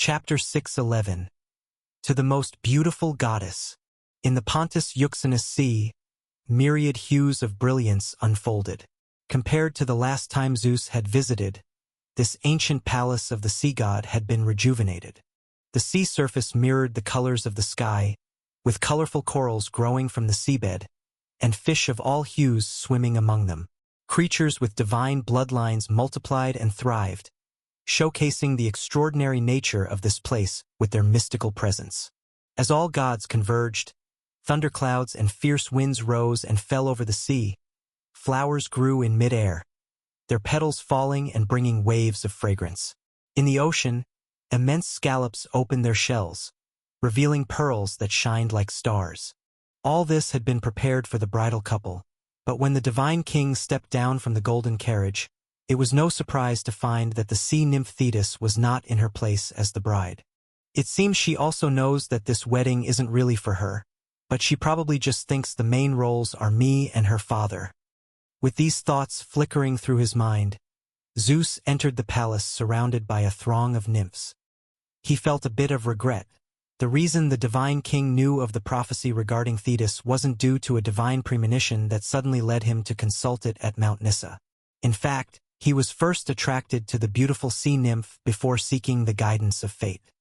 Chapter 6:11. To the most beautiful goddess. In the Pontus Euxinus Sea, myriad hues of brilliance unfolded. Compared to the last time Zeus had visited, this ancient palace of the sea god had been rejuvenated. The sea surface mirrored the colors of the sky, with colorful corals growing from the seabed, and fish of all hues swimming among them. Creatures with divine bloodlines multiplied and thrived, showcasing the extraordinary nature of this place with their mystical presence. As all gods converged, thunderclouds and fierce winds rose and fell over the sea. Flowers grew in mid-air, their petals falling and bringing waves of fragrance. In the ocean, immense scallops opened their shells, revealing pearls that shined like stars. All this had been prepared for the bridal couple, but when the divine king stepped down from the golden carriage, it was no surprise to find that the sea nymph Thetis was not in her place as the bride. It seems she also knows that this wedding isn't really for her, but she probably just thinks the main roles are me and her father. With these thoughts flickering through his mind, Zeus entered the palace surrounded by a throng of nymphs. He felt a bit of regret. The reason the divine king knew of the prophecy regarding Thetis wasn't due to a divine premonition that suddenly led him to consult it at Mount Nysa. In fact, he was first attracted to the beautiful sea nymph before seeking the guidance of fate.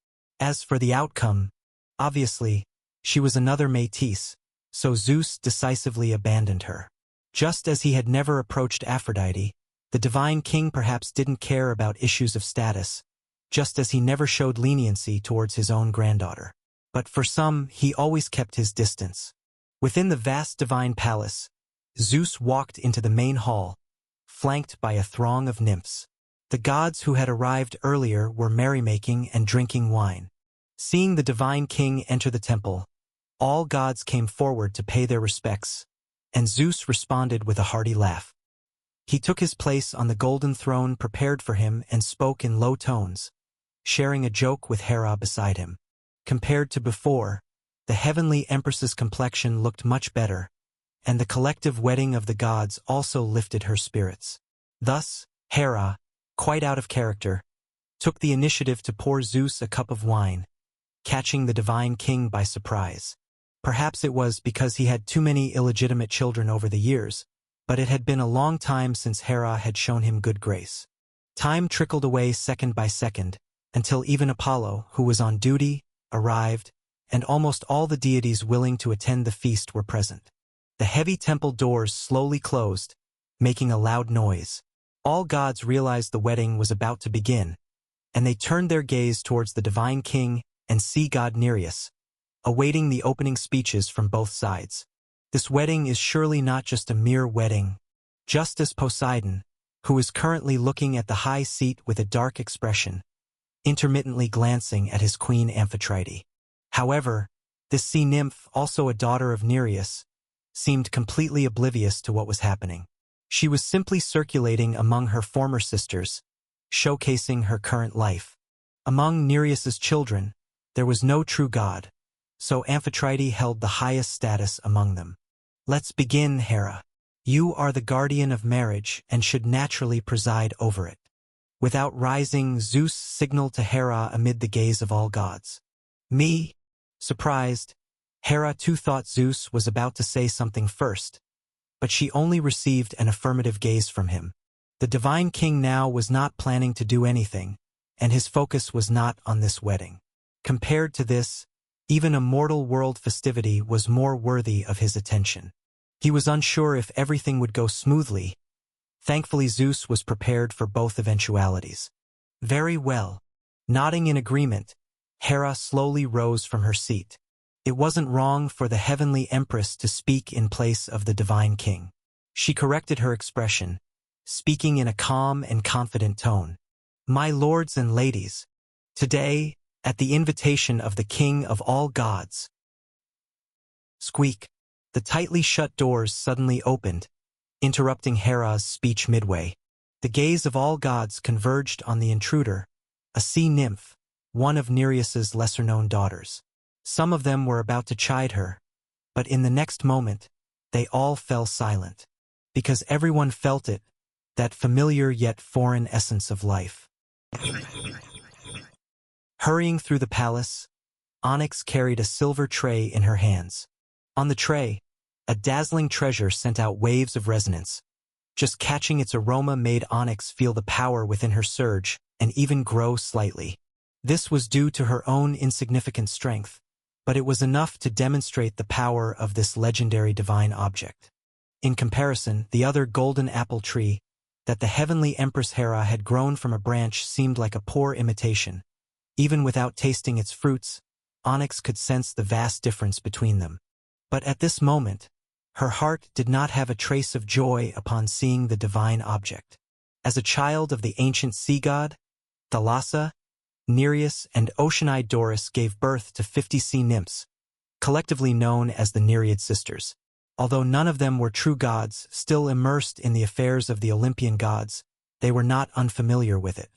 As for the outcome, obviously, she was another Métis, so Zeus decisively abandoned her. Just as he had never approached Aphrodite, the divine king perhaps didn't care about issues of status, just as he never showed leniency towards his own granddaughter. But for some, he always kept his distance. Within the vast divine palace, Zeus walked into the main hall, flanked by a throng of nymphs. The gods who had arrived earlier were merrymaking and drinking wine. Seeing the divine king enter the temple, all gods came forward to pay their respects, and Zeus responded with a hearty laugh. He took his place on the golden throne prepared for him and spoke in low tones, sharing a joke with Hera beside him. Compared to before, the heavenly empress's complexion looked much better, and the collective wedding of the gods also lifted her spirits. Thus, Hera, quite out of character, took the initiative to pour Zeus a cup of wine, catching the divine king by surprise. Perhaps it was because he had too many illegitimate children over the years, but it had been a long time since Hera had shown him good grace. Time trickled away second by second, until even Apollo, who was on duty, arrived, and almost all the deities willing to attend the feast were present. The heavy temple doors slowly closed, making a loud noise. All gods realized the wedding was about to begin, and they turned their gaze towards the divine king and sea god Nereus, awaiting the opening speeches from both sides. This wedding is surely not just a mere wedding. Just as Poseidon, who is currently looking at the high seat with a dark expression, intermittently glancing at his queen Amphitrite. However, this sea nymph, also a daughter of Nereus, seemed completely oblivious to what was happening. She was simply circulating among her former sisters, showcasing her current life. Among Nereus's children, there was no true god, so Amphitrite held the highest status among them. Let's begin, Hera. You are the guardian of marriage and should naturally preside over it. Without rising, Zeus signaled to Hera amid the gaze of all gods. Me? Surprised, Hera too thought Zeus was about to say something first, but she only received an affirmative gaze from him. The divine king now was not planning to do anything, and his focus was not on this wedding. Compared to this, even a mortal world festivity was more worthy of his attention. He was unsure if everything would go smoothly. Thankfully, Zeus was prepared for both eventualities. Very well. Nodding in agreement, Hera slowly rose from her seat. It wasn't wrong for the heavenly empress to speak in place of the divine king. She corrected her expression, speaking in a calm and confident tone. My lords and ladies, today, at the invitation of the king of all gods. Squeak. The tightly shut doors suddenly opened, interrupting Hera's speech midway. The gaze of all gods converged on the intruder, a sea nymph, one of Nereus's lesser-known daughters. Some of them were about to chide her, but in the next moment, they all fell silent, because everyone felt it, that familiar yet foreign essence of life. Hurrying through the palace, Onyx carried a silver tray in her hands. On the tray, a dazzling treasure sent out waves of resonance. Just catching its aroma made Onyx feel the power within her surge and even grow slightly. This was due to her own insignificant strength, but it was enough to demonstrate the power of this legendary divine object. In comparison, the other golden apple tree that the heavenly Empress Hera had grown from a branch seemed like a poor imitation. Even without tasting its fruits, Onyx could sense the vast difference between them. But at this moment, her heart did not have a trace of joy upon seeing the divine object. As a child of the ancient sea god, Thalassa, Nereus and ocean-eyed Doris gave birth to 50 sea nymphs, collectively known as the Nereid sisters. Although none of them were true gods, still immersed in the affairs of the Olympian gods, they were not unfamiliar with it.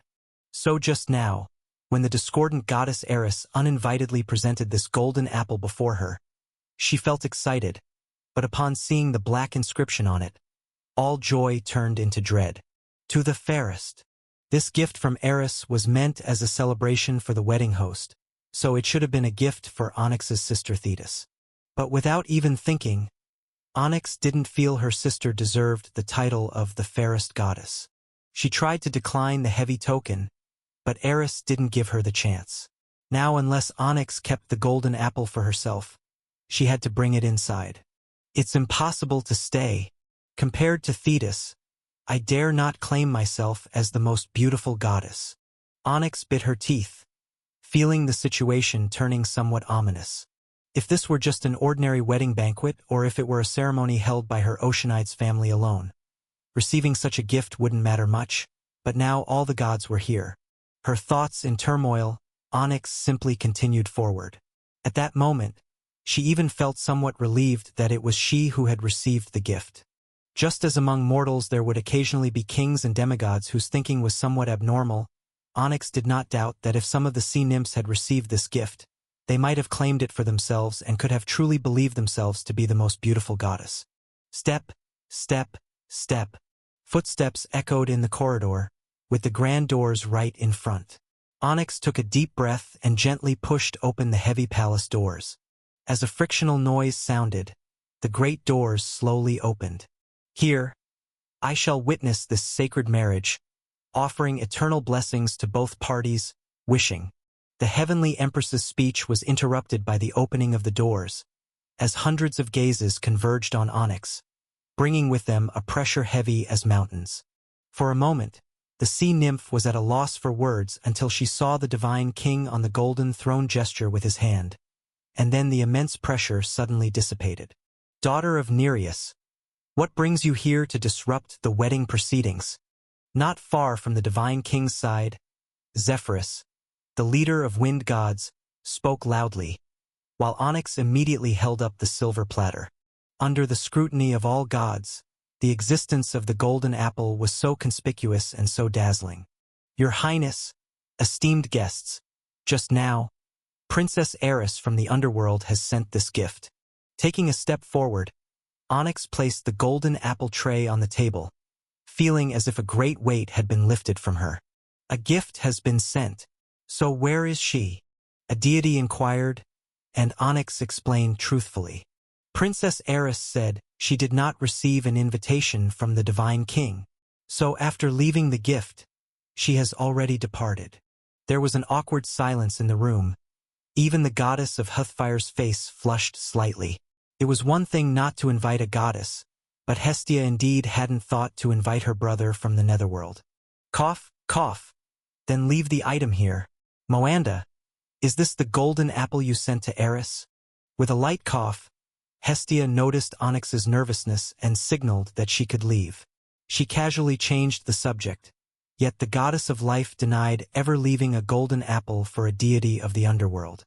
So just now, when the discordant goddess Eris uninvitedly presented this golden apple before her, she felt excited, but upon seeing the black inscription on it, all joy turned into dread. To the fairest. This gift from Eris was meant as a celebration for the wedding host, so it should have been a gift for Onyx's sister Thetis. But without even thinking, Onyx didn't feel her sister deserved the title of the fairest goddess. She tried to decline the heavy token, but Eris didn't give her the chance. Now, unless Onyx kept the golden apple for herself, she had to bring it inside. It's impossible to stay. Compared to Thetis, I dare not claim myself as the most beautiful goddess. Onyx bit her teeth, feeling the situation turning somewhat ominous. If this were just an ordinary wedding banquet or if it were a ceremony held by her Oceanides family alone, receiving such a gift wouldn't matter much, but now all the gods were here. Her thoughts in turmoil, Onyx simply continued forward. At that moment, she even felt somewhat relieved that it was she who had received the gift. Just as among mortals there would occasionally be kings and demigods whose thinking was somewhat abnormal, Onyx did not doubt that if some of the sea nymphs had received this gift, they might have claimed it for themselves and could have truly believed themselves to be the most beautiful goddess. Step, step, step. Footsteps echoed in the corridor, with the grand doors right in front. Onyx took a deep breath and gently pushed open the heavy palace doors. As a frictional noise sounded, the great doors slowly opened. Here, I shall witness this sacred marriage, offering eternal blessings to both parties, wishing. The heavenly empress's speech was interrupted by the opening of the doors, as hundreds of gazes converged on Onyx, bringing with them a pressure heavy as mountains. For a moment, the sea nymph was at a loss for words until she saw the divine king on the golden throne gesture with his hand, and then the immense pressure suddenly dissipated. Daughter of Nereus, what brings you here to disrupt the wedding proceedings? Not far from the divine king's side, Zephyrus, the leader of wind gods, spoke loudly, while Onyx immediately held up the silver platter. Under the scrutiny of all gods, the existence of the golden apple was so conspicuous and so dazzling. Your Highness, esteemed guests, just now, Princess Eris from the underworld has sent this gift. Taking a step forward, Onyx placed the golden apple tray on the table, feeling as if a great weight had been lifted from her. A gift has been sent. So where is she? A deity inquired, and Onyx explained truthfully. Princess Eris said she did not receive an invitation from the divine king, so after leaving the gift, she has already departed. There was an awkward silence in the room. Even the goddess of Heathfire's face flushed slightly. It was one thing not to invite a goddess, but Hestia indeed hadn't thought to invite her brother from the netherworld. Cough, cough. Then leave the item here. Moanda, is this the golden apple you sent to Eris? With a light cough, Hestia noticed Onyx's nervousness and signaled that she could leave. She casually changed the subject, yet the goddess of life denied ever leaving a golden apple for a deity of the underworld.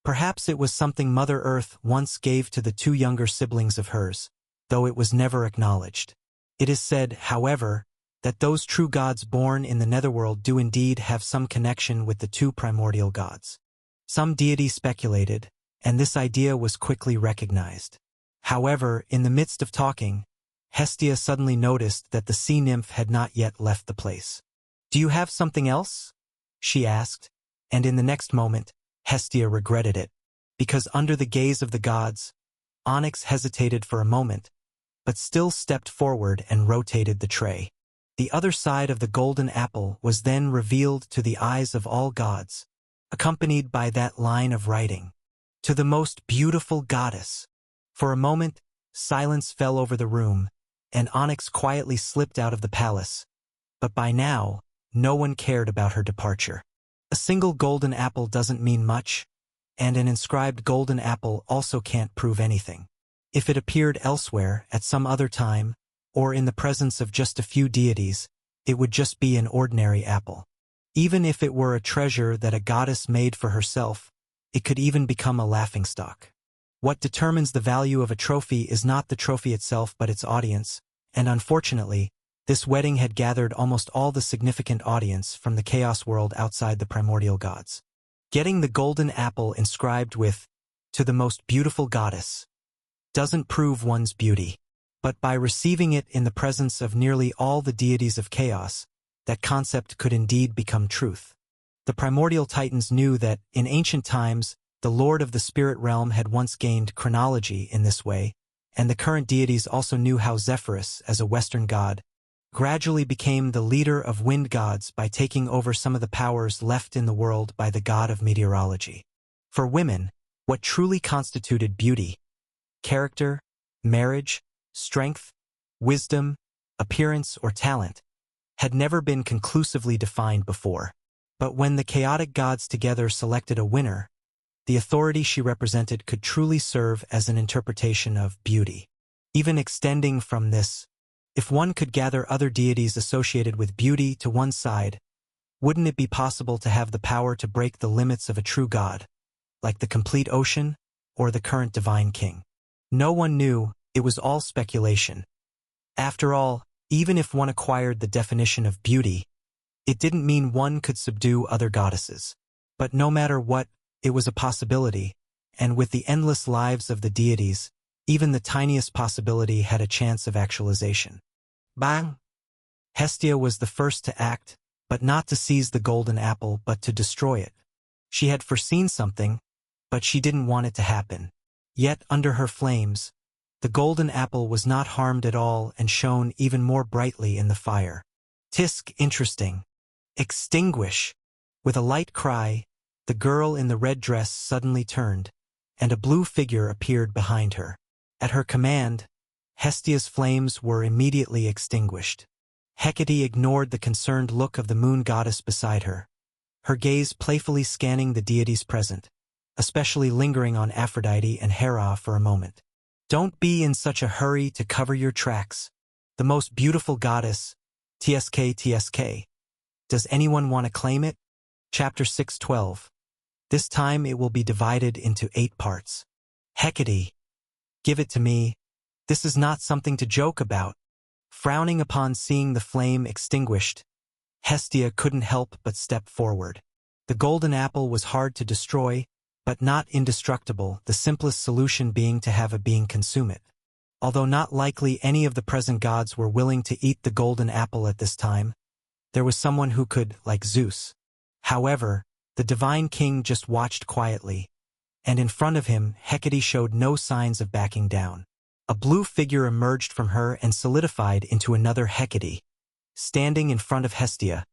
Perhaps it was something Mother Earth once gave to the two younger siblings of hers, though it was never acknowledged. It is said, however, that those true gods born in the netherworld do indeed have some connection with the two primordial gods. Some deity speculated, and this idea was quickly recognized. However, in the midst of talking, Hestia suddenly noticed that the sea nymph had not yet left the place. Do you have something else? She asked, And in the next moment, Hestia regretted it. Because under the gaze of the gods, Onyx hesitated for a moment, but still stepped forward and rotated the tray. The other side of the golden apple was then revealed to the eyes of all gods, accompanied by that line of writing, "To the most beautiful goddess." For a moment, silence fell over the room, and Onyx quietly slipped out of the palace. But by now, no one cared about her departure. A single golden apple doesn't mean much, and an inscribed golden apple also can't prove anything. If it appeared elsewhere, at some other time, or in the presence of just a few deities, it would just be an ordinary apple. Even if it were a treasure that a goddess made for herself, it could even become a laughingstock. What determines the value of a trophy is not the trophy itself but its audience, and unfortunately, this wedding had gathered almost all the significant audience from the chaos world outside the primordial gods. Getting the golden apple inscribed with, "To the most beautiful goddess," doesn't prove one's beauty. But by receiving it in the presence of nearly all the deities of chaos, that concept could indeed become truth. The primordial titans knew that, in ancient times, the lord of the spirit realm had once gained chronology in this way, and the current deities also knew how Zephyrus, as a Western god, gradually became the leader of wind gods by taking over some of the powers left in the world by the god of meteorology. For women, what truly constituted beauty, character, marriage, strength, wisdom, appearance, or talent, had never been conclusively defined before. But when the chaotic gods together selected a winner, the authority she represented could truly serve as an interpretation of beauty. Even extending from this, if one could gather other deities associated with beauty to one side, wouldn't it be possible to have the power to break the limits of a true god, like the complete ocean or the current divine king? No one knew. It was all speculation. After all, even if one acquired the definition of beauty, it didn't mean one could subdue other goddesses. But no matter what, it was a possibility, and with the endless lives of the deities, even the tiniest possibility had a chance of actualization. Bang! Hestia was the first to act, but not to seize the golden apple but to destroy it. She had foreseen something, but she didn't want it to happen. Yet under her flames, the golden apple was not harmed at all and shone even more brightly in the fire. Tisk, interesting. Extinguish! With a light cry, the girl in the red dress suddenly turned, and a blue figure appeared behind her. At her command, Hestia's flames were immediately extinguished. Hecate ignored the concerned look of the moon goddess beside her, her gaze playfully scanning the deities present, especially lingering on Aphrodite and Hera for a moment. Don't be in such a hurry to cover your tracks. The most beautiful goddess, TSK. Does anyone want to claim it? Chapter 6:12. This time it will be divided into 8 parts. Hecate. Give it to me. This is not something to joke about. Frowning upon seeing the flame extinguished, Hestia couldn't help but step forward. The golden apple was hard to destroy, but not indestructible, the simplest solution being to have a being consume it. Although not likely any of the present gods were willing to eat the golden apple at this time, there was someone who could, like Zeus. However, the divine king just watched quietly, and in front of him, Hecate showed no signs of backing down. A blue figure emerged from her and solidified into another Hecate, standing in front of Hestia,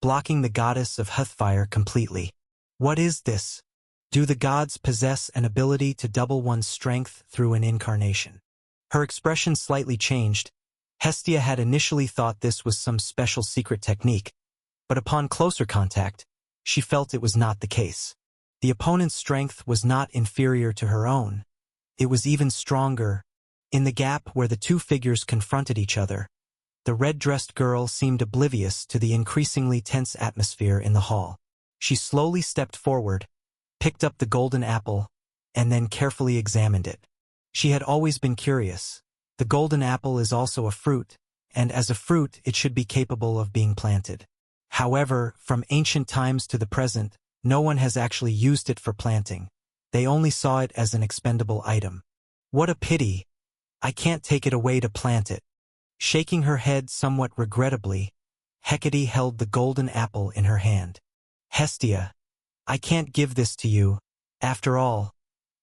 blocking the goddess of Heathfire completely. What is this? Do the gods possess an ability to double one's strength through an incarnation? Her expression slightly changed. Hestia had initially thought this was some special secret technique, but upon closer contact, she felt it was not the case. The opponent's strength was not inferior to her own. It was even stronger. In the gap where the two figures confronted each other, the red-dressed girl seemed oblivious to the increasingly tense atmosphere in the hall. She slowly stepped forward, picked up the golden apple, and then carefully examined it. She had always been curious. The golden apple is also a fruit, and as a fruit it should be capable of being planted. However, from ancient times to the present, no one has actually used it for planting. They only saw it as an expendable item. What a pity! I can't take it away to plant it. Shaking her head somewhat regrettably, Hecate held the golden apple in her hand. Hestia, I can't give this to you. After all,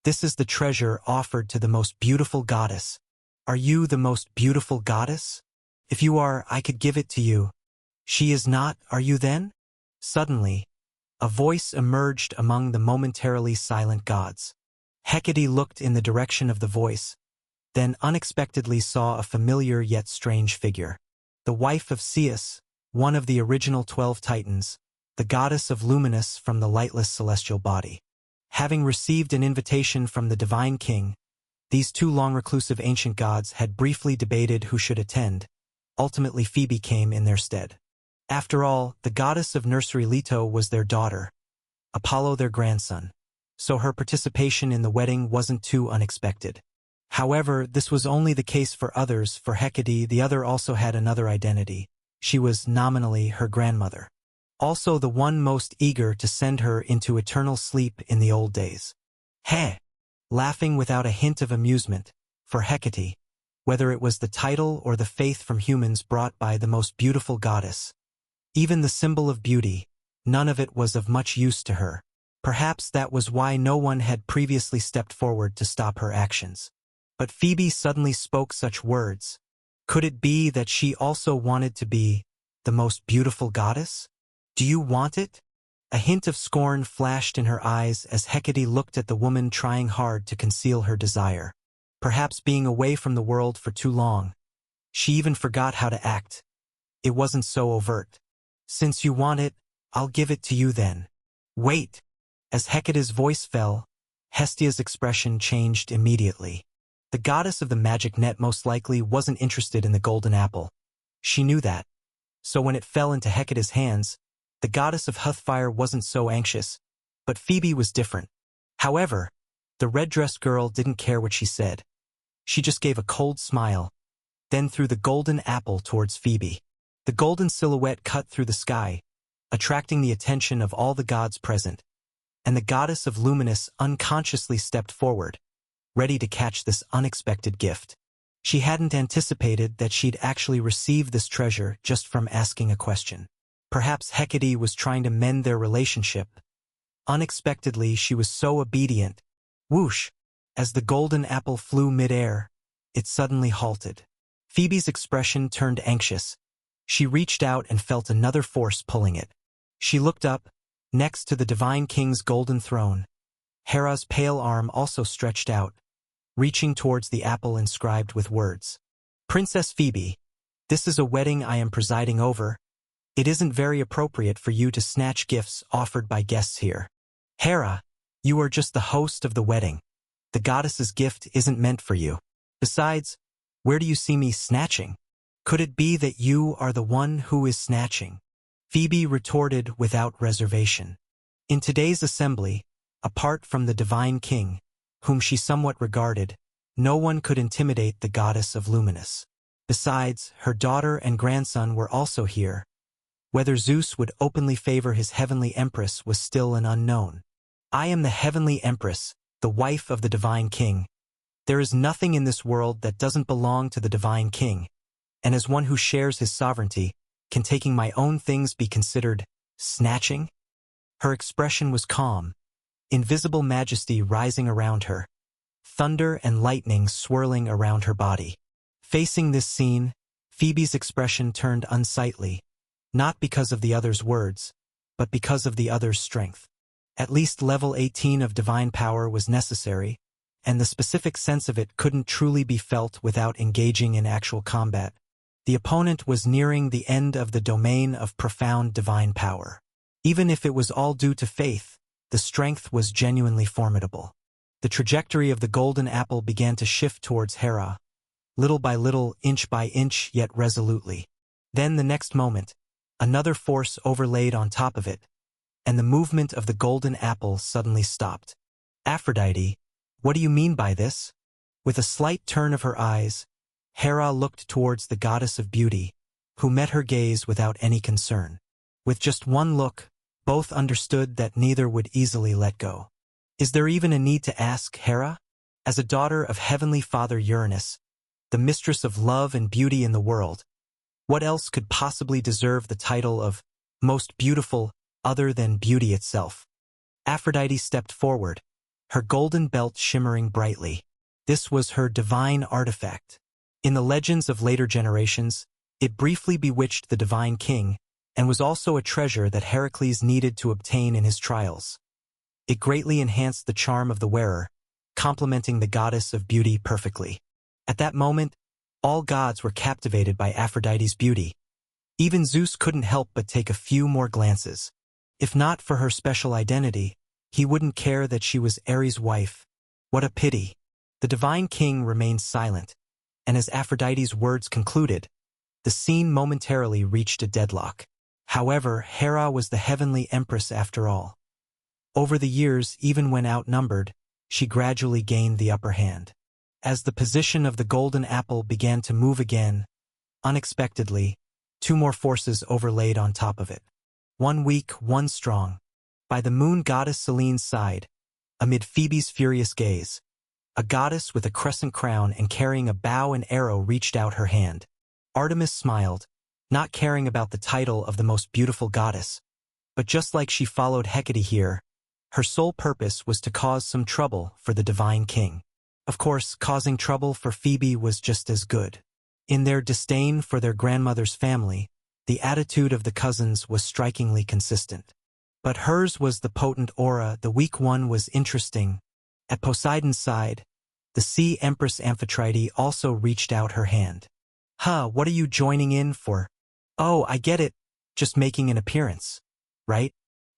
this is the treasure offered to the most beautiful goddess. Are you the most beautiful goddess? If you are, I could give it to you. She is not, are you then? Suddenly, a voice emerged among the momentarily silent gods. Hecate looked in the direction of the voice, then unexpectedly saw a familiar yet strange figure. The wife of Ceus, one of the original 12 Titans, the goddess of Luminous from the lightless celestial body. Having received an invitation from the divine king, these two long-reclusive ancient gods had briefly debated who should attend. Ultimately, Phoebe came in their stead. After all, the goddess of nursery Leto was their daughter, Apollo their grandson, so her participation in the wedding wasn't too unexpected. However, this was only the case for others. For Hecate, the other also had another identity. She was nominally her grandmother. Also the one most eager to send her into eternal sleep in the old days. Heh! Laughing without a hint of amusement, for Hecate, whether it was the title or the faith from humans brought by the most beautiful goddess, even the symbol of beauty, none of it was of much use to her. Perhaps that was why no one had previously stepped forward to stop her actions. But Phoebe suddenly spoke such words. Could it be that she also wanted to be the most beautiful goddess? Do you want it? A hint of scorn flashed in her eyes as Hecate looked at the woman trying hard to conceal her desire. Perhaps being away from the world for too long, she even forgot how to act. It wasn't so overt. Since you want it, I'll give it to you then. Wait! As Hecate's voice fell, Hestia's expression changed immediately. The goddess of the magic net most likely wasn't interested in the golden apple. She knew that. So when it fell into Hecate's hands, the goddess of Heathfire wasn't so anxious, but Phoebe was different. However, the red-dressed girl didn't care what she said. She just gave a cold smile, then threw the golden apple towards Phoebe. The golden silhouette cut through the sky, attracting the attention of all the gods present, and the goddess of Luminous unconsciously stepped forward, ready to catch this unexpected gift. She hadn't anticipated that she'd actually receive this treasure just from asking a question. Perhaps Hecate was trying to mend their relationship. Unexpectedly, she was so obedient. Whoosh! As the golden apple flew mid-air, it suddenly halted. Phoebe's expression turned anxious. She reached out and felt another force pulling it. She looked up, next to the divine king's golden throne. Hera's pale arm also stretched out, reaching towards the apple inscribed with words. Princess Phoebe, this is a wedding I am presiding over. It isn't very appropriate for you to snatch gifts offered by guests here. Hera, you are just the host of the wedding. The goddess's gift isn't meant for you. Besides, where do you see me snatching? Could it be that you are the one who is snatching? Phoebe retorted without reservation. In today's assembly, apart from the divine king, whom she somewhat regarded, no one could intimidate the goddess of Luminous. Besides, her daughter and grandson were also here. Whether Zeus would openly favor his heavenly empress was still an unknown. I am the heavenly empress, the wife of the divine king. There is nothing in this world that doesn't belong to the divine king, and as one who shares his sovereignty, can taking my own things be considered snatching? Her expression was calm, invisible majesty rising around her, thunder and lightning swirling around her body. Facing this scene, Phoebe's expression turned unsightly, not because of the other's words, but because of the other's strength. At least level 18 of divine power was necessary, and the specific sense of it couldn't truly be felt without engaging in actual combat. The opponent was nearing the end of the domain of profound divine power. Even if it was all due to faith, the strength was genuinely formidable. The trajectory of the golden apple began to shift towards Hera, little by little, inch by inch, yet resolutely. Then the next moment, another force overlaid on top of it, and the movement of the golden apple suddenly stopped. Aphrodite, what do you mean by this? With a slight turn of her eyes, Hera looked towards the goddess of beauty, who met her gaze without any concern. With just one look, both understood that neither would easily let go. Is there even a need to ask, Hera? As a daughter of heavenly father Uranus, the mistress of love and beauty in the world, what else could possibly deserve the title of most beautiful other than beauty itself? Aphrodite stepped forward, her golden belt shimmering brightly. This was her divine artifact. In the legends of later generations, it briefly bewitched the divine king and was also a treasure that Heracles needed to obtain in his trials. It greatly enhanced the charm of the wearer, complementing the goddess of beauty perfectly. At that moment, all gods were captivated by Aphrodite's beauty. Even Zeus couldn't help but take a few more glances. If not for her special identity, he wouldn't care that she was Ares' wife. What a pity. The divine king remained silent, and as Aphrodite's words concluded, the scene momentarily reached a deadlock. However, Hera was the heavenly empress after all. Over the years, even when outnumbered, she gradually gained the upper hand. As the position of the golden apple began to move again, unexpectedly, two more forces overlaid on top of it. One weak, one strong. By the moon goddess Selene's side, amid Phoebe's furious gaze, a goddess with a crescent crown and carrying a bow and arrow reached out her hand. Artemis smiled, not caring about the title of the most beautiful goddess. But just like she followed Hecate here, her sole purpose was to cause some trouble for the divine king. Of course, causing trouble for Phoebe was just as good. In their disdain for their grandmother's family, the attitude of the cousins was strikingly consistent. But hers was the potent aura, the weak one was interesting. At Poseidon's side, the sea empress Amphitrite also reached out her hand. What are you joining in for? Oh, I get it. Just making an appearance. Right?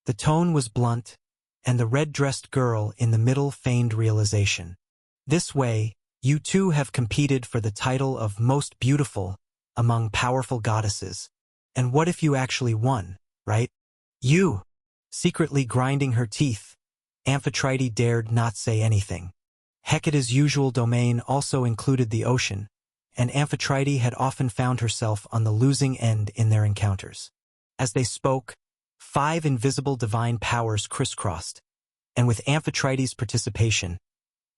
The tone was blunt, and the red-dressed girl in the middle feigned realization. This way, you two have competed for the title of most beautiful among powerful goddesses. And what if you actually won, right? You! Secretly grinding her teeth, Amphitrite dared not say anything. Hecate's usual domain also included the ocean, and Amphitrite had often found herself on the losing end in their encounters. As they spoke, 5 invisible divine powers crisscrossed, and with Amphitrite's participation,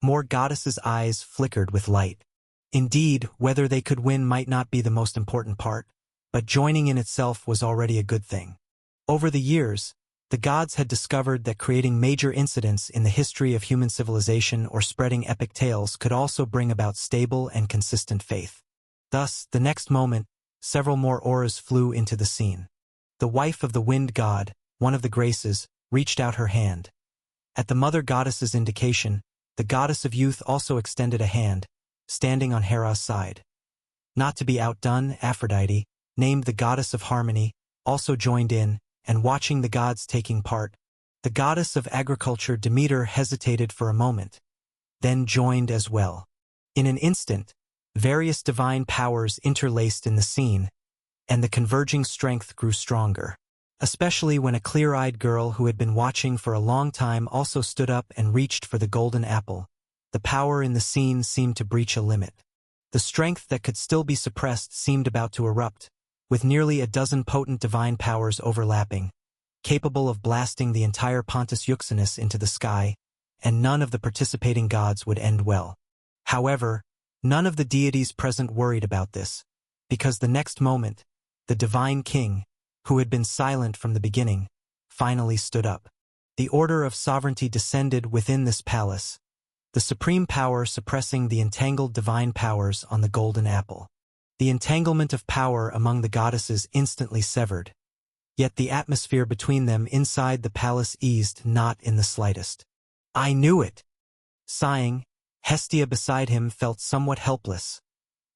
more goddesses' eyes flickered with light. Indeed, whether they could win might not be the most important part, but joining in itself was already a good thing. Over the years, the gods had discovered that creating major incidents in the history of human civilization or spreading epic tales could also bring about stable and consistent faith. Thus, the next moment, several more auras flew into the scene. The wife of the wind god, one of the Graces, reached out her hand. At the mother goddess's indication, the goddess of youth also extended a hand, standing on Hera's side. Not to be outdone, Aphrodite, named the goddess of harmony, also joined in, and watching the gods taking part, the goddess of agriculture Demeter hesitated for a moment, then joined as well. In an instant, various divine powers interlaced in the scene, and the converging strength grew stronger, especially when a clear-eyed girl who had been watching for a long time also stood up and reached for the golden apple. The power in the scene seemed to breach a limit. The strength that could still be suppressed seemed about to erupt, with nearly a dozen potent divine powers overlapping, capable of blasting the entire Pontus Euxinus into the sky, and none of the participating gods would end well. However, none of the deities present worried about this, because the next moment, the divine king, who had been silent from the beginning, finally stood up. The order of sovereignty descended within this palace, the supreme power suppressing the entangled divine powers on the golden apple. The entanglement of power among the goddesses instantly severed, yet the atmosphere between them inside the palace eased not in the slightest. I knew it! Sighing, Hestia beside him felt somewhat helpless,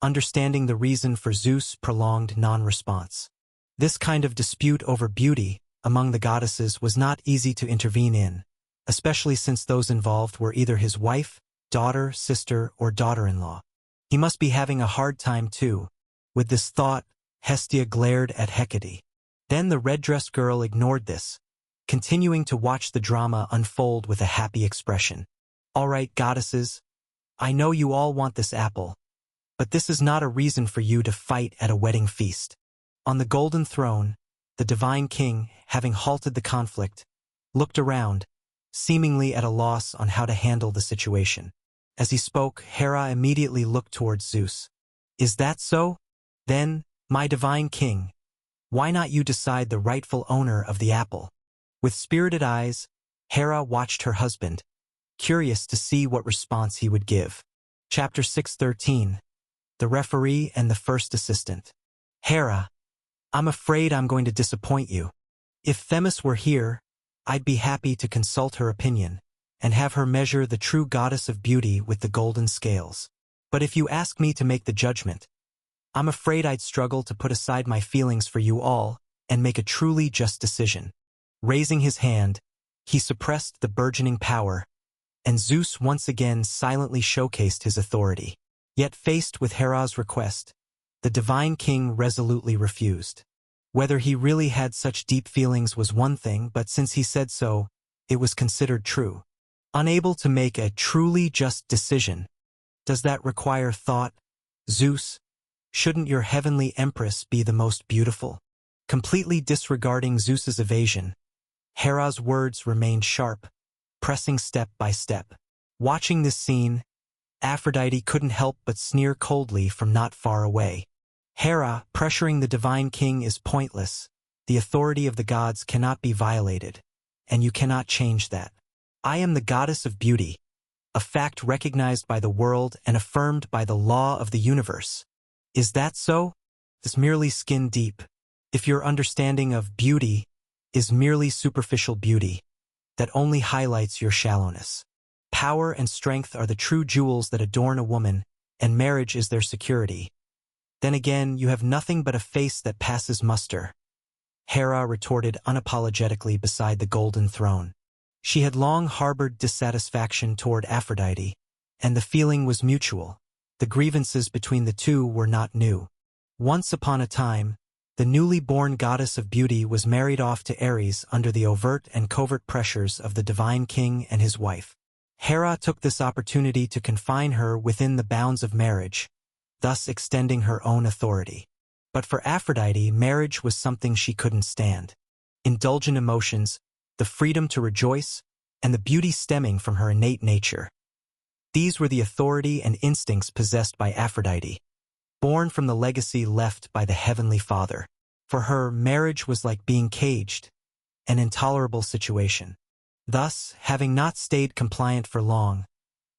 understanding the reason for Zeus' prolonged non-response. This kind of dispute over beauty among the goddesses was not easy to intervene in, especially since those involved were either his wife, daughter, sister, or daughter-in-law. He must be having a hard time too. With this thought, Hestia glared at Hecate. Then the red-dressed girl ignored this, continuing to watch the drama unfold with a happy expression. All right, goddesses, I know you all want this apple, but this is not a reason for you to fight at a wedding feast. On the golden throne, the divine king, having halted the conflict, looked around, seemingly at a loss on how to handle the situation. As he spoke, Hera immediately looked towards Zeus. Is that so? Then, my divine king, why not you decide the rightful owner of the apple? With spirited eyes, Hera watched her husband, curious to see what response he would give. Chapter 6:13. The Referee and the First Assistant. Hera, I'm afraid I'm going to disappoint you. If Themis were here, I'd be happy to consult her opinion and have her measure the true goddess of beauty with the golden scales. But if you ask me to make the judgment, I'm afraid I'd struggle to put aside my feelings for you all and make a truly just decision. Raising his hand, he suppressed the burgeoning power, and Zeus once again silently showcased his authority. Yet faced with Hera's request, the divine king resolutely refused. Whether he really had such deep feelings was one thing, but since he said so, it was considered true. Unable to make a truly just decision, does that require thought? Zeus, shouldn't your heavenly empress be the most beautiful? Completely disregarding Zeus's evasion, Hera's words remained sharp, pressing step by step. Watching this scene, Aphrodite couldn't help but sneer coldly from not far away. Hera, pressuring the divine king is pointless. The authority of the gods cannot be violated, and you cannot change that. I am the goddess of beauty, a fact recognized by the world and affirmed by the law of the universe. Is that so? Is merely skin deep. If your understanding of beauty is merely superficial beauty, that only highlights your shallowness. Power and strength are the true jewels that adorn a woman, and marriage is their security. Then again, you have nothing but a face that passes muster. Hera retorted unapologetically beside the golden throne. She had long harbored dissatisfaction toward Aphrodite, and the feeling was mutual. The grievances between the two were not new. Once upon a time, the newly born goddess of beauty was married off to Ares under the overt and covert pressures of the divine king and his wife. Hera took this opportunity to confine her within the bounds of marriage, thus extending her own authority. But for Aphrodite, marriage was something she couldn't stand. Indulgent emotions, the freedom to rejoice, and the beauty stemming from her innate nature. These were the authority and instincts possessed by Aphrodite, born from the legacy left by the Heavenly Father. For her, marriage was like being caged, an intolerable situation. Thus, having not stayed compliant for long,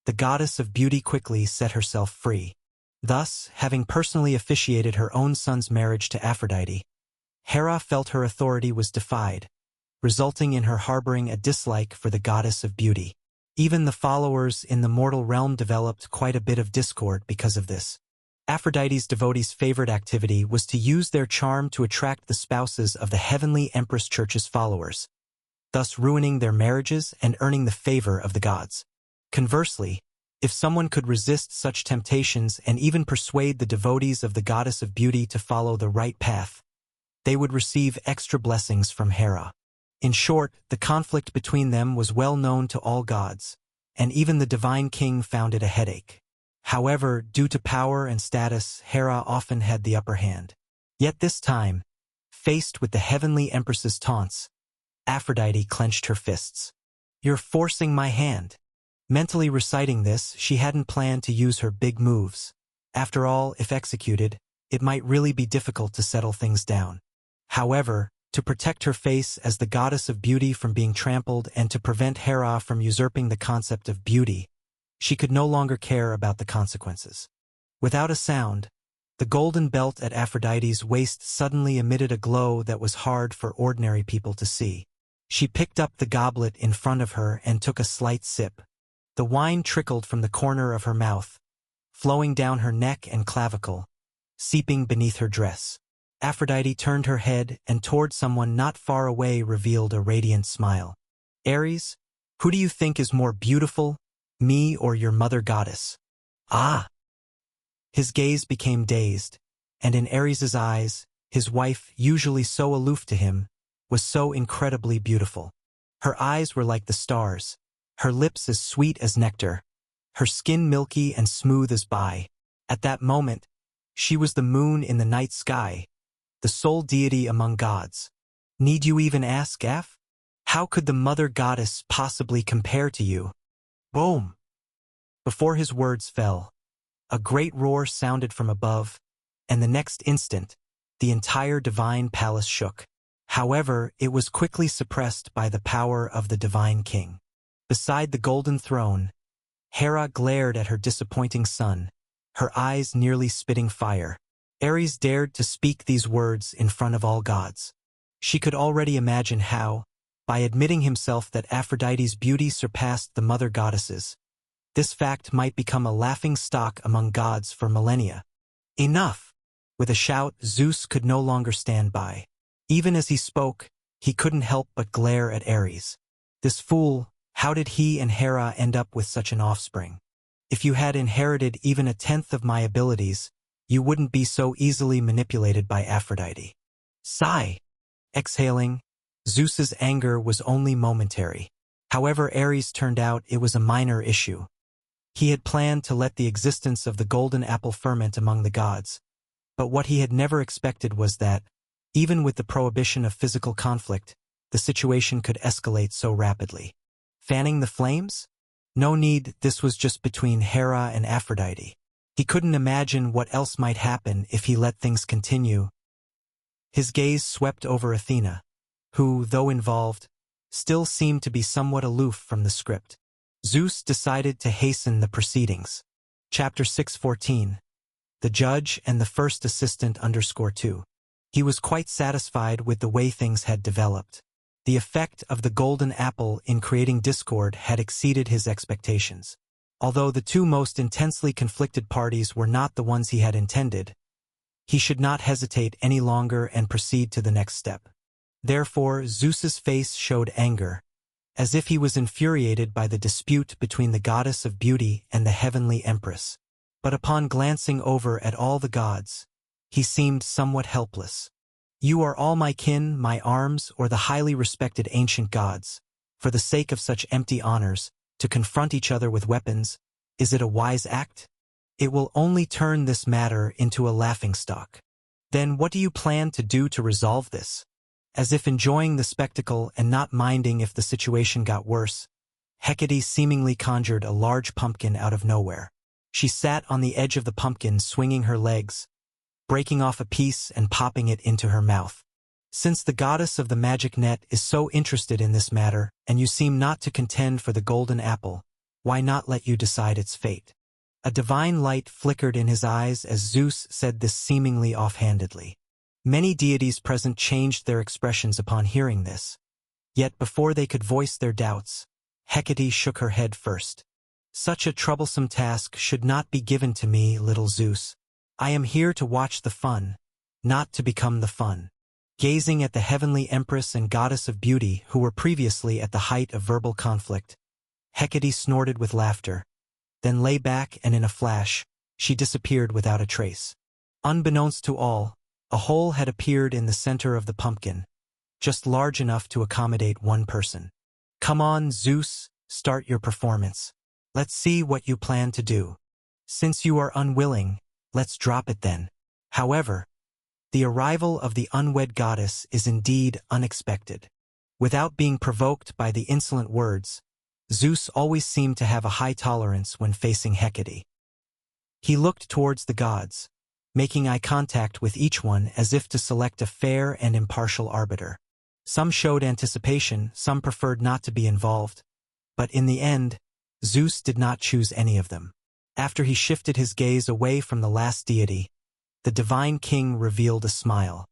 the goddess of beauty quickly set herself free. Thus, having personally officiated her own son's marriage to Aphrodite, Hera felt her authority was defied, resulting in her harboring a dislike for the goddess of beauty. Even the followers in the mortal realm developed quite a bit of discord because of this. Aphrodite's devotees' favorite activity was to use their charm to attract the spouses of the heavenly Empress Church's followers, thus ruining their marriages and earning the favor of the gods. Conversely, if someone could resist such temptations and even persuade the devotees of the goddess of beauty to follow the right path, they would receive extra blessings from Hera. In short, the conflict between them was well known to all gods, and even the divine king found it a headache. However, due to power and status, Hera often had the upper hand. Yet this time, faced with the heavenly empress's taunts, Aphrodite clenched her fists. "You're forcing my hand." Mentally reciting this, she hadn't planned to use her big moves. After all, if executed, it might really be difficult to settle things down. However, to protect her face as the goddess of beauty from being trampled and to prevent Hera from usurping the concept of beauty, she could no longer care about the consequences. Without a sound, the golden belt at Aphrodite's waist suddenly emitted a glow that was hard for ordinary people to see. She picked up the goblet in front of her and took a slight sip. The wine trickled from the corner of her mouth, flowing down her neck and clavicle, seeping beneath her dress. Aphrodite turned her head and toward someone not far away revealed a radiant smile. "Ares, who do you think is more beautiful, me or your mother goddess?" "Ah!" His gaze became dazed, and in Ares's eyes, his wife, usually so aloof to him, was so incredibly beautiful. Her eyes were like the stars, her lips as sweet as nectar, her skin milky and smooth as bai. At that moment, she was the moon in the night sky, the sole deity among gods. Need you even ask, Aph? How could the mother goddess possibly compare to you? Boom! Before his words fell, a great roar sounded from above, and the next instant, the entire divine palace shook. However, it was quickly suppressed by the power of the divine king. Beside the golden throne, Hera glared at her disappointing son, her eyes nearly spitting fire. Ares dared to speak these words in front of all gods. She could already imagine how, by admitting himself that Aphrodite's beauty surpassed the mother goddesses, this fact might become a laughing stock among gods for millennia. Enough! With a shout, Zeus could no longer stand by. Even as he spoke, he couldn't help but glare at Ares. This fool, how did he and Hera end up with such an offspring? If you had inherited even 1/10 of my abilities, you wouldn't be so easily manipulated by Aphrodite. Sigh. Exhaling, Zeus's anger was only momentary. However, Ares turned out it was a minor issue. He had planned to let the existence of the golden apple ferment among the gods, but what he had never expected was that, even with the prohibition of physical conflict, the situation could escalate so rapidly. Fanning the flames? No need, this was just between Hera and Aphrodite. He couldn't imagine what else might happen if he let things continue. His gaze swept over Athena, who, though involved, still seemed to be somewhat aloof from the script. Zeus decided to hasten the proceedings. Chapter 6:14. The Judge and the First Assistant _2. He was quite satisfied with the way things had developed. The effect of the golden apple in creating discord had exceeded his expectations. Although the two most intensely conflicted parties were not the ones he had intended, he should not hesitate any longer and proceed to the next step. Therefore, Zeus's face showed anger, as if he was infuriated by the dispute between the goddess of beauty and the heavenly empress. But upon glancing over at all the gods, he seemed somewhat helpless. You are all my kin, my arms, or the highly respected ancient gods. For the sake of such empty honors, to confront each other with weapons, is it a wise act? It will only turn this matter into a laughingstock. Then what do you plan to do to resolve this? As if enjoying the spectacle and not minding if the situation got worse, Hecate seemingly conjured a large pumpkin out of nowhere. She sat on the edge of the pumpkin swinging her legs, breaking off a piece and popping it into her mouth. Since the goddess of the magic net is so interested in this matter, and you seem not to contend for the golden apple, why not let you decide its fate? A divine light flickered in his eyes as Zeus said this seemingly offhandedly. Many deities present changed their expressions upon hearing this. Yet before they could voice their doubts, Hecate shook her head first. Such a troublesome task should not be given to me, little Zeus. I am here to watch the fun, not to become the fun. Gazing at the heavenly empress and goddess of beauty who were previously at the height of verbal conflict, Hecate snorted with laughter, then lay back and in a flash, she disappeared without a trace. Unbeknownst to all, a hole had appeared in the center of the pumpkin, just large enough to accommodate one person. Come on, Zeus, start your performance. Let's see what you plan to do. Since you are unwilling, let's drop it then. However, the arrival of the unwed goddess is indeed unexpected. Without being provoked by the insolent words, Zeus always seemed to have a high tolerance when facing Hecate. He looked towards the gods, making eye contact with each one as if to select a fair and impartial arbiter. Some showed anticipation, some preferred not to be involved, but in the end, Zeus did not choose any of them. After he shifted his gaze away from the last deity, the divine king revealed a smile.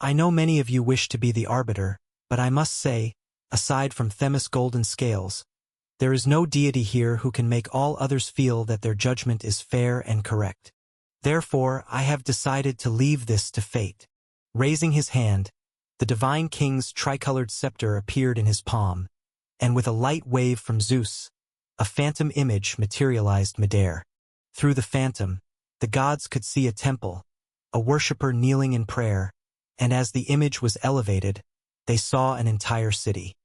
I know many of you wish to be the arbiter, but I must say, aside from Themis' golden scales, there is no deity here who can make all others feel that their judgment is fair and correct. Therefore, I have decided to leave this to fate. Raising his hand, the divine king's tricolored scepter appeared in his palm, and with a light wave from Zeus, a phantom image materialized midair. Through the phantom, the gods could see a temple, a worshipper kneeling in prayer, and as the image was elevated, they saw an entire city.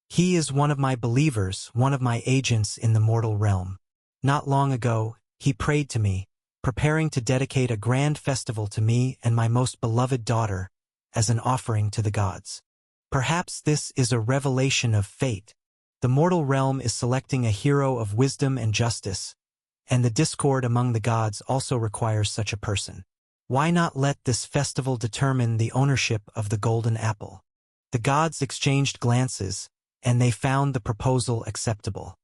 He is one of my believers, one of my agents in the mortal realm. Not long ago, he prayed to me, preparing to dedicate a grand festival to me and my most beloved daughter as an offering to the gods. Perhaps this is a revelation of fate. The mortal realm is selecting a hero of wisdom and justice, and the discord among the gods also requires such a person. Why not let this festival determine the ownership of the golden apple? The gods exchanged glances, and they found the proposal acceptable.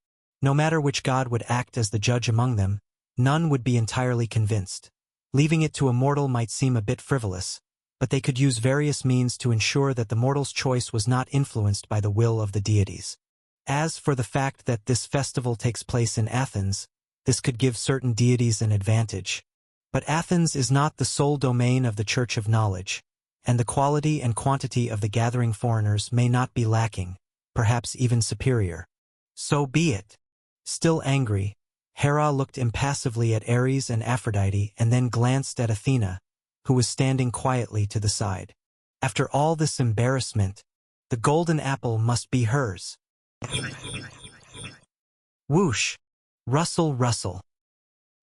No matter which god would act as the judge among them, none would be entirely convinced. Leaving it to a mortal might seem a bit frivolous, but they could use various means to ensure that the mortal's choice was not influenced by the will of the deities. As for the fact that this festival takes place in Athens, this could give certain deities an advantage. But Athens is not the sole domain of the Church of Knowledge, and the quality and quantity of the gathering foreigners may not be lacking, perhaps even superior. So be it. Still angry, Hera looked impassively at Ares and Aphrodite and then glanced at Athena, who was standing quietly to the side. After all this embarrassment, the golden apple must be hers. Whoosh! Rustle, rustle.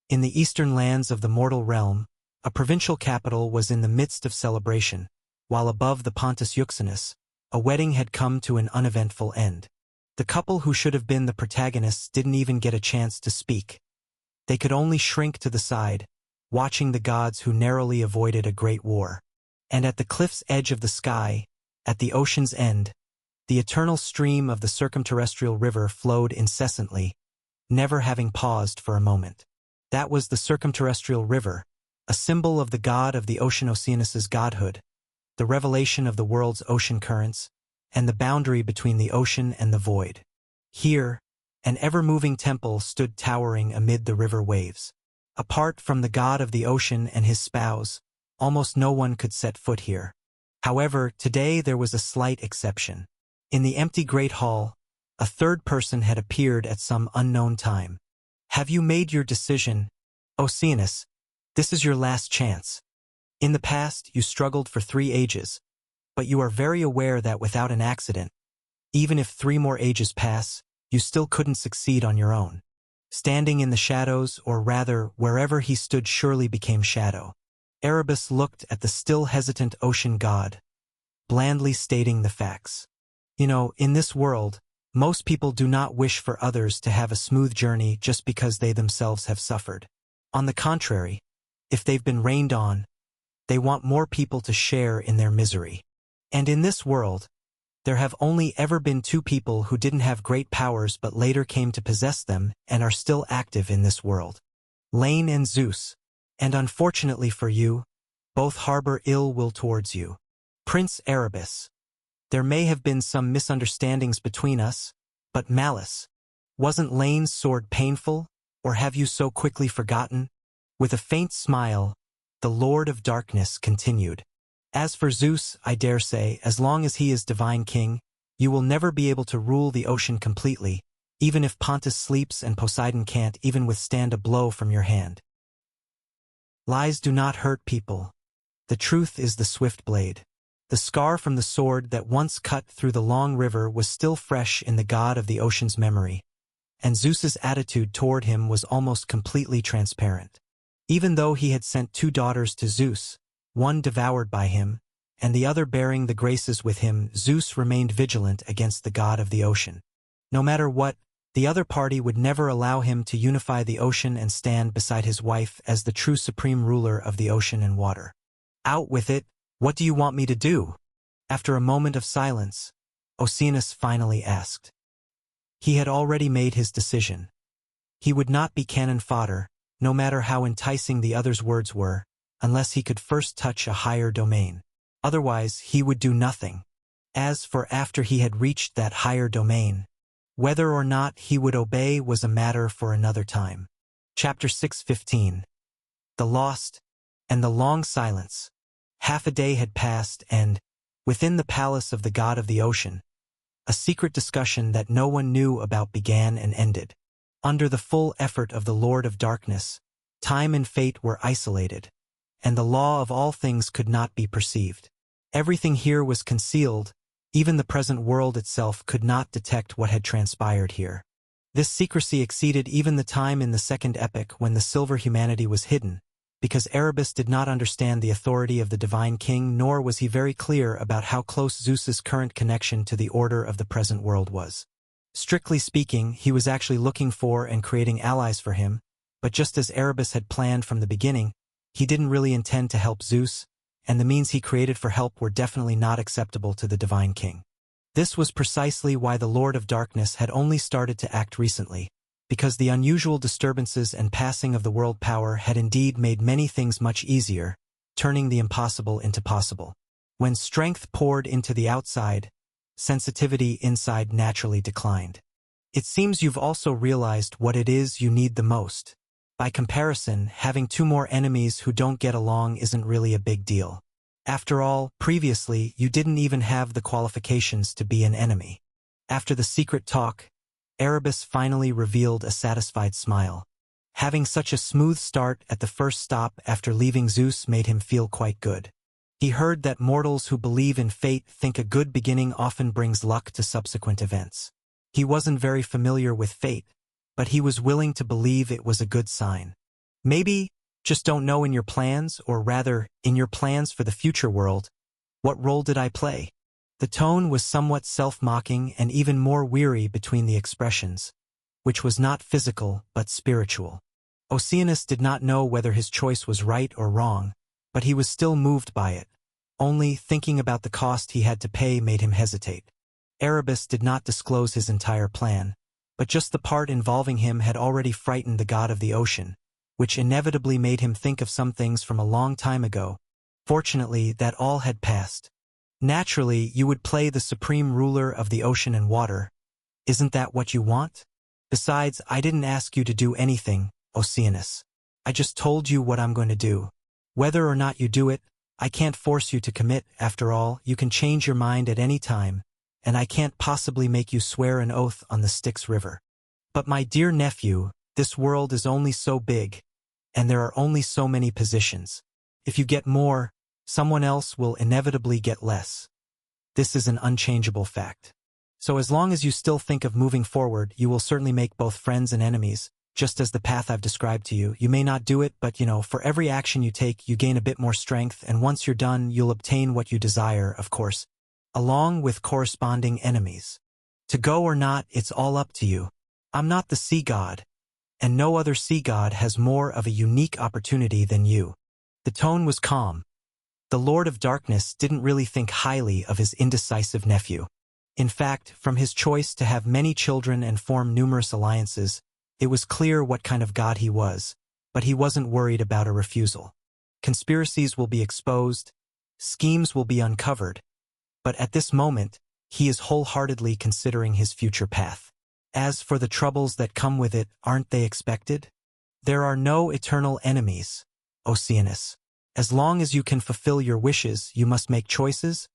In the eastern lands of the mortal realm, a provincial capital was in the midst of celebration, while above the Pontus Euxinus, a wedding had come to an uneventful end. The couple who should have been the protagonists didn't even get a chance to speak. They could only shrink to the side, watching the gods who narrowly avoided a great war. And at the cliff's edge of the sky, at the ocean's end, the eternal stream of the circumterrestrial river flowed incessantly, never having paused for a moment. That was the circumterrestrial river, a symbol of the god of the ocean Oceanus's godhood, the revelation of the world's ocean currents, and the boundary between the ocean and the void. Here, an ever-moving temple stood towering amid the river waves. Apart from the god of the ocean and his spouse, almost no one could set foot here. However, today there was a slight exception. In the empty great hall, a third person had appeared at some unknown time. Have you made your decision, Oceanus? This is your last chance. In the past, you struggled for 3 ages, but you are very aware that without an accident, even if 3 more ages pass, you still couldn't succeed on your own. Standing in the shadows, or rather, wherever he stood surely became shadow. Erebus looked at the still hesitant ocean god, blandly stating the facts. You know, in this world, most people do not wish for others to have a smooth journey just because they themselves have suffered. On the contrary, if they've been rained on, they want more people to share in their misery. And in this world, there have only ever been 2 people who didn't have great powers but later came to possess them and are still active in this world. Lane and Zeus. And unfortunately for you, both harbor ill will towards you. Prince Erebus. There may have been some misunderstandings between us, but malice. Wasn't Lane's sword painful, or have you so quickly forgotten? With a faint smile, the Lord of Darkness continued. As for Zeus, I dare say, as long as he is divine king, you will never be able to rule the ocean completely, even if Pontus sleeps and Poseidon can't even withstand a blow from your hand. Lies do not hurt people. The truth is the swift blade. The scar from the sword that once cut through the long river was still fresh in the god of the ocean's memory, and Zeus's attitude toward him was almost completely transparent. Even though he had sent 2 daughters to Zeus, one devoured by him, and the other bearing the graces with him, Zeus remained vigilant against the god of the ocean. No matter what, the other party would never allow him to unify the ocean and stand beside his wife as the true supreme ruler of the ocean and water. Out with it! What do you want me to do? After a moment of silence, Oceanus finally asked. He had already made his decision. He would not be cannon fodder, no matter how enticing the other's words were, unless he could first touch a higher domain. Otherwise, he would do nothing. As for after he had reached that higher domain, whether or not he would obey was a matter for another time. Chapter 6:15. The Lost, and the Long Silence. Half a day had passed and, within the palace of the god of the ocean, a secret discussion that no one knew about began and ended. Under the full effort of the Lord of Darkness, time and fate were isolated, and the law of all things could not be perceived. Everything here was concealed, even the present world itself could not detect what had transpired here. This secrecy exceeded even the time in the second epoch when the silver humanity was hidden, because Erebus did not understand the authority of the divine king, nor was he very clear about how close Zeus's current connection to the order of the present world was. Strictly speaking, he was actually looking for and creating allies for him, but just as Erebus had planned from the beginning, he didn't really intend to help Zeus, and the means he created for help were definitely not acceptable to the Divine King. This was precisely why the Lord of Darkness had only started to act recently, because the unusual disturbances and passing of the world power had indeed made many things much easier, turning the impossible into possible. When strength poured into the outside, sensitivity inside naturally declined. It seems you've also realized what it is you need the most. By comparison, having two more enemies who don't get along isn't really a big deal. After all, previously, you didn't even have the qualifications to be an enemy. After the secret talk, Erebus finally revealed a satisfied smile. Having such a smooth start at the first stop after leaving Zeus made him feel quite good. He heard that mortals who believe in fate think a good beginning often brings luck to subsequent events. He wasn't very familiar with fate, but he was willing to believe it was a good sign. Maybe, just don't know in your plans, or rather, in your plans for the future world, what role did I play? The tone was somewhat self-mocking and even more weary between the expressions, which was not physical but spiritual. Oceanus did not know whether his choice was right or wrong, but he was still moved by it. Only thinking about the cost he had to pay made him hesitate. Erebus did not disclose his entire plan, but just the part involving him had already frightened the god of the ocean, which inevitably made him think of some things from a long time ago. Fortunately, that all had passed. Naturally, you would play the supreme ruler of the ocean and water. Isn't that what you want? Besides, I didn't ask you to do anything, Oceanus. I just told you what I'm going to do. Whether or not you do it, I can't force you to commit. After all, you can change your mind at any time, and I can't possibly make you swear an oath on the Styx River. But my dear nephew, this world is only so big, and there are only so many positions. If you get more, someone else will inevitably get less. This is an unchangeable fact. So as long as you still think of moving forward, you will certainly make both friends and enemies, just as the path I've described to you. You may not do it, but for every action you take, you gain a bit more strength, and once you're done, you'll obtain what you desire, of course, along with corresponding enemies. To go or not, it's all up to you. I'm not the sea god, and no other sea god has more of a unique opportunity than you. The tone was calm. The Lord of Darkness didn't really think highly of his indecisive nephew. In fact, from his choice to have many children and form numerous alliances, it was clear what kind of god he was, but he wasn't worried about a refusal. Conspiracies will be exposed, schemes will be uncovered, but at this moment, he is wholeheartedly considering his future path. As for the troubles that come with it, aren't they expected? There are no eternal enemies, Oceanus. As long as you can fulfill your wishes, you must make choices,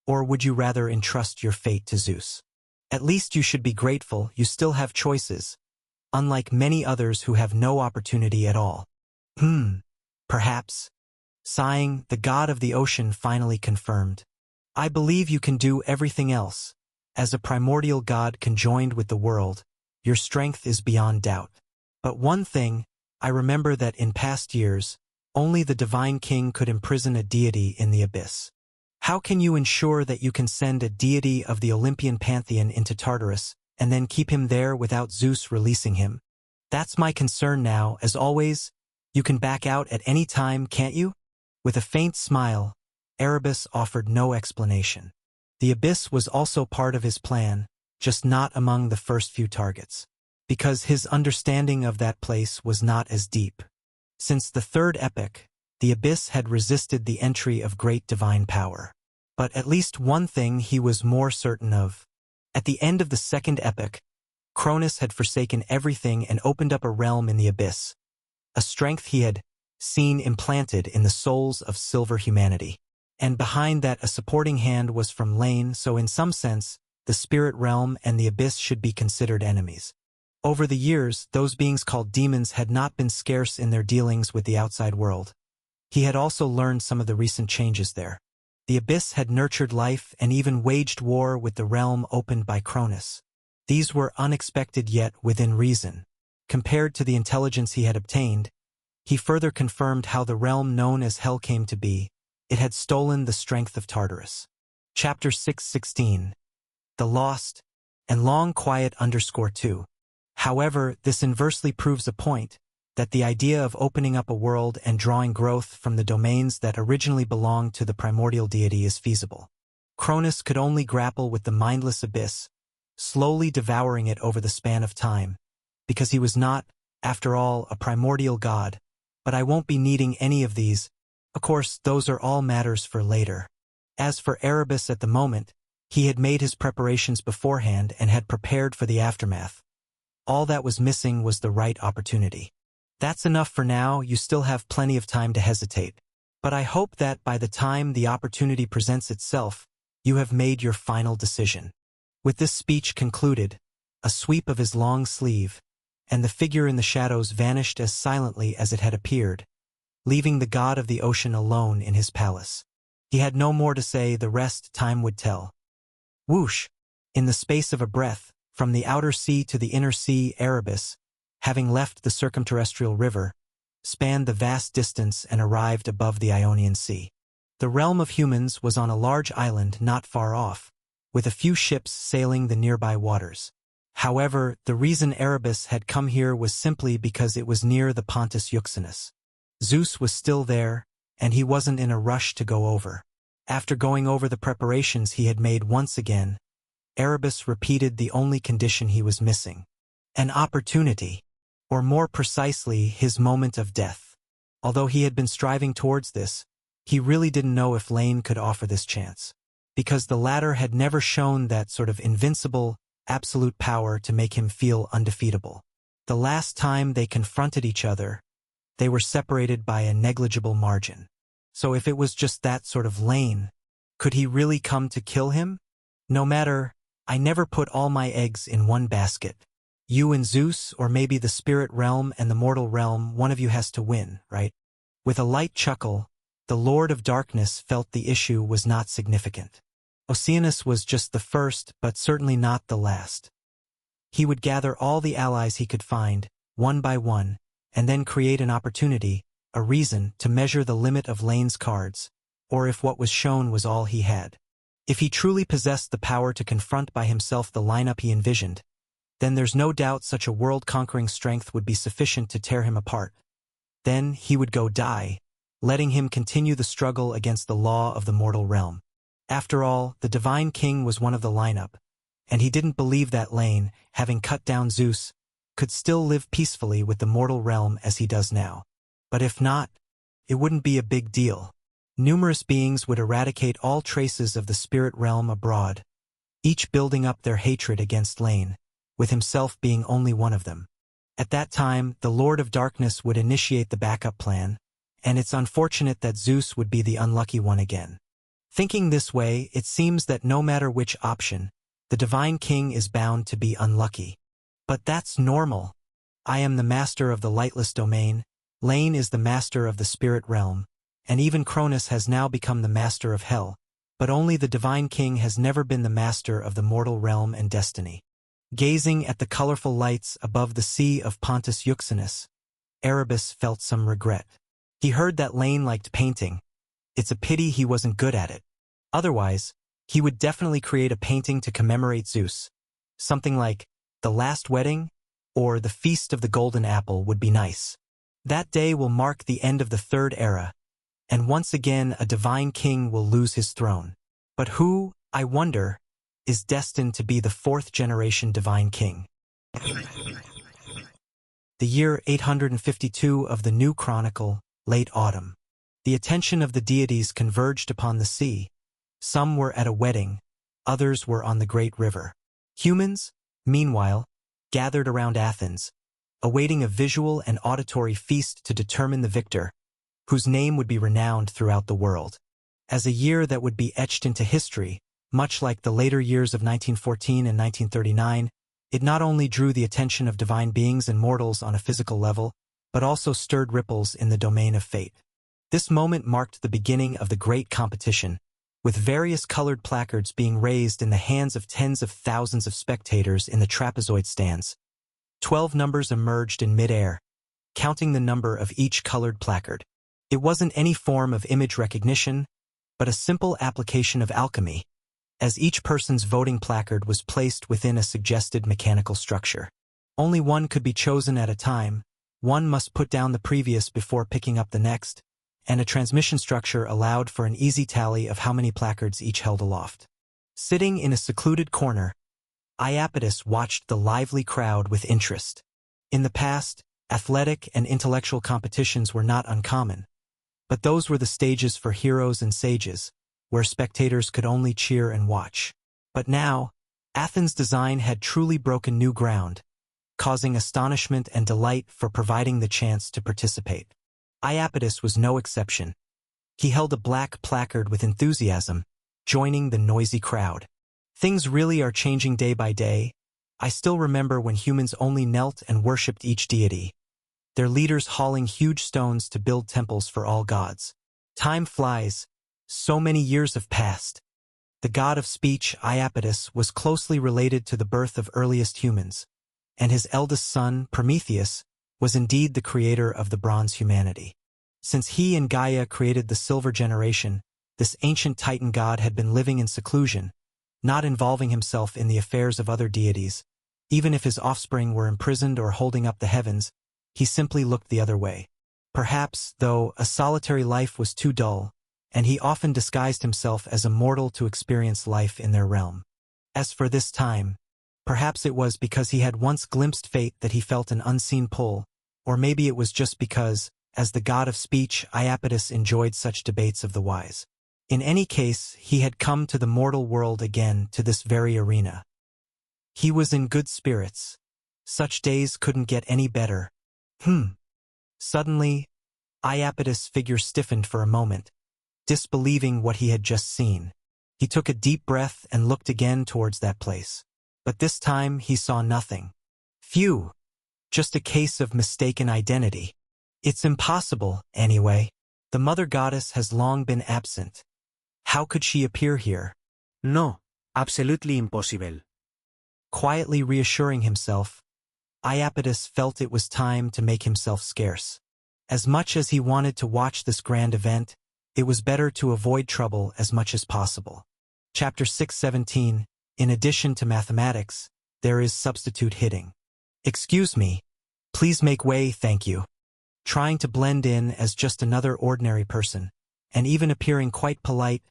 or would you rather entrust your fate to Zeus? At least you should be grateful you still have choices, unlike many others who have no opportunity at all. Perhaps. Sighing, the god of the ocean finally confirmed. I believe you can do everything else. As a primordial god conjoined with the world, your strength is beyond doubt. But one thing, I remember that in past years, only the Divine King could imprison a deity in the abyss. How can you ensure that you can send a deity of the Olympian pantheon into Tartarus, and then keep him there without Zeus releasing him? That's my concern now. As always, you can back out at any time, can't you? With a faint smile, Erebus offered no explanation. The abyss was also part of his plan, just not among the first few targets, because his understanding of that place was not as deep. Since the third epoch, the abyss had resisted the entry of great divine power. But at least one thing he was more certain of. At the end of the second epoch, Cronus had forsaken everything and opened up a realm in the abyss, a strength he had seen implanted in the souls of silver humanity. And behind that a supporting hand was from Lane, so in some sense, the spirit realm and the abyss should be considered enemies. Over the years, those beings called demons had not been scarce in their dealings with the outside world. He had also learned some of the recent changes there. The abyss had nurtured life and even waged war with the realm opened by Cronus. These were unexpected yet within reason. Compared to the intelligence he had obtained, he further confirmed how the realm known as Hell came to be. It had stolen the strength of Tartarus. Chapter 6:16. The Lost, and long quiet _2. However, this inversely proves a point. that the idea of opening up a world and drawing growth from the domains that originally belonged to the primordial deity is feasible. Cronus could only grapple with the mindless abyss, slowly devouring it over the span of time, because he was not, after all, a primordial god. But I won't be needing any of these. Of course, those are all matters for later. As for Erebus at the moment, he had made his preparations beforehand and had prepared for the aftermath. All that was missing was the right opportunity. That's enough for now. You still have plenty of time to hesitate. But I hope that by the time the opportunity presents itself, you have made your final decision. With this speech concluded, a sweep of his long sleeve, and the figure in the shadows vanished as silently as it had appeared, leaving the god of the ocean alone in his palace. He had no more to say, the rest time would tell. Whoosh! In the space of a breath, from the outer sea to the inner sea, Erebus, having left the circumterrestrial river, spanned the vast distance and arrived above the Ionian Sea. The realm of humans was on a large island not far off, with a few ships sailing the nearby waters. However, the reason Erebus had come here was simply because it was near the Pontus Euxinus. Zeus was still there, and he wasn't in a rush to go over. After going over the preparations he had made once again, Erebus repeated the only condition he was missing: an opportunity, or more precisely, his moment of death. Although he had been striving towards this, he really didn't know if Lane could offer this chance, because the latter had never shown that sort of invincible, absolute power to make him feel undefeatable. The last time they confronted each other, they were separated by a negligible margin. So if it was just that sort of Lane, could he really come to kill him? No matter, I never put all my eggs in one basket. You and Zeus, or maybe the spirit realm and the mortal realm, one of you has to win, right? With a light chuckle, the Lord of Darkness felt the issue was not significant. Oceanus was just the first, but certainly not the last. He would gather all the allies he could find, one by one, and then create an opportunity, a reason, to measure the limit of Lane's cards, or if what was shown was all he had. If he truly possessed the power to confront by himself the lineup he envisioned, then there's no doubt such a world-conquering strength would be sufficient to tear him apart. Then he would go die, letting him continue the struggle against the law of the mortal realm. After all, the Divine King was one of the lineup, and he didn't believe that Lane, having cut down Zeus, could still live peacefully with the mortal realm as he does now. But if not, it wouldn't be a big deal. Numerous beings would eradicate all traces of the spirit realm abroad, each building up their hatred against Lane, with himself being only one of them. At that time, the Lord of Darkness would initiate the backup plan, and it's unfortunate that Zeus would be the unlucky one again. Thinking this way, it seems that no matter which option, the Divine King is bound to be unlucky. But that's normal. I am the master of the lightless domain, Lane is the master of the spirit realm, and even Cronus has now become the master of hell, but only the Divine King has never been the master of the mortal realm and destiny. Gazing at the colorful lights above the sea of Pontus Euxinus, Erebus felt some regret. He heard that Lane liked painting. It's a pity he wasn't good at it. Otherwise, he would definitely create a painting to commemorate Zeus. Something like The Last Wedding or The Feast of the Golden Apple would be nice. That day will mark the end of the Third Era, and once again a Divine King will lose his throne. But who, I wonder, is destined to be the fourth-generation Divine King? The year 852 of the New Chronicle, late autumn. The attention of the deities converged upon the sea. Some were at a wedding, others were on the great river. Humans, meanwhile, gathered around Athens, awaiting a visual and auditory feast to determine the victor, whose name would be renowned throughout the world. As a year that would be etched into history, much like the later years of 1914 and 1939, it not only drew the attention of divine beings and mortals on a physical level, but also stirred ripples in the domain of fate. This moment marked the beginning of the great competition, with various colored placards being raised in the hands of tens of thousands of spectators in the trapezoid stands. 12 numbers emerged in midair, counting the number of each colored placard. It wasn't any form of image recognition, but a simple application of alchemy, as each person's voting placard was placed within a suggested mechanical structure. Only one could be chosen at a time, One must put down the previous before picking up the next, and a transmission structure allowed for an easy tally of how many placards each held aloft. Sitting in a secluded corner, Iapetus watched the lively crowd with interest. In the past, athletic and intellectual competitions were not uncommon, but those were the stages for heroes and sages, where spectators could only cheer and watch. But now, Athens' design had truly broken new ground, causing astonishment and delight for providing the chance to participate. Iapetus was no exception. He held a black placard with enthusiasm, joining the noisy crowd. Things really are changing day by day. I still remember when humans only knelt and worshipped each deity, their leaders hauling huge stones to build temples for all gods. Time flies. So many years have passed. The god of speech, Iapetus, was closely related to the birth of earliest humans, and his eldest son, Prometheus, was indeed the creator of the bronze humanity. Since he and Gaia created the silver generation, this ancient Titan god had been living in seclusion, not involving himself in the affairs of other deities. Even if his offspring were imprisoned or holding up the heavens, he simply looked the other way. Perhaps, though, a solitary life was too dull, and he often disguised himself as a mortal to experience life in their realm. As for this time, perhaps it was because he had once glimpsed fate that he felt an unseen pull, or maybe it was just because, as the god of speech, Iapetus enjoyed such debates of the wise. In any case, he had come to the mortal world again, to this very arena. He was in good spirits. Such days couldn't get any better. Suddenly, Iapetus' figure stiffened for a moment, disbelieving what he had just seen. He took a deep breath and looked again towards that place. But this time he saw nothing. Phew! Just a case of mistaken identity. It's impossible, anyway. The mother goddess has long been absent. How could she appear here? No, absolutely impossible. Quietly reassuring himself, Iapetus felt it was time to make himself scarce. As much as he wanted to watch this grand event, it was better to avoid trouble as much as possible. Chapter 6:17. In addition to mathematics, there is substitute hitting. Excuse me. Please make way, thank you. Trying to blend in as just another ordinary person, and even appearing quite polite,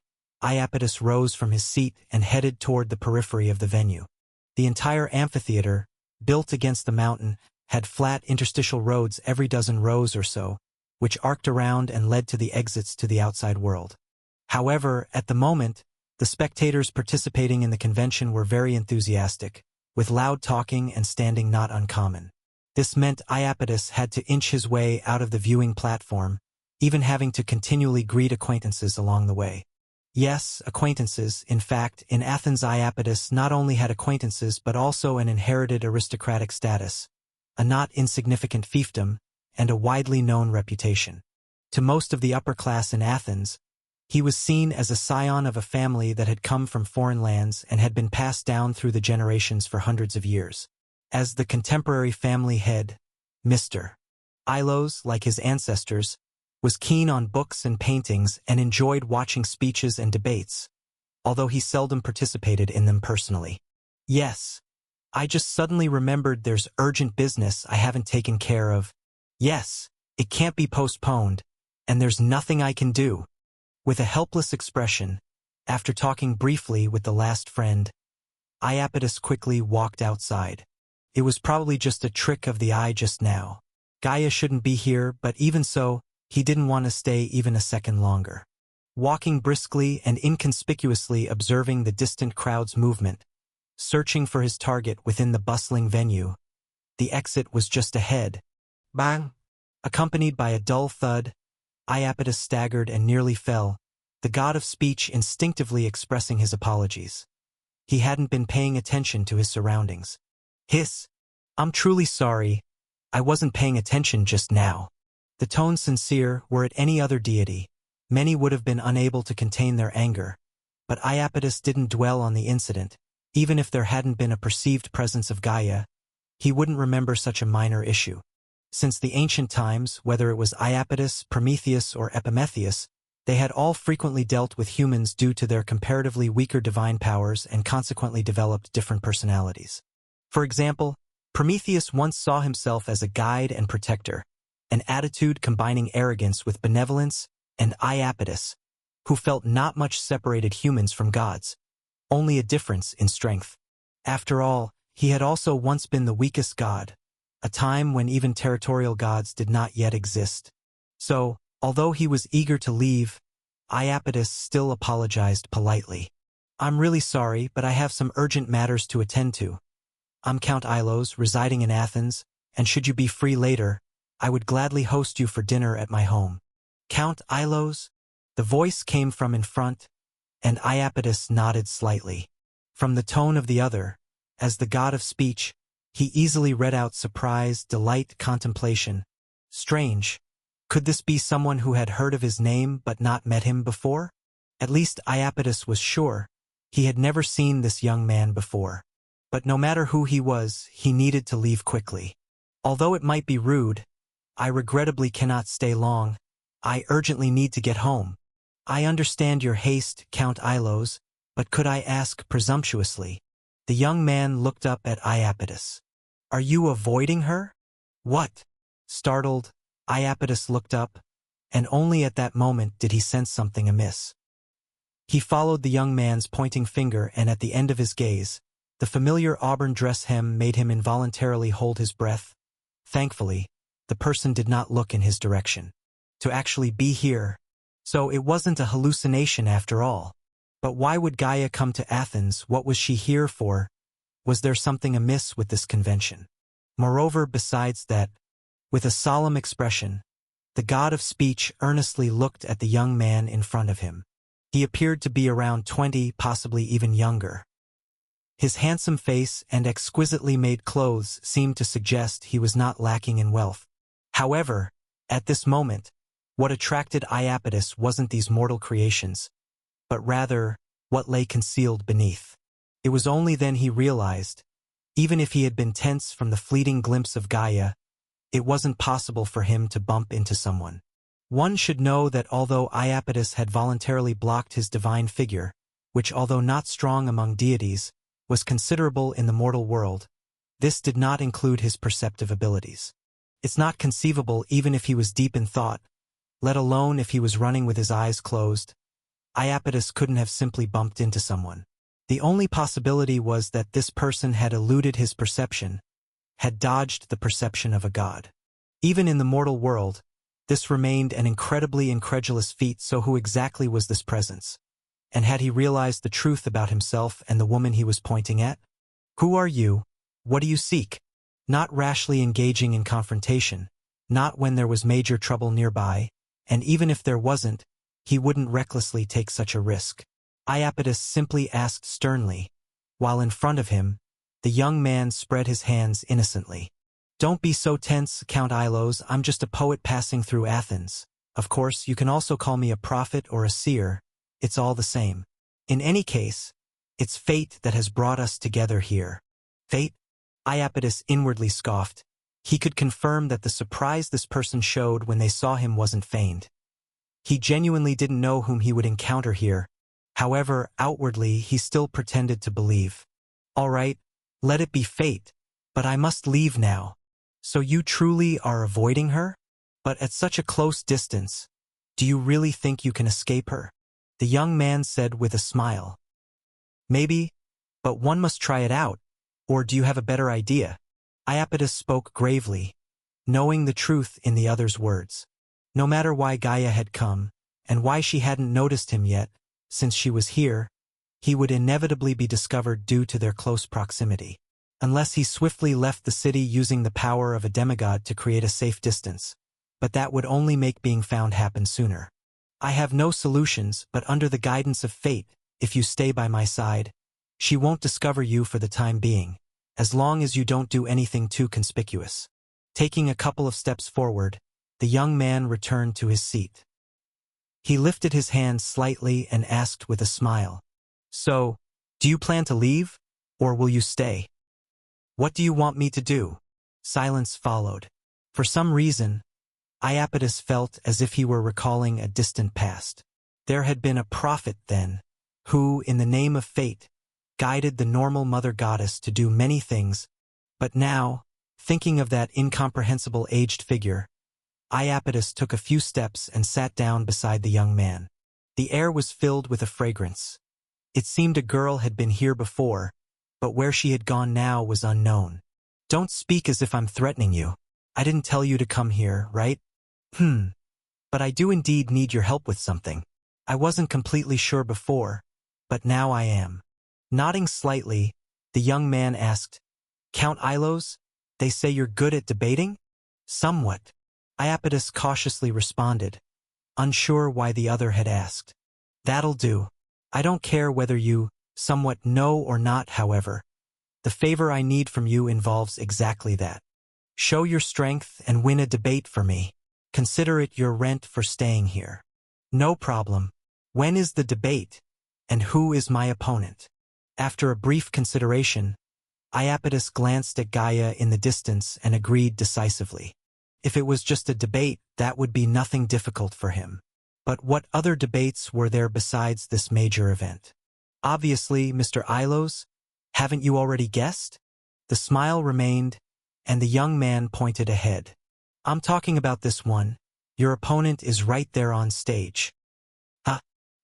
Iapetus rose from his seat and headed toward the periphery of the venue. The entire amphitheater, built against the mountain, had flat interstitial roads every dozen rows or so, which arced around and led to the exits to the outside world. However, at the moment, the spectators participating in the convention were very enthusiastic, with loud talking and standing not uncommon. This meant Iapetus had to inch his way out of the viewing platform, even having to continually greet acquaintances along the way. Yes, acquaintances. In fact, in Athens, Iapetus not only had acquaintances but also an inherited aristocratic status, a not insignificant fiefdom, and a widely known reputation. To most of the upper class in Athens, he was seen as a scion of a family that had come from foreign lands and had been passed down through the generations for hundreds of years. As the contemporary family head, Mr. Ilos, like his ancestors, was keen on books and paintings and enjoyed watching speeches and debates, although he seldom participated in them personally. Yes, I just suddenly remembered there's urgent business I haven't taken care of. Yes, it can't be postponed, and there's nothing I can do. With a helpless expression, after talking briefly with the last friend, Iapetus quickly walked outside. It was probably just a trick of the eye just now. Gaia shouldn't be here, but even so, he didn't want to stay even a second longer. Walking briskly and inconspicuously observing the distant crowd's movement, searching for his target within the bustling venue, the exit was just ahead. Bang! Accompanied by a dull thud, Iapetus staggered and nearly fell, the god of speech instinctively expressing his apologies. He hadn't been paying attention to his surroundings. Hiss! I'm truly sorry. I wasn't paying attention just now. The tone sincere, were it any other deity, many would have been unable to contain their anger, but Iapetus didn't dwell on the incident. Even if there hadn't been a perceived presence of Gaia, he wouldn't remember such a minor issue. Since the ancient times, whether it was Iapetus, Prometheus, or Epimetheus, they had all frequently dealt with humans due to their comparatively weaker divine powers and consequently developed different personalities. For example, Prometheus once saw himself as a guide and protector, an attitude combining arrogance with benevolence, and Iapetus, who felt not much separated humans from gods, only a difference in strength. After all, he had also once been the weakest god, a time when even territorial gods did not yet exist. So, although he was eager to leave, Iapetus still apologized politely. "I'm really sorry, but I have some urgent matters to attend to. I'm Count Ilos, residing in Athens, and should you be free later, I would gladly host you for dinner at my home." "Count Ilos?" The voice came from in front, and Iapetus nodded slightly. From the tone of the other, as the god of speech, he easily read out surprise, delight, contemplation. Strange. Could this be someone who had heard of his name but not met him before? At least Iapetus was sure. He had never seen this young man before. But no matter who he was, he needed to leave quickly. "Although it might be rude, I regrettably cannot stay long. I urgently need to get home." "I understand your haste, Count Ilos, but could I ask presumptuously?" The young man looked up at Iapetus. "Are you avoiding her?" "What?" Startled, Iapetus looked up, and only at that moment did he sense something amiss. He followed the young man's pointing finger, and at the end of his gaze, the familiar auburn dress hem made him involuntarily hold his breath. Thankfully, the person did not look in his direction. To actually be here. So it wasn't a hallucination after all. But why would Gaia come to Athens? What was she here for? Was there something amiss with this convention? Moreover, besides that, with a solemn expression, the god of speech earnestly looked at the young man in front of him. He appeared to be around 20, possibly even younger. His handsome face and exquisitely made clothes seemed to suggest he was not lacking in wealth. However, at this moment, what attracted Iapetus wasn't these mortal creations, but rather what lay concealed beneath. It was only then he realized, even if he had been tense from the fleeting glimpse of Gaia, it wasn't possible for him to bump into someone. One should know that although Iapetus had voluntarily blocked his divine figure, which although not strong among deities, was considerable in the mortal world, this did not include his perceptive abilities. It's not conceivable even if he was deep in thought, let alone if he was running with his eyes closed. Iapetus couldn't have simply bumped into someone. The only possibility was that this person had eluded his perception, had dodged the perception of a god. Even in the mortal world, this remained an incredibly incredulous feat. So who exactly was this presence? And had he realized the truth about himself and the woman he was pointing at? "Who are you? What do you seek?" Not rashly engaging in confrontation, not when there was major trouble nearby, and even if there wasn't, he wouldn't recklessly take such a risk. Iapetus simply asked sternly, while in front of him, the young man spread his hands innocently. "Don't be so tense, Count Ilos. I'm just a poet passing through Athens. Of course, you can also call me a prophet or a seer. It's all the same. In any case, it's fate that has brought us together here." "Fate?" Iapetus inwardly scoffed. He could confirm that the surprise this person showed when they saw him wasn't feigned. He genuinely didn't know whom he would encounter here. However, outwardly, he still pretended to believe. "All right, let it be fate, but I must leave now." "So you truly are avoiding her? But at such a close distance, do you really think you can escape her?" The young man said with a smile. "Maybe, but one must try it out. Or do you have a better idea?" Iapetus spoke gravely, knowing the truth in the other's words. No matter why Gaia had come, and why she hadn't noticed him yet, since she was here, he would inevitably be discovered due to their close proximity. Unless he swiftly left the city using the power of a demigod to create a safe distance. But that would only make being found happen sooner. "I have no solutions, but under the guidance of fate, if you stay by my side, she won't discover you for the time being, as long as you don't do anything too conspicuous." Taking a couple of steps forward, the young man returned to his seat. He lifted his hand slightly and asked with a smile, "So, do you plan to leave, or will you stay?" "What do you want me to do?" Silence followed. For some reason, Iapetus felt as if he were recalling a distant past. There had been a prophet then, who, in the name of fate, guided the normal mother goddess to do many things, But now, thinking of that incomprehensible aged figure, Iapetus took a few steps and sat down beside the young man. The air was filled with a fragrance. It seemed a girl had been here before, but where she had gone now was unknown. Don't speak as if I'm threatening you. I didn't tell you to come here, right? But I do indeed need your help with something. I wasn't completely sure before, but now I am. Nodding slightly, the young man asked, Count Ilos, they say you're good at debating? Somewhat. Iapetus cautiously responded, unsure why the other had asked. That'll do. I don't care whether you somewhat know or not, however. The favor I need from you involves exactly that. Show your strength and win a debate for me. Consider it your rent for staying here. No problem. When is the debate? And who is my opponent? After a brief consideration, Iapetus glanced at Gaia in the distance and agreed decisively. If it was just a debate, that would be nothing difficult for him. But what other debates were there besides this major event? Obviously, Mr. Ilos, haven't you already guessed? The smile remained, and the young man pointed ahead. I'm talking about this one. Your opponent is right there on stage.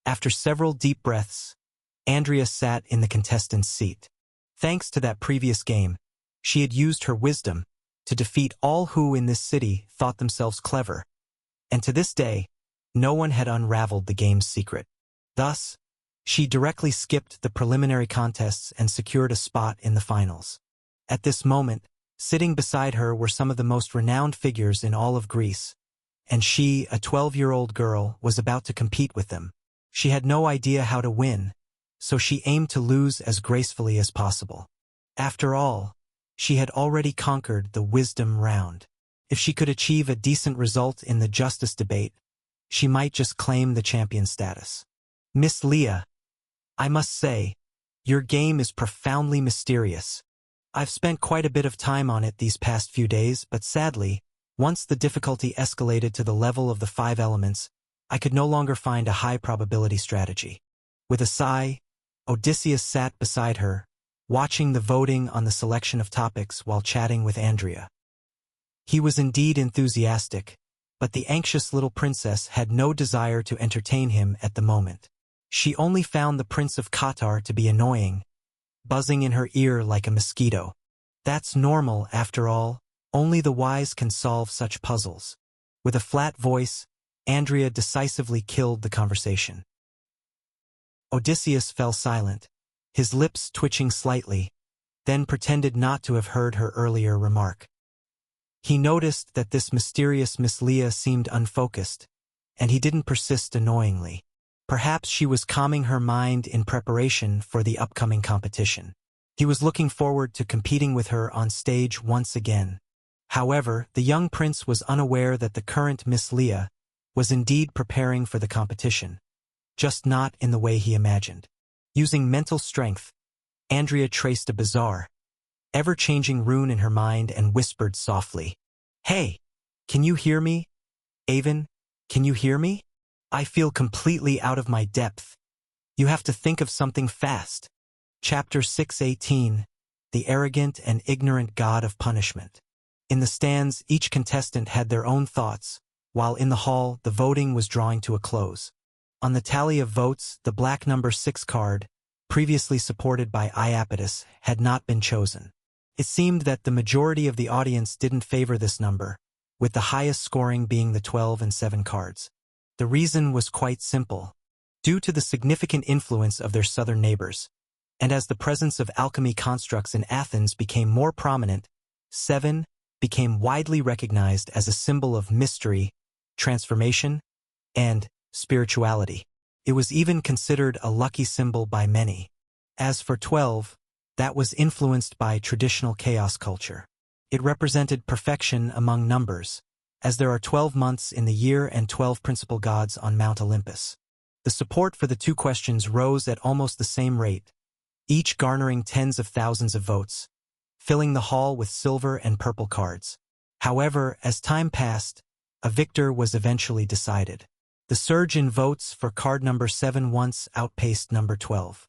After several deep breaths, Andrea sat in the contestant's seat. Thanks to that previous game, she had used her wisdom to defeat all who in this city thought themselves clever, and to this day, no one had unraveled the game's secret. Thus, she directly skipped the preliminary contests and secured a spot in the finals. At this moment, sitting beside her were some of the most renowned figures in all of Greece, and she, a 12-year-old girl, was about to compete with them. She had no idea how to win, so she aimed to lose as gracefully as possible. After all, she had already conquered the wisdom round. If she could achieve a decent result in the justice debate, she might just claim the champion status. Miss Leah, I must say, your game is profoundly mysterious. I've spent quite a bit of time on it these past few days, but sadly, once the difficulty escalated to the level of the 5 elements, I could no longer find a high-probability strategy. With a sigh, Odysseus sat beside her, watching the voting on the selection of topics while chatting with Andrea. He was indeed enthusiastic, but the anxious little princess had no desire to entertain him at the moment. She only found the Prince of Qatar to be annoying, buzzing in her ear like a mosquito. That's normal, after all. Only the wise can solve such puzzles. With a flat voice, Andrea decisively killed the conversation. Odysseus fell silent, his lips twitching slightly, then pretended not to have heard her earlier remark. He noticed that this mysterious Miss Leah seemed unfocused, and he didn't persist annoyingly. Perhaps she was calming her mind in preparation for the upcoming competition. He was looking forward to competing with her on stage once again. However, the young prince was unaware that the current Miss Leah was indeed preparing for the competition, just not in the way he imagined. Using mental strength, Andrea traced a bizarre, ever-changing rune in her mind and whispered softly, Hey, can you hear me? Avon, can you hear me? I feel completely out of my depth. You have to think of something fast. Chapter 618, The Arrogant and Ignorant God of Punishment. In the stands, each contestant had their own thoughts, while in the hall, the voting was drawing to a close. On the tally of votes, the black number 6 card, previously supported by Iapetus, had not been chosen. It seemed that the majority of the audience didn't favor this number, with the highest scoring being the 12 and 7 cards. The reason was quite simple. Due to the significant influence of their southern neighbors, and as the presence of alchemy constructs in Athens became more prominent, 7 became widely recognized as a symbol of mystery, transformation, and spirituality. It was even considered a lucky symbol by many. As for 12, that was influenced by traditional chaos culture. It represented perfection among numbers, as there are 12 months in the year and 12 principal gods on Mount Olympus. The support for the 2 questions rose at almost the same rate, each garnering tens of thousands of votes, filling the hall with silver and purple cards. However, as time passed, a victor was eventually decided. The surge in votes for card number 7 once outpaced number 12.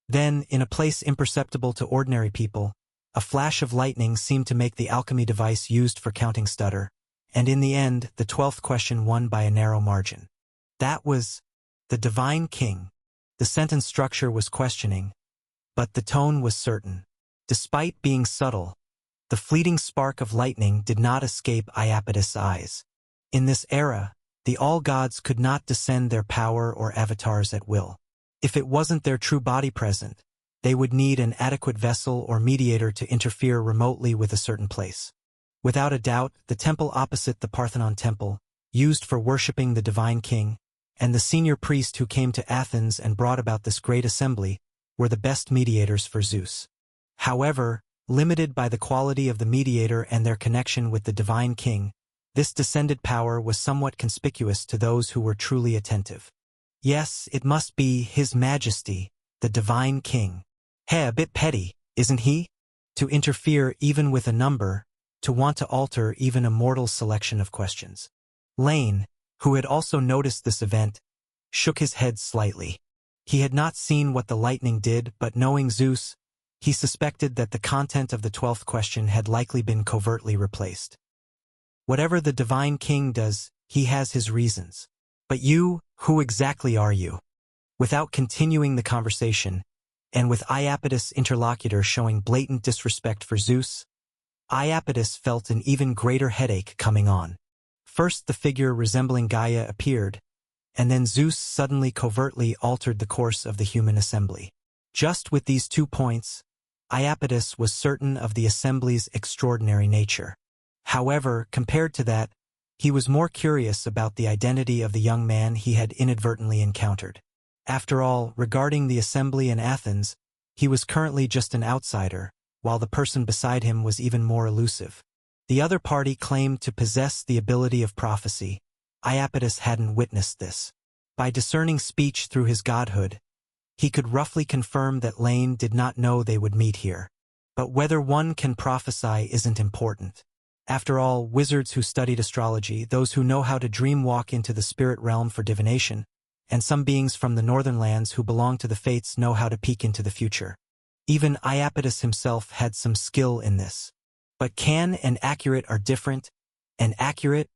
Then, in a place imperceptible to ordinary people, A flash of lightning seemed to make the alchemy device used for counting stutter, and in the end, the 12th question won by a narrow margin. That was the Divine King. The sentence structure was questioning, but the tone was certain. Despite being subtle, the fleeting spark of lightning did not escape Iapetus' eyes. In this era, the all-gods could not descend their power or avatars at will. If it wasn't their true body present, they would need an adequate vessel or mediator to interfere remotely with a certain place. Without a doubt, the temple opposite the Parthenon temple, used for worshipping the Divine King, and the senior priest who came to Athens and brought about this great assembly, were the best mediators for Zeus. However, limited by the quality of the mediator and their connection with the Divine King, this descended power was somewhat conspicuous to those who were truly attentive. Yes, it must be His Majesty, the Divine King. A bit petty, isn't he? To interfere even with a number, to want to alter even a mortal's selection of questions. Lane, who had also noticed this event, shook his head slightly. He had not seen what the lightning did, but knowing Zeus, he suspected that the content of the 12th question had likely been covertly replaced. Whatever the Divine King does, he has his reasons. But you, who exactly are you? Without continuing the conversation, and with Iapetus' interlocutor showing blatant disrespect for Zeus, Iapetus felt an even greater headache coming on. First the figure resembling Gaia appeared, and then Zeus suddenly covertly altered the course of the human assembly. Just with these 2 points, Iapetus was certain of the assembly's extraordinary nature. However, compared to that, he was more curious about the identity of the young man he had inadvertently encountered. After all, regarding the assembly in Athens, he was currently just an outsider, while the person beside him was even more elusive. The other party claimed to possess the ability of prophecy. Iapetus hadn't witnessed this. By discerning speech through his godhood, he could roughly confirm that Lane did not know they would meet here. But whether one can prophesy isn't important. After all, wizards who studied astrology, those who know how to dream walk into the spirit realm for divination, and some beings from the northern lands who belong to the fates know how to peek into the future. Even Iapetus himself had some skill in this. But can and accurate are different, and accurate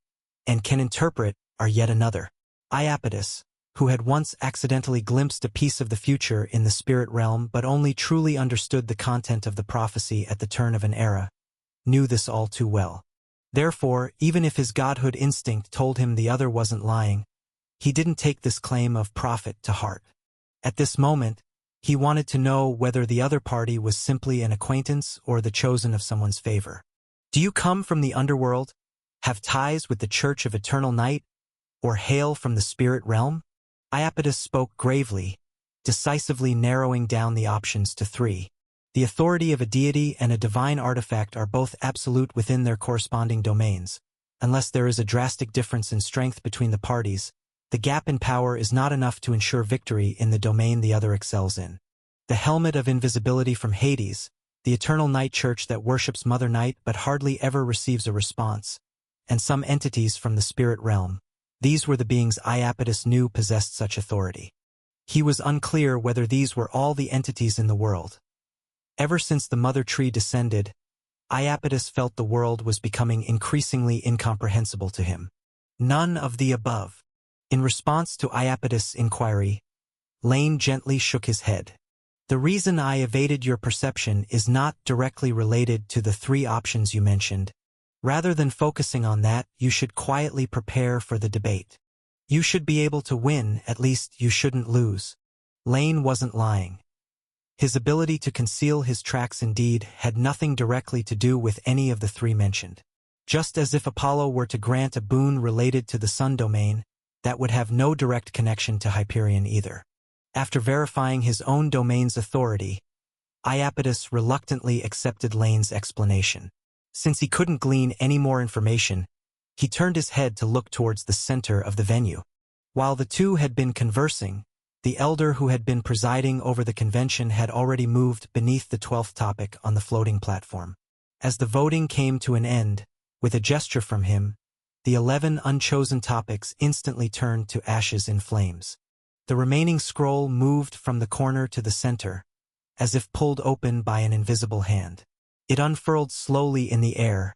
and can interpret are yet another. Iapetus, who had once accidentally glimpsed a piece of the future in the spirit realm but only truly understood the content of the prophecy at the turn of an era, knew this all too well. Therefore, even if his godhood instinct told him the other wasn't lying, he didn't take this claim of prophet to heart. At this moment, he wanted to know whether the other party was simply an acquaintance or the chosen of someone's favor. Do you come from the underworld, have ties with the Church of Eternal Night, or hail from the spirit realm? Iapetus spoke gravely, decisively narrowing down the options to 3. The authority of a deity and a divine artifact are both absolute within their corresponding domains. Unless there is a drastic difference in strength between the parties, the gap in power is not enough to ensure victory in the domain the other excels in. The helmet of invisibility from Hades, the eternal night church that worships Mother Night but hardly ever receives a response, and some entities from the spirit realm. These were the beings Iapetus knew possessed such authority. He was unclear whether these were all the entities in the world. Ever since the Mother Tree descended, Iapetus felt the world was becoming increasingly incomprehensible to him. None of the above. In response to Iapetus' inquiry, Lane gently shook his head. The reason I evaded your perception is not directly related to the 3 options you mentioned. Rather than focusing on that, you should quietly prepare for the debate. You should be able to win, at least you shouldn't lose. Lane wasn't lying. His ability to conceal his tracks indeed had nothing directly to do with any of the 3 mentioned. Just as if Apollo were to grant a boon related to the sun domain, that would have no direct connection to Hyperion either. After verifying his own domain's authority, Iapetus reluctantly accepted Lane's explanation. Since he couldn't glean any more information, he turned his head to look towards the center of the venue. While the 2 had been conversing, the elder who had been presiding over the convention had already moved beneath the 12th topic on the floating platform. As the voting came to an end, with a gesture from him, the 11 unchosen topics instantly turned to ashes in flames. The remaining scroll moved from the corner to the center, as if pulled open by an invisible hand. It unfurled slowly in the air,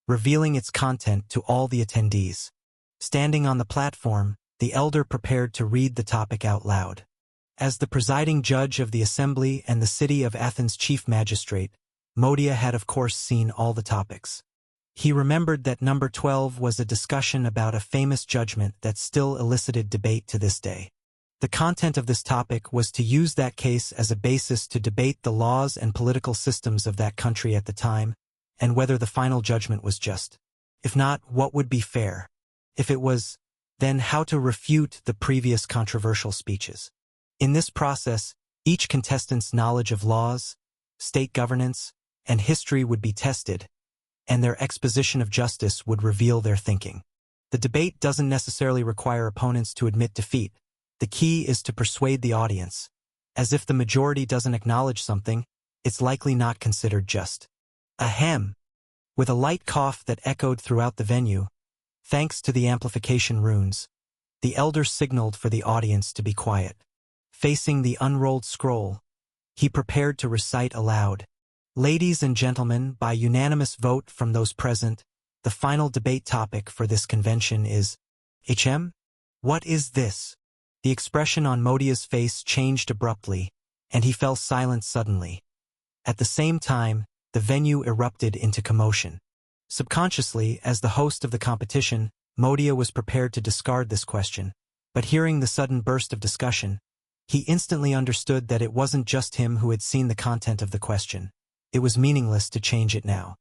revealing its content to all the attendees. Standing on the platform, the elder prepared to read the topic out loud. As the presiding judge of the assembly and the city of Athens' chief magistrate, Modia had of course seen all the topics. He remembered that number 12 was a discussion about a famous judgment that still elicited debate to this day. The content of this topic was to use that case as a basis to debate the laws and political systems of that country at the time, and whether the final judgment was just. If not, what would be fair? If it was, then how to refute the previous controversial speeches. In this process, each contestant's knowledge of laws, state governance, and history would be tested, and their exposition of justice would reveal their thinking. The debate doesn't necessarily require opponents to admit defeat. The key is to persuade the audience. As if the majority doesn't acknowledge something, it's likely not considered just. Ahem. With a light cough that echoed throughout the venue, thanks to the amplification runes, the elder signaled for the audience to be quiet. Facing the unrolled scroll, he prepared to recite aloud. Ladies and gentlemen, by unanimous vote from those present, the final debate topic for this convention is HM? What is this? The expression on Modia's face changed abruptly, and he fell silent suddenly. At the same time, the venue erupted into commotion. Subconsciously, as the host of the competition, Modia was prepared to discard this question, but hearing the sudden burst of discussion, he instantly understood that it wasn't just him who had seen the content of the question. It was meaningless to change it now.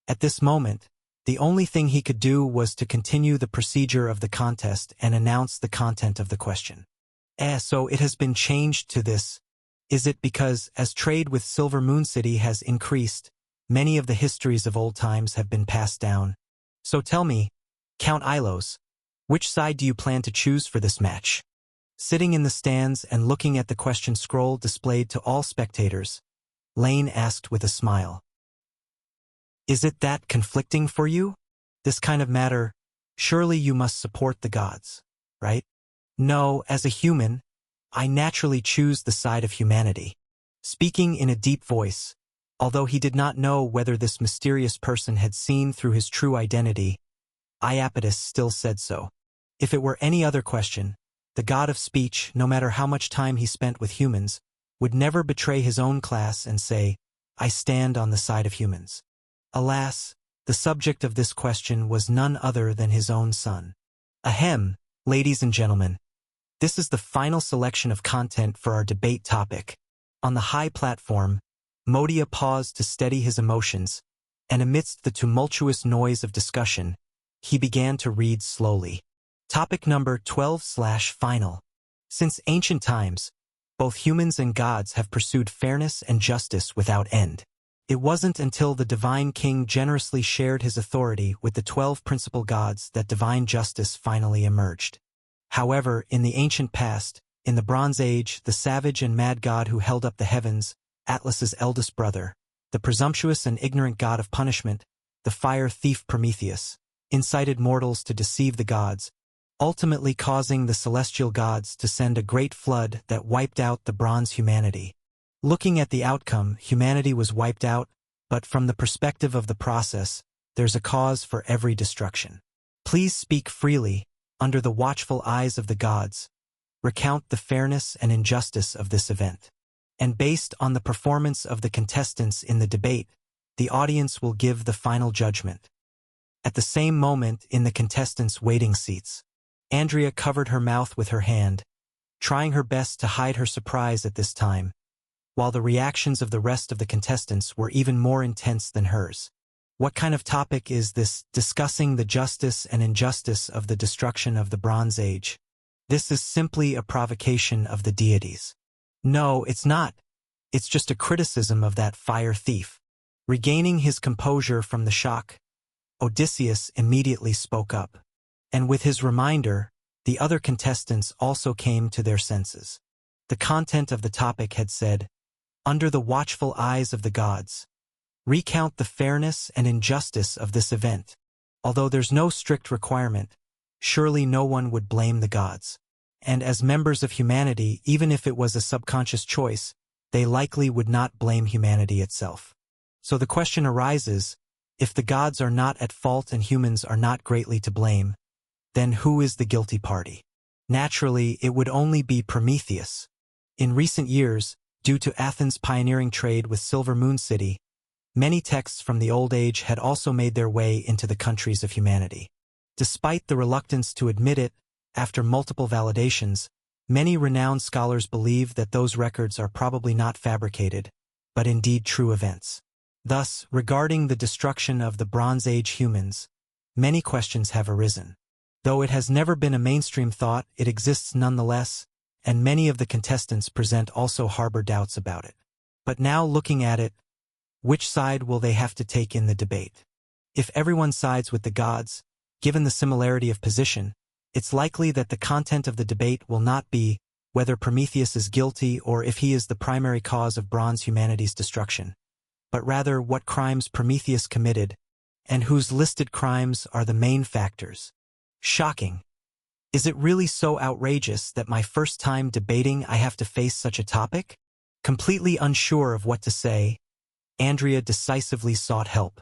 At this moment, the only thing he could do was to continue the procedure of the contest and announce the content of the question. So it has been changed to this. Is it because, as trade with Silver Moon City has increased, many of the histories of old times have been passed down? So tell me, Count Ilos, which side do you plan to choose for this match? Sitting in the stands and looking at the question scroll displayed to all spectators, Lane asked with a smile. Is it that conflicting for you? This kind of matter, surely you must support the gods, right? No, as a human, I naturally choose the side of humanity. Speaking in a deep voice, although he did not know whether this mysterious person had seen through his true identity, Iapetus still said so. If it were any other question, the god of speech, no matter how much time he spent with humans, would never betray his own class and say, I stand on the side of humans. Alas, the subject of this question was none other than his own son. Ahem, ladies and gentlemen. This is the final selection of content for our debate topic. On the high platform, Modia paused to steady his emotions, and amidst the tumultuous noise of discussion, he began to read slowly. Topic number 12/final. Since ancient times, both humans and gods have pursued fairness and justice without end. It wasn't until the Divine King generously shared his authority with the 12 principal gods that divine justice finally emerged. However, in the ancient past, in the Bronze Age, the savage and mad god who held up the heavens, Atlas's eldest brother, the presumptuous and ignorant god of punishment, the fire thief Prometheus, incited mortals to deceive the gods, ultimately causing the celestial gods to send a great flood that wiped out the bronze humanity. Looking at the outcome, humanity was wiped out, but from the perspective of the process, there's a cause for every destruction. Please speak freely, under the watchful eyes of the gods. Recount the fairness and injustice of this event. And based on the performance of the contestants in the debate, the audience will give the final judgment. At the same moment, in the contestants' waiting seats, Andrea covered her mouth with her hand, trying her best to hide her surprise at this time, while the reactions of the rest of the contestants were even more intense than hers. What kind of topic is this, discussing the justice and injustice of the destruction of the Bronze Age? This is simply a provocation of the deities. No, it's not. It's just a criticism of that fire thief. Regaining his composure from the shock, Odysseus immediately spoke up. And with his reminder, the other contestants also came to their senses. The content of the topic had said, under the watchful eyes of the gods, recount the fairness and injustice of this event. Although there's no strict requirement, surely no one would blame the gods. And as members of humanity, even if it was a subconscious choice, they likely would not blame humanity itself. So the question arises, if the gods are not at fault and humans are not greatly to blame, then who is the guilty party? Naturally, it would only be Prometheus. In recent years, due to Athens' pioneering trade with Silver Moon City, many texts from the Old Age had also made their way into the countries of humanity. Despite the reluctance to admit it, after multiple validations, many renowned scholars believe that those records are probably not fabricated, but indeed true events. Thus, regarding the destruction of the Bronze Age humans, many questions have arisen. Though it has never been a mainstream thought, it exists nonetheless, and many of the contestants present also harbor doubts about it. But now looking at it, which side will they have to take in the debate? If everyone sides with the gods, given the similarity of position, it's likely that the content of the debate will not be whether Prometheus is guilty or if he is the primary cause of bronze humanity's destruction, but rather what crimes Prometheus committed and whose listed crimes are the main factors. Shocking. Is it really so outrageous that my first time debating I have to face such a topic? Completely unsure of what to say, Andrea decisively sought help.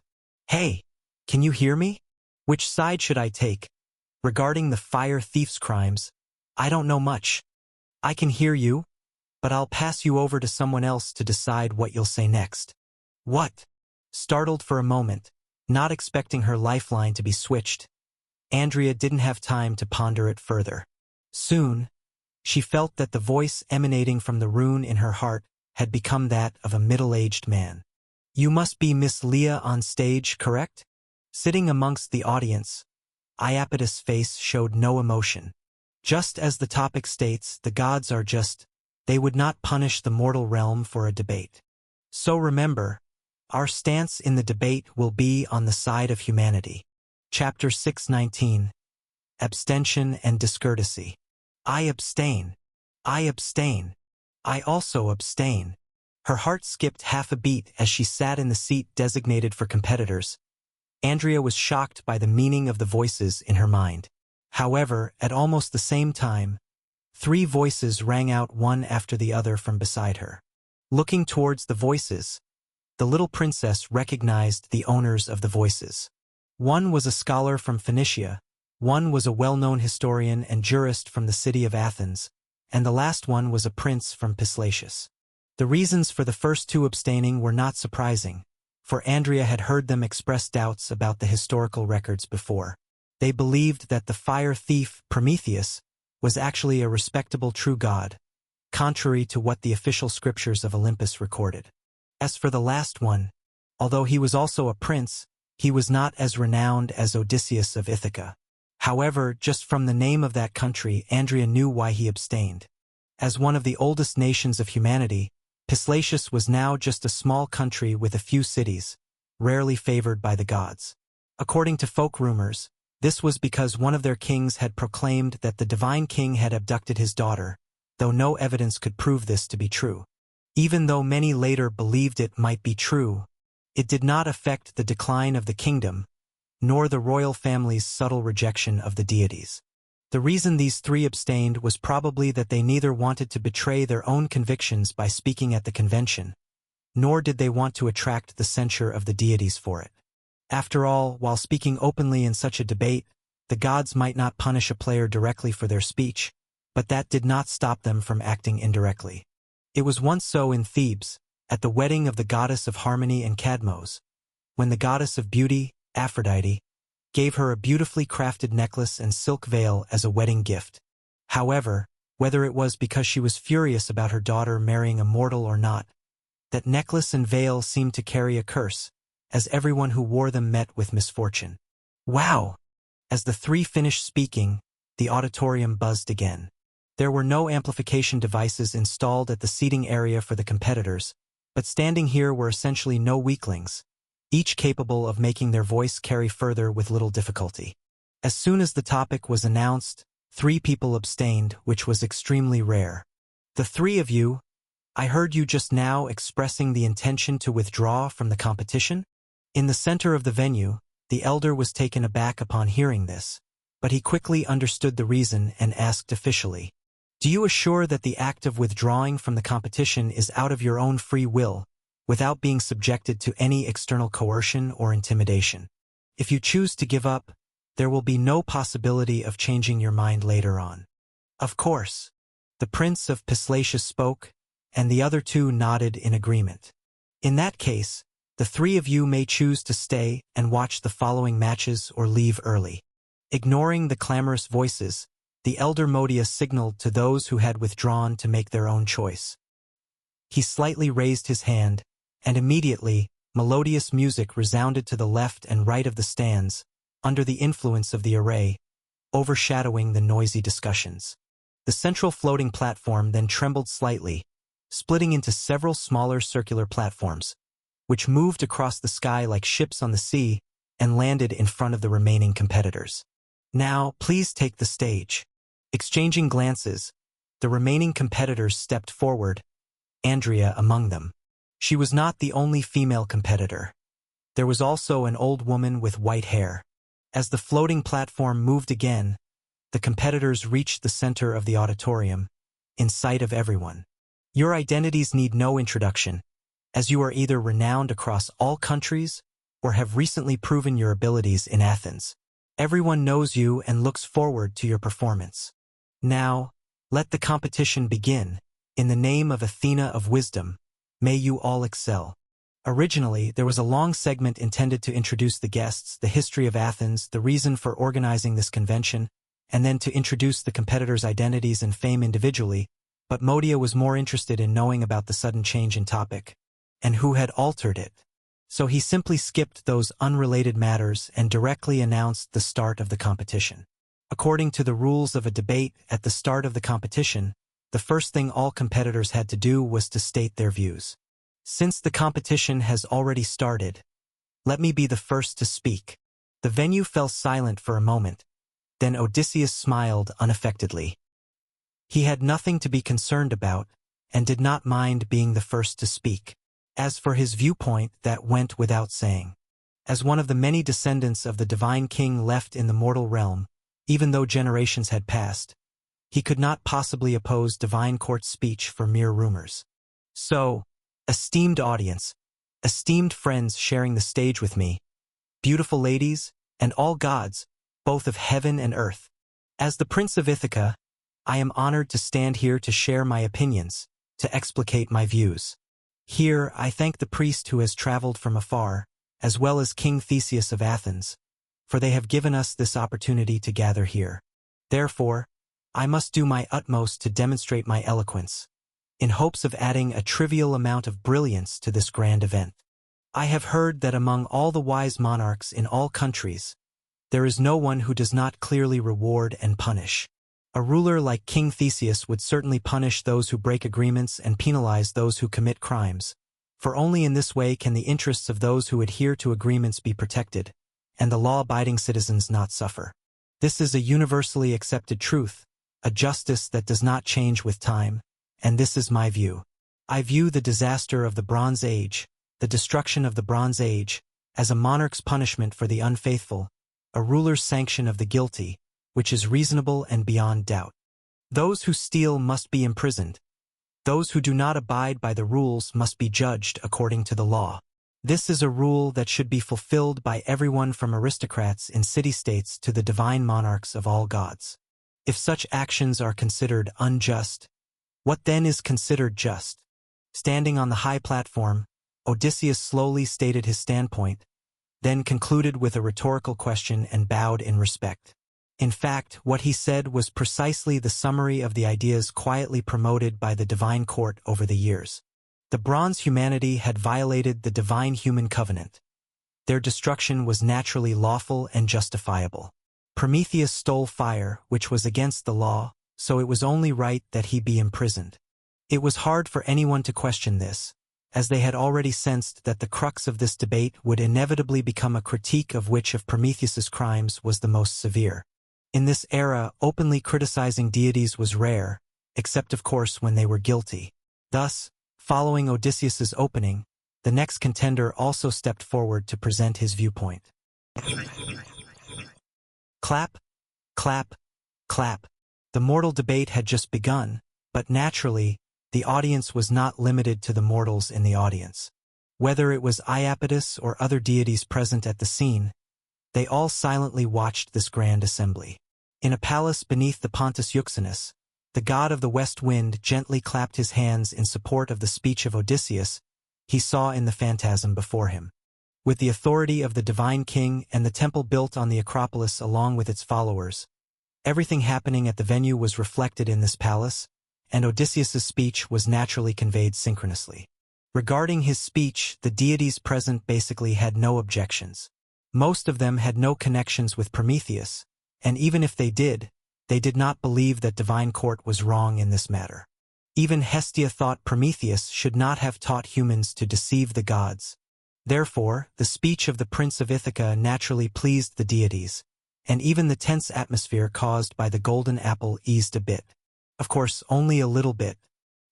Hey, can you hear me? Which side should I take? Regarding the fire thief's crimes, I don't know much. I can hear you, but I'll pass you over to someone else to decide what you'll say next. What? Startled for a moment, not expecting her lifeline to be switched, Andrea didn't have time to ponder it further. Soon, she felt that the voice emanating from the rune in her heart had become that of a middle-aged man. You must be Miss Leah on stage, correct? Sitting amongst the audience, Iapetus' face showed no emotion. Just as the topic states, the gods are just, they would not punish the mortal realm for a debate. So remember, our stance in the debate will be on the side of humanity. Chapter 619. Abstention and Discourtesy. I abstain. I abstain. I also abstain. Her heart skipped half a beat as she sat in the seat designated for competitors. Andrea was shocked by the meaning of the voices in her mind. However, at almost the same time, 3 voices rang out one after the other from beside her. Looking towards the voices, the little princess recognized the owners of the voices. One was a scholar from Phoenicia, one was a well-known historian and jurist from the city of Athens, and the last one was a prince from Pyslacius. The reasons for the first 2 abstaining were not surprising, for Andrea had heard them express doubts about the historical records before. They believed that the fire thief, Prometheus, was actually a respectable true god, contrary to what the official scriptures of Olympus recorded. As for the last one, although he was also a prince, he was not as renowned as Odysseus of Ithaca. However, just from the name of that country, Andrea knew why he abstained. As one of the oldest nations of humanity, Pyslacius was now just a small country with a few cities, rarely favored by the gods. According to folk rumors, this was because one of their kings had proclaimed that the divine king had abducted his daughter, though no evidence could prove this to be true. Even though many later believed it might be true, it did not affect the decline of the kingdom, nor the royal family's subtle rejection of the deities. The reason these 3 abstained was probably that they neither wanted to betray their own convictions by speaking at the convention, nor did they want to attract the censure of the deities for it. After all, while speaking openly in such a debate, the gods might not punish a player directly for their speech, but that did not stop them from acting indirectly. It was once so in Thebes, at the wedding of the goddess of harmony and Cadmos, when the goddess of beauty, Aphrodite, gave her a beautifully crafted necklace and silk veil as a wedding gift. However, whether it was because she was furious about her daughter marrying a mortal or not, that necklace and veil seemed to carry a curse, as everyone who wore them met with misfortune. Wow! As the 3 finished speaking, the auditorium buzzed again. There were no amplification devices installed at the seating area for the competitors, but standing here were essentially no weaklings, each capable of making their voice carry further with little difficulty. As soon as the topic was announced, 3 people abstained, which was extremely rare. The 3 of you, I heard you just now expressing the intention to withdraw from the competition? In the center of the venue, the elder was taken aback upon hearing this, but he quickly understood the reason and asked officially, "Do you assure that the act of withdrawing from the competition is out of your own free will, without being subjected to any external coercion or intimidation. If you choose to give up, there will be no possibility of changing your mind later on. Of course. The Prince of Pislacia spoke, and the other two nodded in agreement. In that case, the three of you may choose to stay and watch the following matches or leave early. Ignoring the clamorous voices, the elder Modia signaled to those who had withdrawn to make their own choice. He slightly raised his hand, and immediately, melodious music resounded to the left and right of the stands, under the influence of the array, overshadowing the noisy discussions. The central floating platform then trembled slightly, splitting into several smaller circular platforms, which moved across the sky like ships on the sea and landed in front of the remaining competitors. Now, please take the stage. Exchanging glances, the remaining competitors stepped forward, Andrea among them. She was not the only female competitor. There was also an old woman with white hair. As the floating platform moved again, the competitors reached the center of the auditorium, in sight of everyone. Your identities need no introduction, as you are either renowned across all countries or have recently proven your abilities in Athens. Everyone knows you and looks forward to your performance. Now, let the competition begin. In the name of Athena of Wisdom, may you all excel. Originally, there was a long segment intended to introduce the guests, the history of Athens, the reason for organizing this convention, and then to introduce the competitors' identities and fame individually, but Modia was more interested in knowing about the sudden change in topic, and who had altered it. So he simply skipped those unrelated matters and directly announced the start of the competition. According to the rules of a debate at the start of the competition, the first thing all competitors had to do was to state their views. Since the competition has already started, let me be the first to speak. The venue fell silent for a moment, then Odysseus smiled unaffectedly. He had nothing to be concerned about, and did not mind being the first to speak. As for his viewpoint, that went without saying. As one of the many descendants of the divine king left in the mortal realm, even though generations had passed, he could not possibly oppose divine court speech for mere rumors. So, esteemed audience, esteemed friends sharing the stage with me, beautiful ladies, and all gods, both of heaven and earth, as the Prince of Ithaca, I am honored to stand here to share my opinions, to explicate my views. Here, I thank the priest who has traveled from afar, as well as King Theseus of Athens, for they have given us this opportunity to gather here. Therefore, I must do my utmost to demonstrate my eloquence, in hopes of adding a trivial amount of brilliance to this grand event. I have heard that among all the wise monarchs in all countries, there is no one who does not clearly reward and punish. A ruler like King Theseus would certainly punish those who break agreements and penalize those who commit crimes, for only in this way can the interests of those who adhere to agreements be protected, and the law-abiding citizens not suffer. This is a universally accepted truth, a justice that does not change with time, and this is my view. I view the disaster of the Bronze Age, the destruction of the Bronze Age, as a monarch's punishment for the unfaithful, a ruler's sanction of the guilty, which is reasonable and beyond doubt. Those who steal must be imprisoned. Those who do not abide by the rules must be judged according to the law. This is a rule that should be fulfilled by everyone from aristocrats in city-states to the divine monarchs of all gods. If such actions are considered unjust, what then is considered just? Standing on the high platform, Odysseus slowly stated his standpoint, then concluded with a rhetorical question and bowed in respect. In fact, what he said was precisely the summary of the ideas quietly promoted by the divine court over the years. The bronze humanity had violated the divine human covenant. Their destruction was naturally lawful and justifiable. Prometheus stole fire, which was against the law, so it was only right that he be imprisoned. It was hard for anyone to question this, as they had already sensed that the crux of this debate would inevitably become a critique of which of Prometheus's crimes was the most severe. In this era, openly criticizing deities was rare, except of course when they were guilty. Thus, following Odysseus's opening, the next contender also stepped forward to present his viewpoint. Clap, clap, clap. The mortal debate had just begun, but naturally, the audience was not limited to the mortals in the audience. Whether it was Iapetus or other deities present at the scene, they all silently watched this grand assembly. In a palace beneath the Pontus Euxinus, the god of the west wind gently clapped his hands in support of the speech of Odysseus he saw in the phantasm before him. With the authority of the divine king and the temple built on the Acropolis along with its followers, everything happening at the venue was reflected in this palace, and Odysseus's speech was naturally conveyed synchronously. Regarding his speech, the deities present basically had no objections. Most of them had no connections with Prometheus, and even if they did not believe that divine court was wrong in this matter. Even Hestia thought Prometheus should not have taught humans to deceive the gods. Therefore, the speech of the Prince of Ithaca naturally pleased the deities, and even the tense atmosphere caused by the golden apple eased a bit. Of course, only a little bit.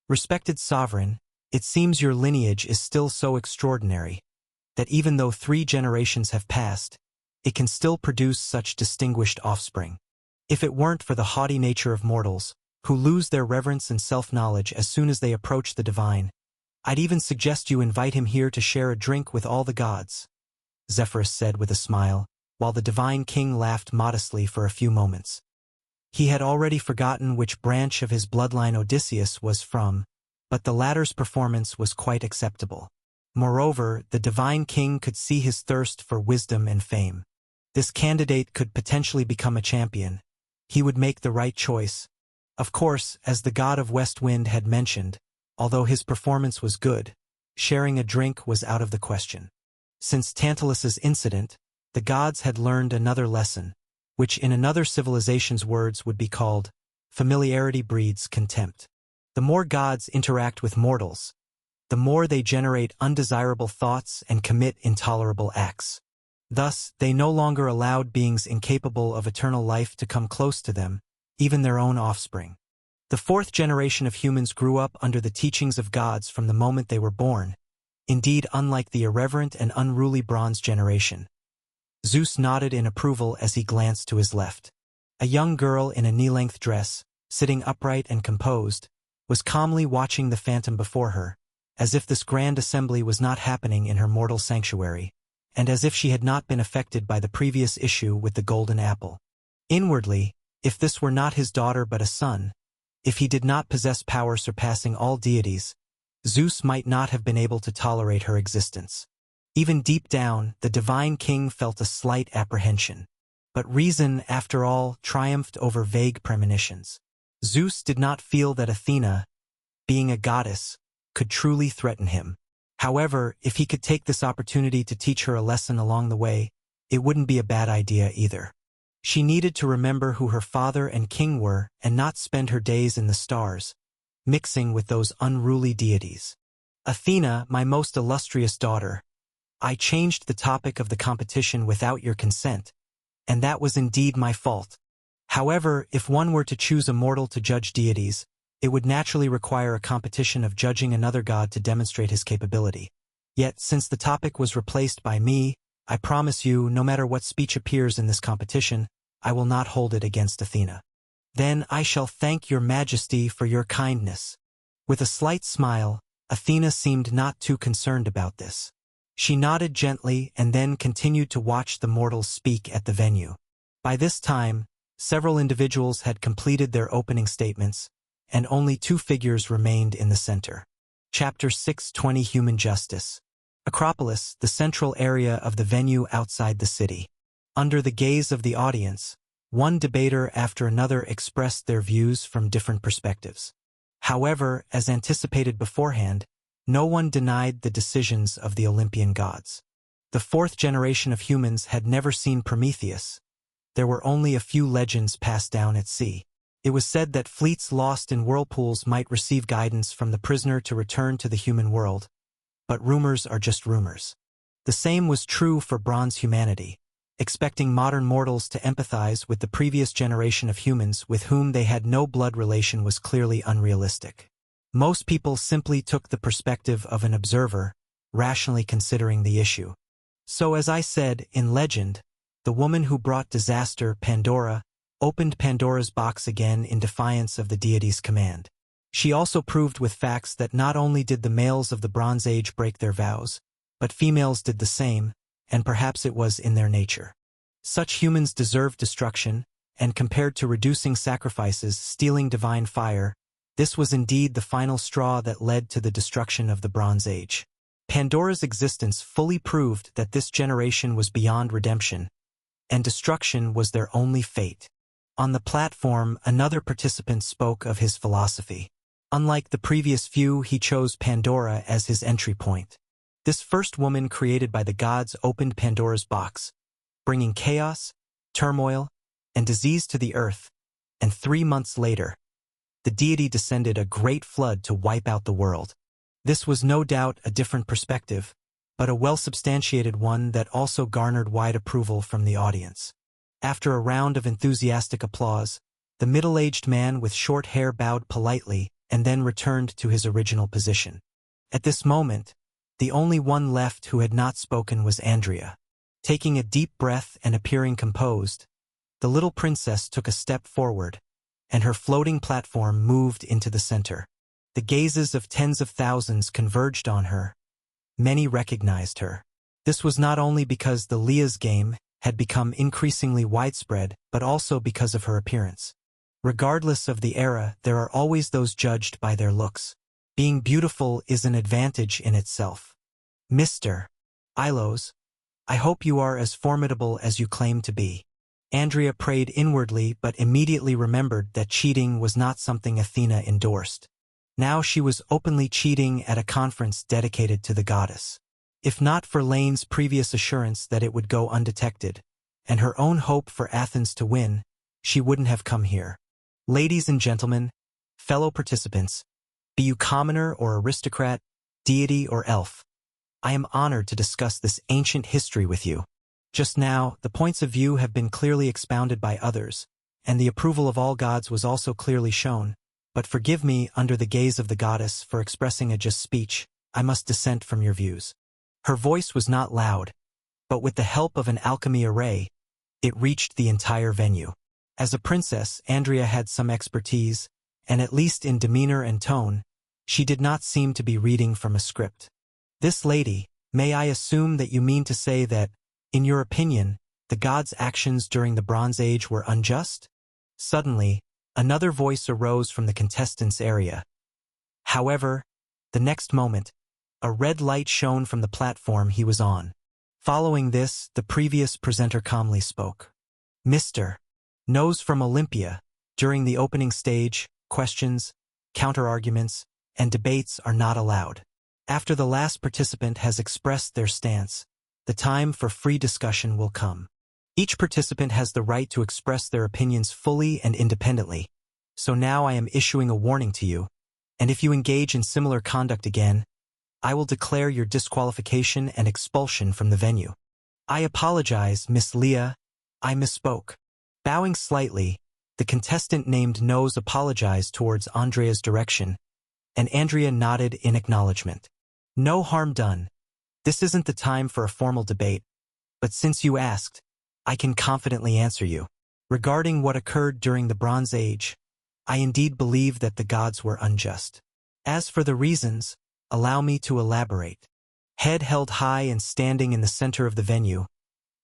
Respected sovereign, it seems your lineage is still so extraordinary that even though 3 generations have passed, it can still produce such distinguished offspring. If it weren't for the haughty nature of mortals, who lose their reverence and self-knowledge as soon as they approach the divine, I'd even suggest you invite him here to share a drink with all the gods, Zephyrus said with a smile, while the divine king laughed modestly for a few moments. He had already forgotten which branch of his bloodline Odysseus was from, but the latter's performance was quite acceptable. Moreover, the divine king could see his thirst for wisdom and fame. This candidate could potentially become a champion. He would make the right choice. Of course, as the god of West Wind had mentioned, although his performance was good, sharing a drink was out of the question. Since Tantalus's incident, the gods had learned another lesson, which in another civilization's words would be called, familiarity breeds contempt. The more gods interact with mortals, the more they generate undesirable thoughts and commit intolerable acts. Thus, they no longer allowed beings incapable of eternal life to come close to them, even their own offspring. The 4th generation of humans grew up under the teachings of gods from the moment they were born, indeed unlike the irreverent and unruly Bronze generation. Zeus nodded in approval as he glanced to his left. A young girl in a knee-length dress, sitting upright and composed, was calmly watching the phantom before her, as if this grand assembly was not happening in her mortal sanctuary, and as if she had not been affected by the previous issue with the golden apple. Inwardly, if this were not his daughter but a son, if he did not possess power surpassing all deities, Zeus might not have been able to tolerate her existence. Even deep down, the divine king felt a slight apprehension. But reason, after all, triumphed over vague premonitions. Zeus did not feel that Athena, being a goddess, could truly threaten him. However, if he could take this opportunity to teach her a lesson along the way, it wouldn't be a bad idea either. She needed to remember who her father and king were and not spend her days in the stars, mixing with those unruly deities. Athena, my most illustrious daughter, I changed the topic of the competition without your consent, and that was indeed my fault. However, if one were to choose a mortal to judge deities, it would naturally require a competition of judging another god to demonstrate his capability. Yet, since the topic was replaced by me, I promise you, no matter what speech appears in this competition, I will not hold it against Athena. Then I shall thank your majesty for your kindness. With a slight smile, Athena seemed not too concerned about this. She nodded gently and then continued to watch the mortals speak at the venue. By this time, several individuals had completed their opening statements, and only 2 figures remained in the center. Chapter 6:20 Human Justice. Acropolis, the central area of the venue outside the city. Under the gaze of the audience, one debater after another expressed their views from different perspectives. However, as anticipated beforehand, no one denied the decisions of the Olympian gods. The 4th generation of humans had never seen Prometheus. There were only a few legends passed down at sea. It was said that fleets lost in whirlpools might receive guidance from the prisoner to return to the human world. But rumors are just rumors. The same was true for Bronze humanity. Expecting modern mortals to empathize with the previous generation of humans with whom they had no blood relation was clearly unrealistic. Most people simply took the perspective of an observer, rationally considering the issue. So as I said, in legend, the woman who brought disaster, Pandora, opened Pandora's box again in defiance of the deity's command. She also proved with facts that not only did the males of the Bronze Age break their vows, but females did the same, and perhaps it was in their nature. Such humans deserved destruction, and compared to reducing sacrifices, stealing divine fire, this was indeed the final straw that led to the destruction of the Bronze Age. Pandora's existence fully proved that this generation was beyond redemption, and destruction was their only fate. On the platform, another participant spoke of his philosophy. Unlike the previous few, he chose Pandora as his entry point. This first woman created by the gods opened Pandora's box, bringing chaos, turmoil, and disease to the earth, and 3 months later, the deity descended a great flood to wipe out the world. This was no doubt a different perspective, but a well-substantiated one that also garnered wide approval from the audience. After a round of enthusiastic applause, the middle-aged man with short hair bowed politely and then returned to his original position. At this moment, the only one left who had not spoken was Andrea. Taking a deep breath and appearing composed, the little princess took a step forward, and her floating platform moved into the center. The gazes of tens of thousands converged on her. Many recognized her. This was not only because the Leah's game had become increasingly widespread, but also because of her appearance. Regardless of the era, there are always those judged by their looks. Being beautiful is an advantage in itself. Mr. Ilos, I hope you are as formidable as you claim to be. Andrea prayed inwardly but immediately remembered that cheating was not something Athena endorsed. Now she was openly cheating at a conference dedicated to the goddess. If not for Lane's previous assurance that it would go undetected, and her own hope for Athens to win, she wouldn't have come here. Ladies and gentlemen, fellow participants, be you commoner or aristocrat, deity or elf, I am honored to discuss this ancient history with you. Just now, the points of view have been clearly expounded by others, and the approval of all gods was also clearly shown, but forgive me under the gaze of the goddess for expressing a just speech. I must dissent from your views. Her voice was not loud, but with the help of an alchemy array, it reached the entire venue. As a princess, Andrea had some expertise, and at least in demeanor and tone, she did not seem to be reading from a script. This lady, may I assume that you mean to say that, in your opinion, the gods' actions during the Bronze Age were unjust? Suddenly, another voice arose from the contestants' area. However, the next moment, a red light shone from the platform he was on. Following this, the previous presenter calmly spoke. Mr. Nose from Olympia, during the opening stage, questions, counter-arguments, and debates are not allowed. After the last participant has expressed their stance, the time for free discussion will come. Each participant has the right to express their opinions fully and independently. So now I am issuing a warning to you, and if you engage in similar conduct again, I will declare your disqualification and expulsion from the venue. I apologize, Miss Leah. I misspoke. Bowing slightly, the contestant named Nose apologized towards Andrea's direction, and Andrea nodded in acknowledgement. No harm done. This isn't the time for a formal debate, but since you asked, I can confidently answer you. Regarding what occurred during the Bronze Age, I indeed believe that the gods were unjust. As for the reasons, allow me to elaborate. Head held high and standing in the center of the venue,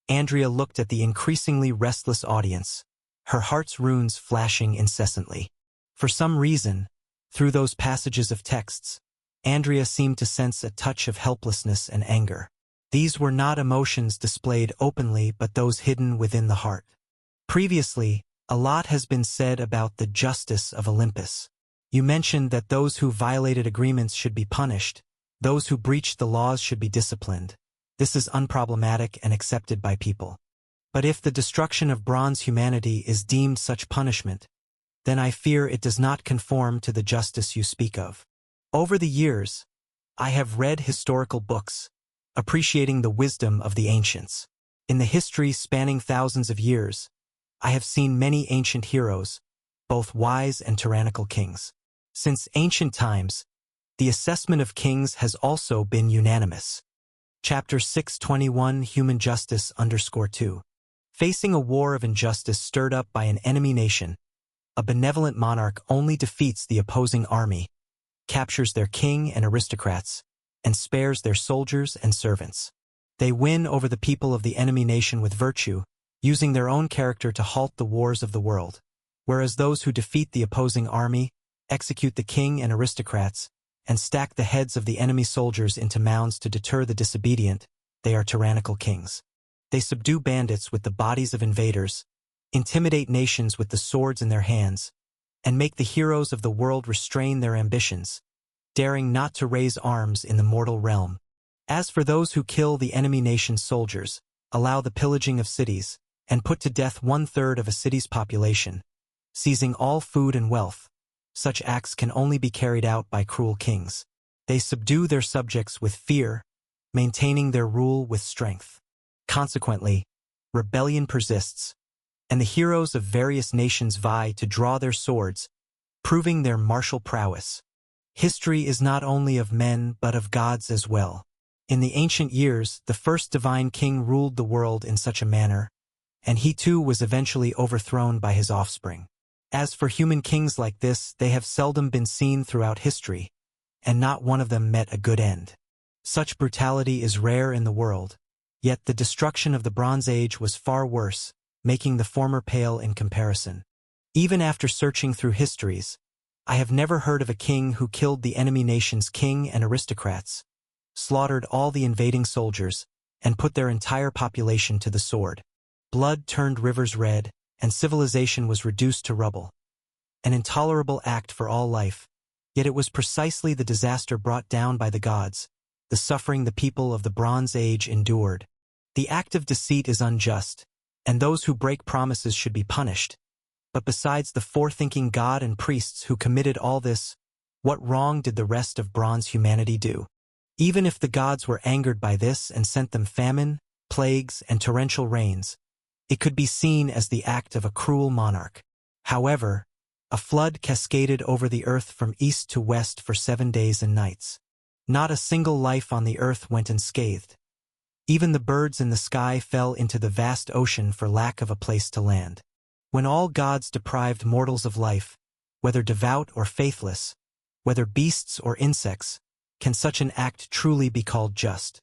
Andrea looked at the increasingly restless audience, her heart's runes flashing incessantly. For some reason, through those passages of texts, Andrea seemed to sense a touch of helplessness and anger. These were not emotions displayed openly but those hidden within the heart. Previously, a lot has been said about the justice of Olympus. You mentioned that those who violated agreements should be punished, those who breached the laws should be disciplined. This is unproblematic and accepted by people. But if the destruction of bronze humanity is deemed such punishment, then I fear it does not conform to the justice you speak of. Over the years, I have read historical books, appreciating the wisdom of the ancients. In the history spanning thousands of years, I have seen many ancient heroes, both wise and tyrannical kings. Since ancient times, the assessment of kings has also been unanimous. Chapter 621 Human Justice _2. Facing a war of injustice stirred up by an enemy nation, a benevolent monarch only defeats the opposing army, captures their king and aristocrats, and spares their soldiers and servants. They win over the people of the enemy nation with virtue, using their own character to halt the wars of the world, whereas those who defeat the opposing army, execute the king and aristocrats, and stack the heads of the enemy soldiers into mounds to deter the disobedient, they are tyrannical kings. They subdue bandits with the bodies of invaders, intimidate nations with the swords in their hands, and make the heroes of the world restrain their ambitions, daring not to raise arms in the mortal realm. As for those who kill the enemy nation's soldiers, allow the pillaging of cities, and put to death 1/3 of a city's population, seizing all food and wealth, such acts can only be carried out by cruel kings. They subdue their subjects with fear, maintaining their rule with strength. Consequently, rebellion persists, and the heroes of various nations vie to draw their swords, proving their martial prowess. History is not only of men but of gods as well. In the ancient years, the first divine king ruled the world in such a manner, and he too was eventually overthrown by his offspring. As for human kings like this, they have seldom been seen throughout history, and not one of them met a good end. Such brutality is rare in the world, yet the destruction of the Bronze Age was far worse, making the former pale in comparison. Even after searching through histories, I have never heard of a king who killed the enemy nation's king and aristocrats, slaughtered all the invading soldiers, and put their entire population to the sword. Blood turned rivers red, and civilization was reduced to rubble. An intolerable act for all life, yet it was precisely the disaster brought down by the gods, the suffering the people of the Bronze Age endured. The act of deceit is unjust, and those who break promises should be punished. But besides the forethinking god and priests who committed all this, what wrong did the rest of bronze humanity do? Even if the gods were angered by this and sent them famine, plagues, and torrential rains, it could be seen as the act of a cruel monarch. However, a flood cascaded over the earth from east to west for 7 days and nights. Not a single life on the earth went unscathed. Even the birds in the sky fell into the vast ocean for lack of a place to land. When all gods deprived mortals of life, whether devout or faithless, whether beasts or insects, can such an act truly be called just?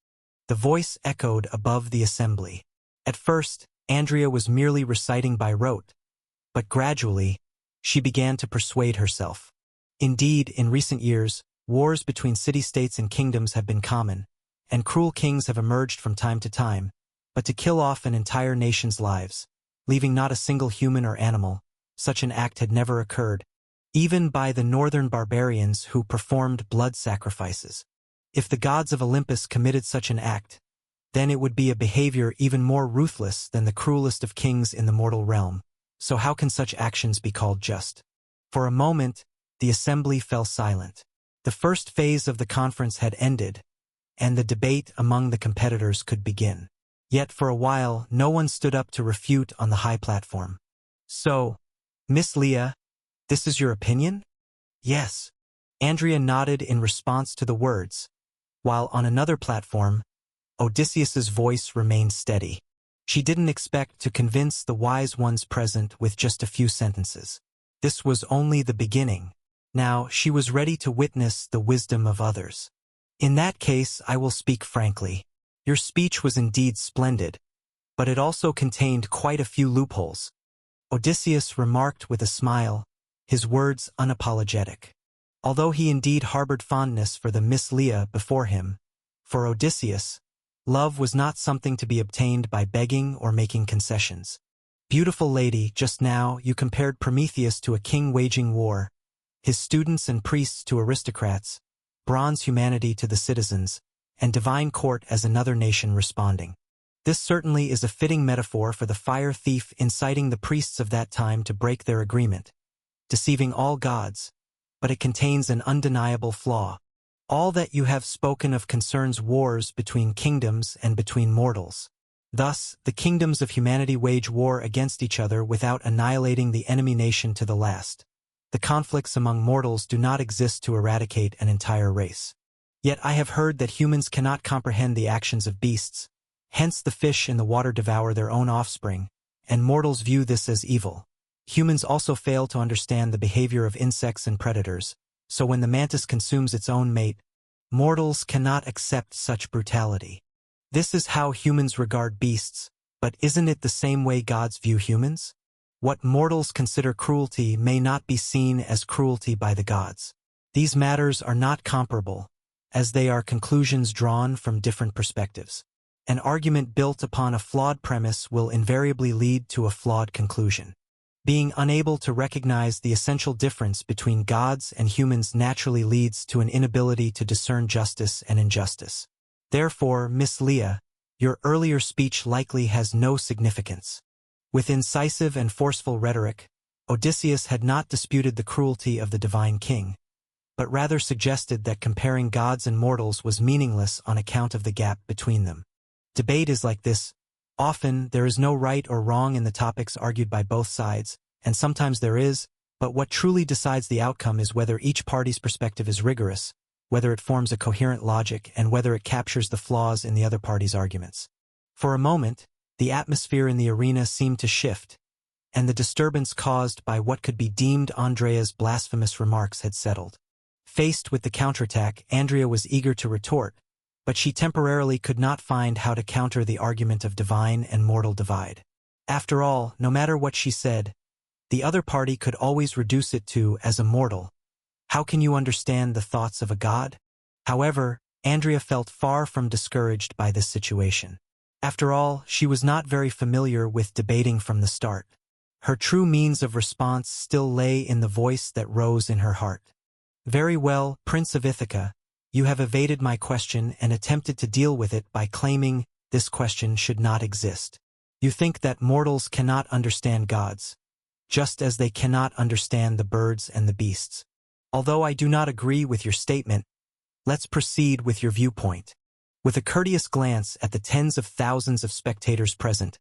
The voice echoed above the assembly. At first, Andrea was merely reciting by rote, but gradually, she began to persuade herself. Indeed, in recent years, wars between city-states and kingdoms have been common, and cruel kings have emerged from time to time, but to kill off an entire nation's lives, leaving not a single human or animal, such an act had never occurred, even by the northern barbarians who performed blood sacrifices. If the gods of Olympus committed such an act, then it would be a behavior even more ruthless than the cruelest of kings in the mortal realm. So how can such actions be called just? For a moment, the assembly fell silent. The first phase of the conference had ended, and the debate among the competitors could begin. Yet for a while, no one stood up to refute on the high platform. So, Miss Leah, this is your opinion? Yes. Andrea nodded in response to the words, while on another platform, Odysseus's voice remained steady. She didn't expect to convince the wise ones present with just a few sentences. This was only the beginning. Now she was ready to witness the wisdom of others. In that case, I will speak frankly. Your speech was indeed splendid, but it also contained quite a few loopholes. Odysseus remarked with a smile, his words unapologetic. Although he indeed harbored fondness for the Miss Leah before him, for Odysseus, love was not something to be obtained by begging or making concessions. Beautiful lady, just now you compared Prometheus to a king waging war, his students and priests to aristocrats, bronze humanity to the citizens, and divine court as another nation responding. This certainly is a fitting metaphor for the fire thief inciting the priests of that time to break their agreement, deceiving all gods, but it contains an undeniable flaw. All that you have spoken of concerns wars between kingdoms and between mortals. Thus, the kingdoms of humanity wage war against each other without annihilating the enemy nation to the last. The conflicts among mortals do not exist to eradicate an entire race. Yet I have heard that humans cannot comprehend the actions of beasts, hence the fish in the water devour their own offspring, and mortals view this as evil. Humans also fail to understand the behavior of insects and predators, so when the mantis consumes its own mate, Mortals cannot accept such brutality. This is how humans regard beasts, but isn't it the same way gods view humans? What mortals consider cruelty may not be seen as cruelty by the gods. These matters are not comparable, as they are conclusions drawn from different perspectives. An argument built upon a flawed premise will invariably lead to a flawed conclusion. Being unable to recognize the essential difference between gods and humans naturally leads to an inability to discern justice and injustice. Therefore, Miss Leah, your earlier speech likely has no significance. With incisive and forceful rhetoric, Odysseus had not disputed the cruelty of the divine king, but rather suggested that comparing gods and mortals was meaningless on account of the gap between them. Debate is like this. Often, there is no right or wrong in the topics argued by both sides, and sometimes there is, but what truly decides the outcome is whether each party's perspective is rigorous, whether it forms a coherent logic, and whether it captures the flaws in the other party's arguments. For a moment, the atmosphere in the arena seemed to shift, and the disturbance caused by what could be deemed Andrea's blasphemous remarks had settled. Faced with the counterattack, Andrea was eager to retort, but she temporarily could not find how to counter the argument of divine and mortal divide. After all, no matter what she said, the other party could always reduce it to as a mortal. How can you understand the thoughts of a god? However, Andrea felt far from discouraged by this situation. After all, she was not very familiar with debating from the start. Her true means of response still lay in the voice that rose in her heart. Very well, Prince of Ithaca, you have evaded my question and attempted to deal with it by claiming this question should not exist. You think that mortals cannot understand gods, just as they cannot understand the birds and the beasts. Although I do not agree with your statement, let's proceed with your viewpoint. With a courteous glance at the tens of thousands of spectators present,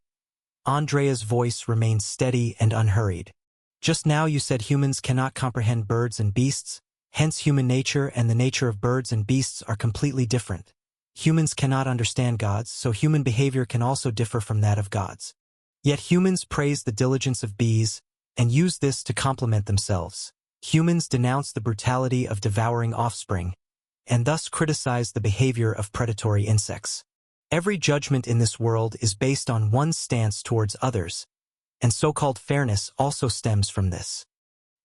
Andrea's voice remained steady and unhurried. Just now you said humans cannot comprehend birds and beasts, hence human nature and the nature of birds and beasts are completely different. Humans cannot understand gods, so human behavior can also differ from that of gods. Yet humans praise the diligence of bees and use this to compliment themselves. Humans denounce the brutality of devouring offspring, and thus criticize the behavior of predatory insects. Every judgment in this world is based on one's stance towards others, and so-called fairness also stems from this.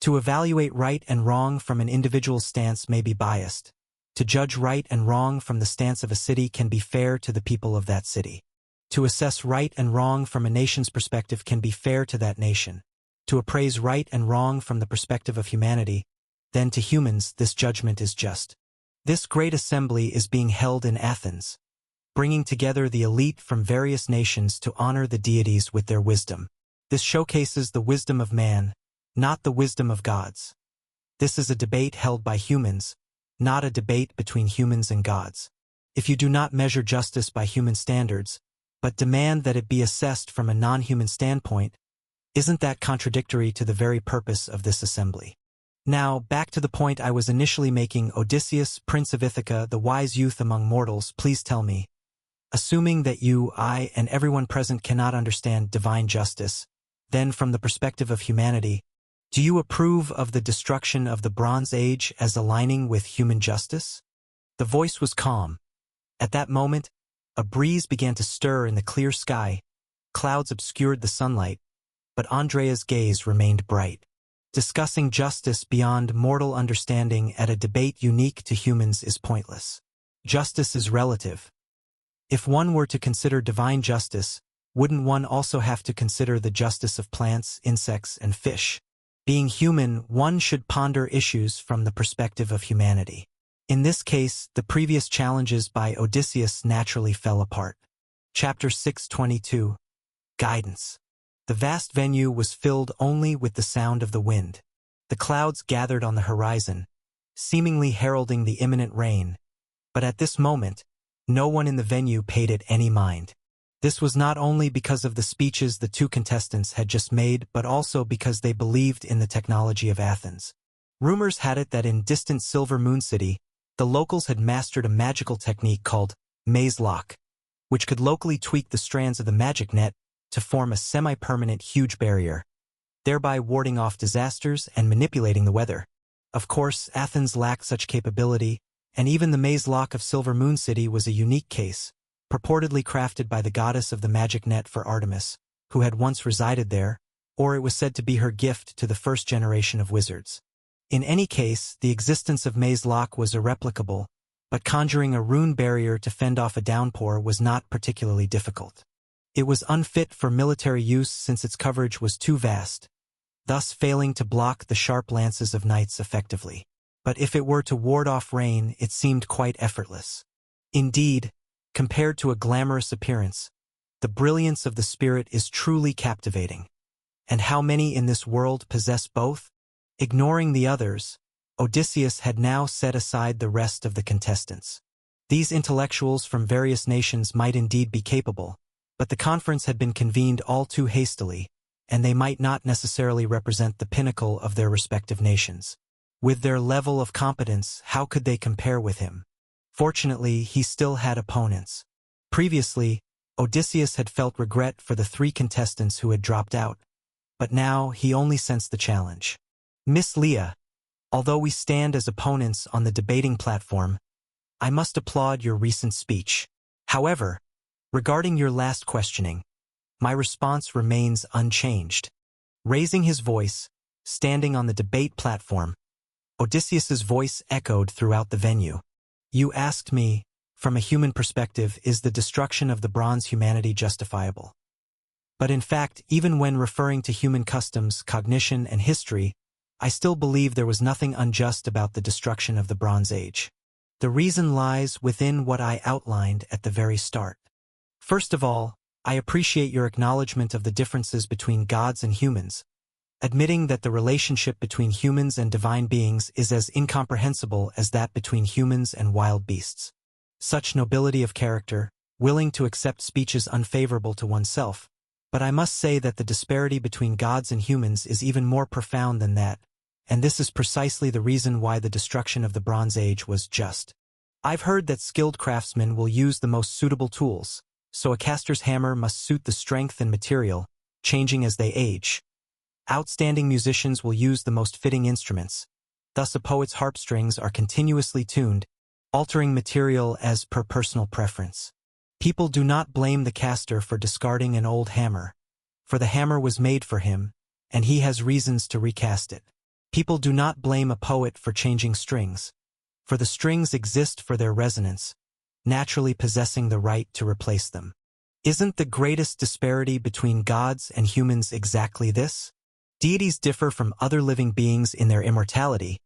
To evaluate right and wrong from an individual's stance may be biased. To judge right and wrong from the stance of a city can be fair to the people of that city. To assess right and wrong from a nation's perspective can be fair to that nation. To appraise right and wrong from the perspective of humanity, then to humans this judgment is just. This great assembly is being held in Athens, bringing together the elite from various nations to honor the deities with their wisdom. This showcases the wisdom of man, not the wisdom of gods. This is a debate held by humans, not a debate between humans and gods. If you do not measure justice by human standards, but demand that it be assessed from a non-human standpoint, isn't that contradictory to the very purpose of this assembly? Now, back to the point I was initially making. Odysseus, Prince of Ithaca, the wise youth among mortals, please tell me, assuming that you, I, and everyone present cannot understand divine justice, then from the perspective of humanity, do you approve of the destruction of the Bronze Age as aligning with human justice? The voice was calm. At that moment, a breeze began to stir in the clear sky. Clouds obscured the sunlight, but Andrea's gaze remained bright. Discussing justice beyond mortal understanding at a debate unique to humans is pointless. Justice is relative. If one were to consider divine justice, wouldn't one also have to consider the justice of plants, insects, and fish? Being human, one should ponder issues from the perspective of humanity. In this case, the previous challenges by Odysseus naturally fell apart. Chapter 6:22. Guidance. The vast venue was filled only with the sound of the wind. The clouds gathered on the horizon, seemingly heralding the imminent rain, but at this moment, no one in the venue paid it any mind. This was not only because of the speeches the two contestants had just made, but also because they believed in the technology of Athens. Rumors had it that in distant Silver Moon City, the locals had mastered a magical technique called maze lock, which could locally tweak the strands of the magic net to form a semi-permanent huge barrier, thereby warding off disasters and manipulating the weather. Of course, Athens lacked such capability, and even the maze lock of Silver Moon City was a unique case, purportedly crafted by the goddess of the magic net for Artemis, who had once resided there, or it was said to be her gift to the first generation of wizards. In any case, the existence of Maze Lock was irreplicable, but conjuring a rune barrier to fend off a downpour was not particularly difficult. It was unfit for military use since its coverage was too vast, thus failing to block the sharp lances of knights effectively. But if it were to ward off rain, it seemed quite effortless. Indeed, compared to a glamorous appearance, the brilliance of the spirit is truly captivating. And how many in this world possess both? Ignoring the others, Odysseus had now set aside the rest of the contestants. These intellectuals from various nations might indeed be capable, but the conference had been convened all too hastily, and they might not necessarily represent the pinnacle of their respective nations. With their level of competence, how could they compare with him? Fortunately, he still had opponents. Previously, Odysseus had felt regret for the 3 contestants who had dropped out, but now he only sensed the challenge. Miss Leah, although we stand as opponents on the debating platform, I must applaud your recent speech. However, regarding your last questioning, my response remains unchanged. Raising his voice, standing on the debate platform, Odysseus's voice echoed throughout the venue. You asked me, from a human perspective, is the destruction of the bronze humanity justifiable? But in fact, even when referring to human customs, cognition, and history, I still believe there was nothing unjust about the destruction of the Bronze Age. The reason lies within what I outlined at the very start. First of all, I appreciate your acknowledgement of the differences between gods and humans, admitting that the relationship between humans and divine beings is as incomprehensible as that between humans and wild beasts. Such nobility of character, willing to accept speeches unfavorable to oneself, but I must say that the disparity between gods and humans is even more profound than that, and this is precisely the reason why the destruction of the Bronze Age was just. I've heard that skilled craftsmen will use the most suitable tools, so a caster's hammer must suit the strength and material, changing as they age. Outstanding musicians will use the most fitting instruments, thus a poet's harpstrings are continuously tuned, altering material as per personal preference. People do not blame the caster for discarding an old hammer, for the hammer was made for him, and he has reasons to recast it. People do not blame a poet for changing strings, for the strings exist for their resonance, naturally possessing the right to replace them. Isn't the greatest disparity between gods and humans exactly this? Deities differ from other living beings in their immortality,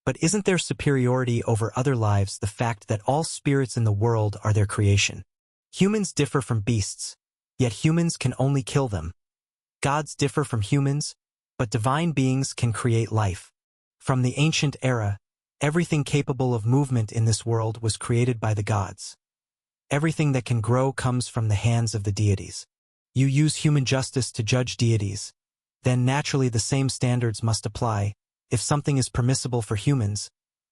but isn't their superiority over other lives the fact that all spirits in the world are their creation? Humans differ from beasts, yet humans can only kill them. Gods differ from humans, but divine beings can create life. From the ancient era, everything capable of movement in this world was created by the gods. Everything that can grow comes from the hands of the deities. You use human justice to judge deities, then naturally the same standards must apply. If something is permissible for humans,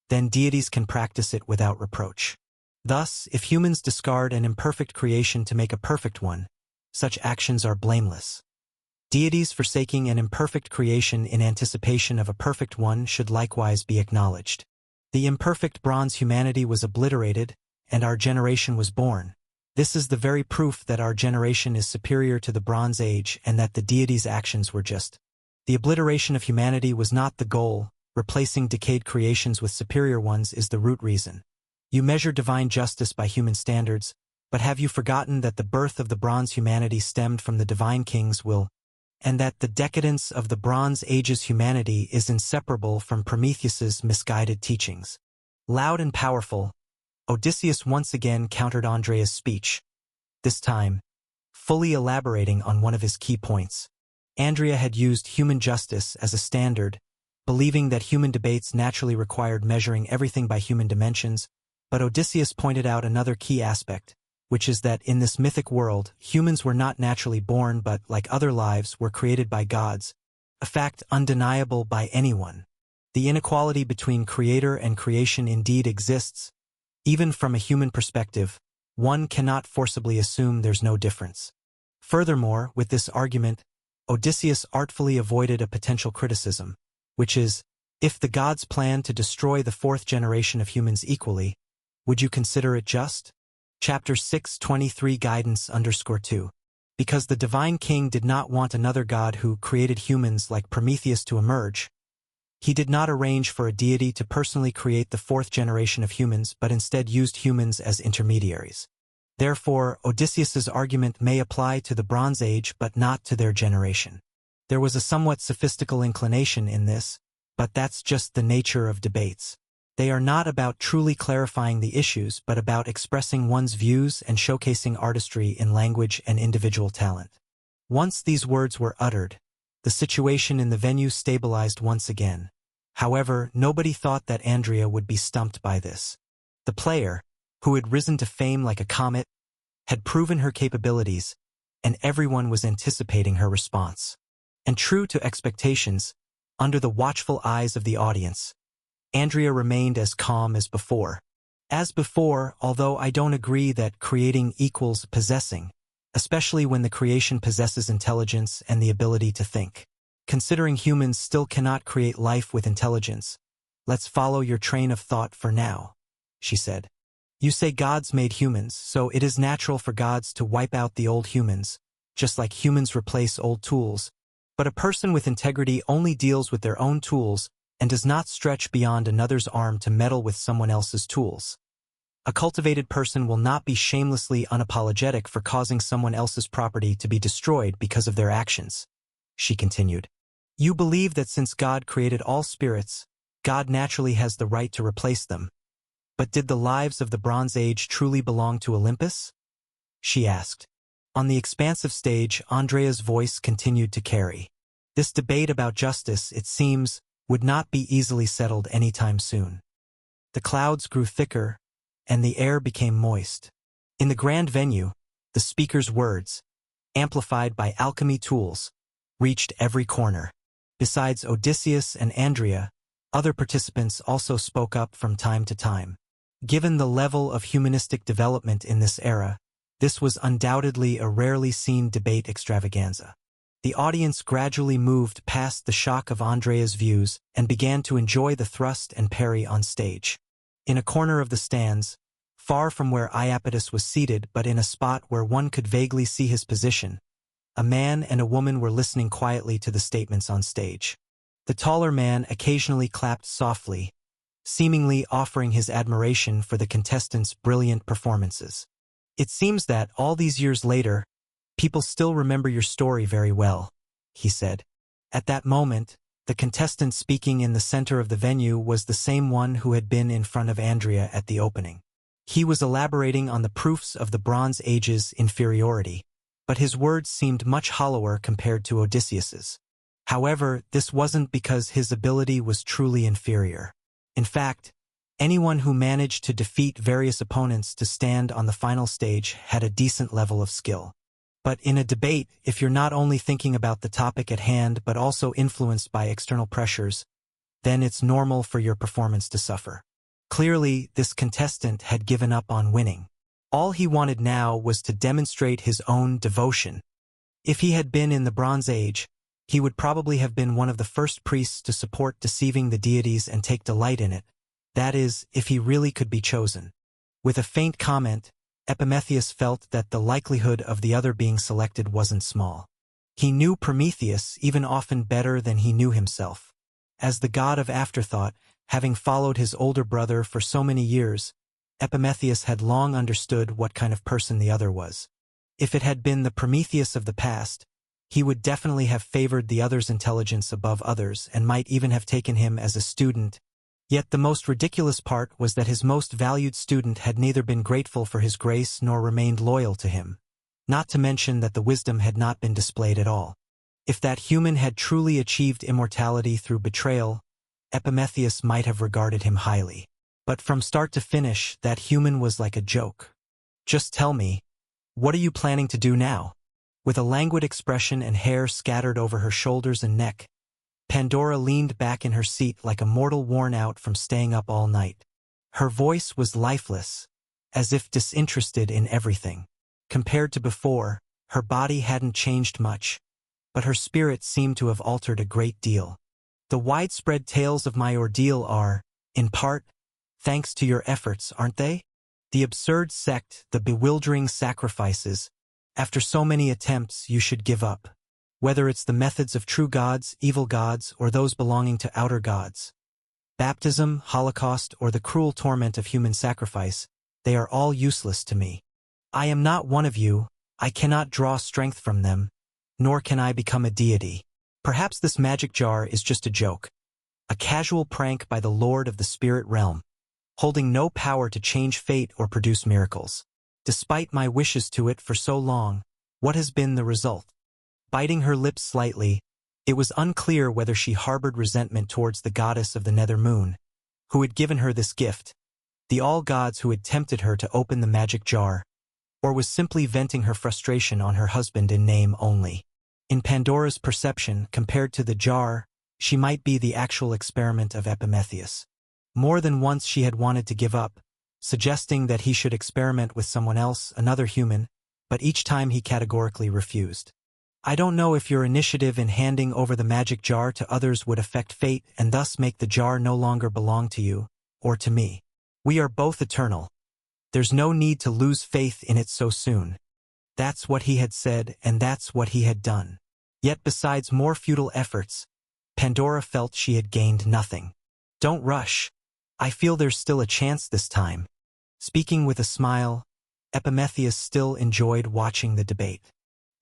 then deities can practice it without reproach. Thus, if humans discard an imperfect creation to make a perfect one, such actions are blameless. Deities forsaking an imperfect creation in anticipation of a perfect one should likewise be acknowledged. The imperfect bronze humanity was obliterated, and our generation was born. This is the very proof that our generation is superior to the Bronze Age and that the deities' actions were just. The obliteration of humanity was not the goal, replacing decayed creations with superior ones is the root reason. You measure divine justice by human standards, but have you forgotten that the birth of the bronze humanity stemmed from the divine king's will, and that the decadence of the Bronze Age's humanity is inseparable from Prometheus's misguided teachings? Loud and powerful, Odysseus once again countered Andrea's speech, this time fully elaborating on one of his key points. Andrea had used human justice as a standard, believing that human debates naturally required measuring everything by human dimensions, but Odysseus pointed out another key aspect, which is that in this mythic world, humans were not naturally born but, like other lives, were created by gods, a fact undeniable by anyone. The inequality between creator and creation indeed exists. Even from a human perspective, one cannot forcibly assume there's no difference. Furthermore, with this argument, Odysseus artfully avoided a potential criticism, which is, If the gods planned to destroy the fourth generation of humans equally, would you consider it just? Chapter 6:23 Guidance_2. Because the Divine King did not want another god who created humans like Prometheus to emerge, he did not arrange for a deity to personally create the fourth generation of humans but instead used humans as intermediaries. Therefore, Odysseus's argument may apply to the Bronze Age but not to their generation. There was a somewhat sophistical inclination in this, but that's just the nature of debates. They are not about truly clarifying the issues but about expressing one's views and showcasing artistry in language and individual talent. Once these words were uttered, the situation in the venue stabilized once again. However, nobody thought that Andrea would be stumped by this. The player, who had risen to fame like a comet, had proven her capabilities, and everyone was anticipating her response. And true to expectations, under the watchful eyes of the audience, Andrea remained as calm as before. As before, although I don't agree that creating equals possessing, especially when the creation possesses intelligence and the ability to think. Considering humans still cannot create life with intelligence, let's follow your train of thought for now, she said. You say gods made humans, so it is natural for gods to wipe out the old humans, just like humans replace old tools. But a person with integrity only deals with their own tools and does not stretch beyond another's arm to meddle with someone else's tools. A cultivated person will not be shamelessly unapologetic for causing someone else's property to be destroyed because of their actions, she continued. You believe that since God created all spirits, God naturally has the right to replace them. But did the lives of the Bronze Age truly belong to Olympus? She asked. On the expansive stage, Andrea's voice continued to carry. This debate about justice, it seems, would not be easily settled anytime soon. The clouds grew thicker, and the air became moist. In the grand venue, the speaker's words, amplified by alchemy tools, reached every corner. Besides Odysseus and Andrea, other participants also spoke up from time to time. Given the level of humanistic development in this era, this was undoubtedly a rarely seen debate extravaganza. The audience gradually moved past the shock of Andrea's views and began to enjoy the thrust and parry on stage. In a corner of the stands, far from where Iapetus was seated but in a spot where one could vaguely see his position, a man and a woman were listening quietly to the statements on stage. The taller man occasionally clapped softly, seemingly offering his admiration for the contestants' brilliant performances. It seems that, all these years later, people still remember your story very well, he said. At that moment, the contestant speaking in the center of the venue was the same one who had been in front of Andrea at the opening. He was elaborating on the proofs of the Bronze Age's inferiority, but his words seemed much hollower compared to Odysseus's. However, this wasn't because his ability was truly inferior. In fact, anyone who managed to defeat various opponents to stand on the final stage had a decent level of skill. But in a debate, if you're not only thinking about the topic at hand but also influenced by external pressures, then it's normal for your performance to suffer. Clearly, this contestant had given up on winning. All he wanted now was to demonstrate his own devotion. If he had been in the Bronze Age, he would probably have been one of the first priests to support deceiving the deities and take delight in it. That is, if he really could be chosen. With a faint comment, Epimetheus felt that the likelihood of the other being selected wasn't small. He knew Prometheus even often better than he knew himself. As the god of afterthought, having followed his older brother for so many years, Epimetheus had long understood what kind of person the other was. If it had been the Prometheus of the past, he would definitely have favored the other's intelligence above others and might even have taken him as a student. Yet the most ridiculous part was that his most valued student had neither been grateful for his grace nor remained loyal to him, not to mention that the wisdom had not been displayed at all. If that human had truly achieved immortality through betrayal, Epimetheus might have regarded him highly. But from start to finish, that human was like a joke. Just tell me, what are you planning to do now? With a languid expression and hair scattered over her shoulders and neck, Pandora leaned back in her seat like a mortal worn out from staying up all night. Her voice was lifeless, as if disinterested in everything. Compared to before, her body hadn't changed much, but her spirit seemed to have altered a great deal. The widespread tales of my ordeal are, in part, thanks to your efforts, aren't they? The absurd sect, the bewildering sacrifices. After so many attempts, you should give up. Whether it's the methods of true gods, evil gods, or those belonging to outer gods. Baptism, Holocaust, or the cruel torment of human sacrifice, they are all useless to me. I am not one of you, I cannot draw strength from them, nor can I become a deity. Perhaps this magic jar is just a joke, a casual prank by the Lord of the spirit realm, holding no power to change fate or produce miracles. Despite my wishes to it for so long, what has been the result? Biting her lips slightly, it was unclear whether she harbored resentment towards the goddess of the nether moon, who had given her this gift, the all-gods who had tempted her to open the magic jar, or was simply venting her frustration on her husband in name only. In Pandora's perception, compared to the jar, she might be the actual experiment of Epimetheus. More than once she had wanted to give up, suggesting that he should experiment with someone else, another human, but each time he categorically refused. I don't know if your initiative in handing over the magic jar to others would affect fate and thus make the jar no longer belong to you, or to me. We are both eternal. There's no need to lose faith in it so soon. That's what he had said, and that's what he had done. Yet besides more futile efforts, Pandora felt she had gained nothing. Don't rush. I feel there's still a chance this time. Speaking with a smile, Epimetheus still enjoyed watching the debate.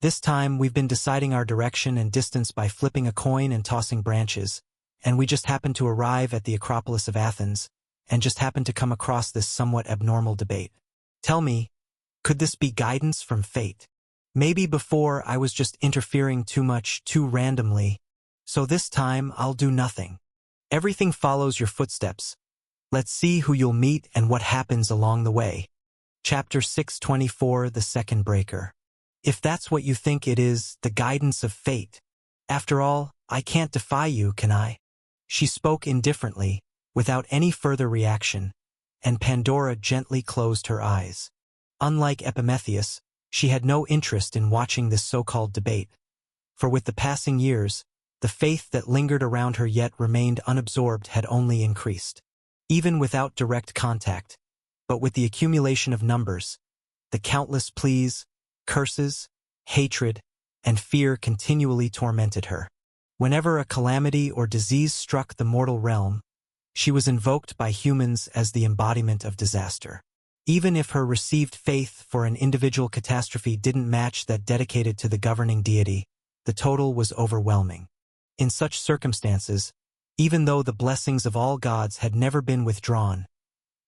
This time we've been deciding our direction and distance by flipping a coin and tossing branches, and we just happened to arrive at the Acropolis of Athens, and just happened to come across this somewhat abnormal debate. Tell me, could this be guidance from fate? Maybe before I was just interfering too much, too randomly, so this time I'll do nothing. Everything follows your footsteps. Let's see who you'll meet and what happens along the way. Chapter 624, The Second Breaker. If that's what you think it is, the guidance of fate. After all, I can't defy you, can I? She spoke indifferently, without any further reaction, and Pandora gently closed her eyes. Unlike Epimetheus, she had no interest in watching this so-called debate, for with the passing years, the faith that lingered around her yet remained unabsorbed had only increased. Even without direct contact, but with the accumulation of numbers, the countless pleas, curses, hatred, and fear continually tormented her. Whenever a calamity or disease struck the mortal realm, she was invoked by humans as the embodiment of disaster. Even if her received faith for an individual catastrophe didn't match that dedicated to the governing deity, the total was overwhelming. In such circumstances, even though the blessings of all gods had never been withdrawn,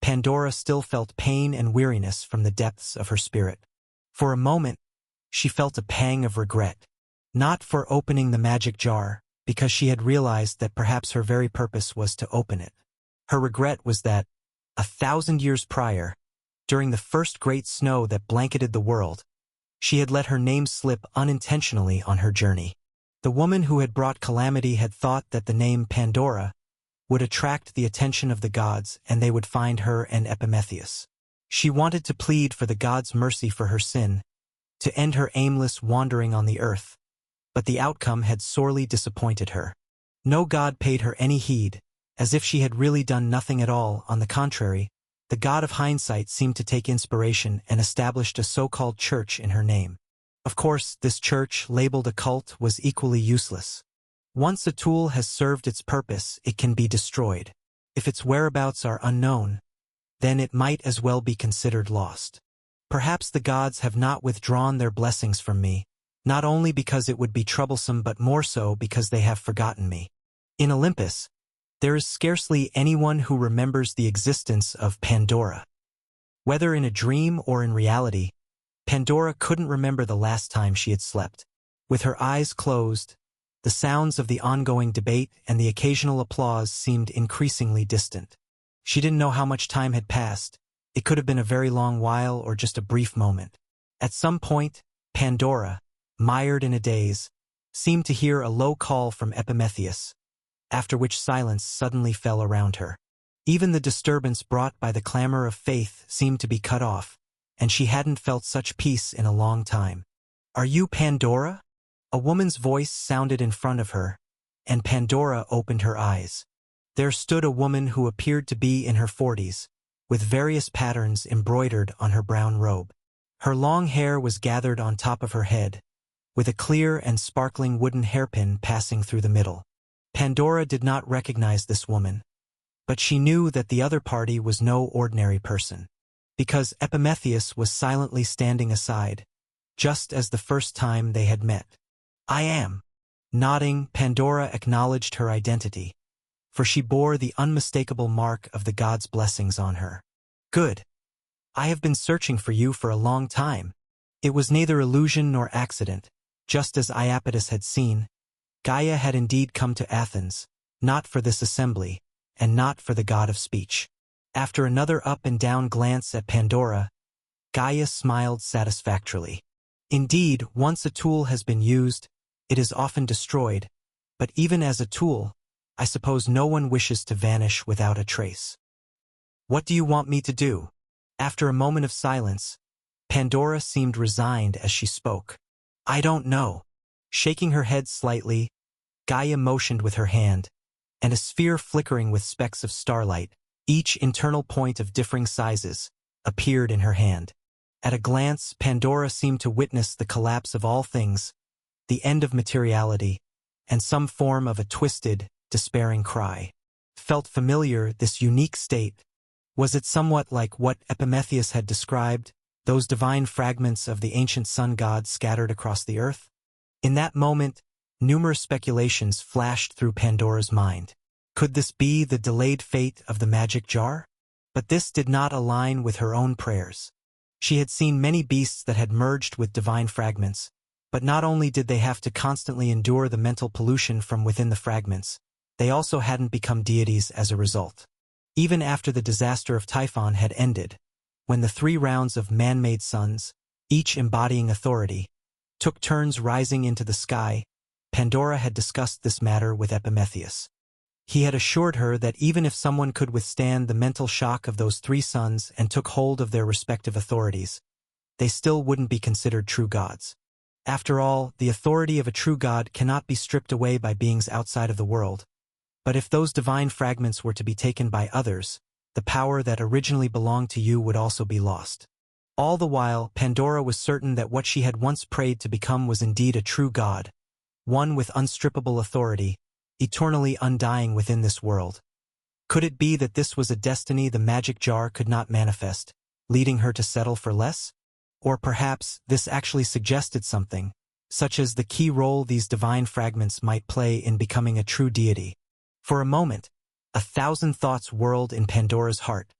Pandora still felt pain and weariness from the depths of her spirit. For a moment, she felt a pang of regret, not for opening the magic jar, because she had realized that perhaps her very purpose was to open it. Her regret was that, 1,000 years prior, during the first great snow that blanketed the world, she had let her name slip unintentionally on her journey. The woman who had brought calamity had thought that the name Pandora would attract the attention of the gods and they would find her and Epimetheus. She wanted to plead for the gods' mercy for her sin, to end her aimless wandering on the earth, but the outcome had sorely disappointed her. No god paid her any heed, as if she had really done nothing at all. On the contrary, the god of hindsight seemed to take inspiration and established a so-called church in her name. Of course, this church, labeled a cult, was equally useless. Once a tool has served its purpose, it can be destroyed. If its whereabouts are unknown, then it might as well be considered lost. Perhaps the gods have not withdrawn their blessings from me, not only because it would be troublesome but more so because they have forgotten me. In Olympus, there is scarcely anyone who remembers the existence of Pandora. Whether in a dream or in reality, Pandora couldn't remember the last time she had slept. With her eyes closed, the sounds of the ongoing debate and the occasional applause seemed increasingly distant. She didn't know how much time had passed. It could have been a very long while or just a brief moment. At some point, Pandora, mired in a daze, seemed to hear a low call from Epimetheus, after which silence suddenly fell around her. Even the disturbance brought by the clamor of faith seemed to be cut off, and she hadn't felt such peace in a long time. "Are you Pandora?" A woman's voice sounded in front of her, and Pandora opened her eyes. There stood a woman who appeared to be in her 40s, with various patterns embroidered on her brown robe. Her long hair was gathered on top of her head, with a clear and sparkling wooden hairpin passing through the middle. Pandora did not recognize this woman, but she knew that the other party was no ordinary person, because Epimetheus was silently standing aside, just as the first time they had met. "I am." Nodding, Pandora acknowledged her identity, for she bore the unmistakable mark of the god's blessings on her. "Good. I have been searching for you for a long time." It was neither illusion nor accident. Just as Iapetus had seen, Gaia had indeed come to Athens, not for this assembly, and not for the god of speech. After another up and down glance at Pandora, Gaia smiled satisfactorily. Indeed, once a tool has been used, it is often destroyed, but even as a tool, I suppose no one wishes to vanish without a trace. "What do you want me to do?" After a moment of silence, Pandora seemed resigned as she spoke. "I don't know." Shaking her head slightly, Gaia motioned with her hand, and a sphere flickering with specks of starlight, each internal point of differing sizes, appeared in her hand. At a glance, Pandora seemed to witness the collapse of all things, the end of materiality, and some form of a twisted, despairing cry. Felt familiar, this unique state. Was it somewhat like what Epimetheus had described, those divine fragments of the ancient sun god scattered across the earth? In that moment, numerous speculations flashed through Pandora's mind. Could this be the delayed fate of the magic jar? But this did not align with her own prayers. She had seen many beasts that had merged with divine fragments, but not only did they have to constantly endure the mental pollution from within the fragments, they also hadn't become deities as a result. Even after the disaster of Typhon had ended, when the 3 rounds of man-made suns, each embodying authority, took turns rising into the sky, Pandora had discussed this matter with Epimetheus. He had assured her that even if someone could withstand the mental shock of those 3 suns and took hold of their respective authorities, they still wouldn't be considered true gods. After all, the authority of a true god cannot be stripped away by beings outside of the world. But if those divine fragments were to be taken by others, the power that originally belonged to you would also be lost. All the while, Pandora was certain that what she had once prayed to become was indeed a true god, one with unstrippable authority, eternally undying within this world. Could it be that this was a destiny the magic jar could not manifest, leading her to settle for less? Or perhaps this actually suggested something, such as the key role these divine fragments might play in becoming a true deity. For a moment, 1,000 thoughts whirled in Pandora's heart,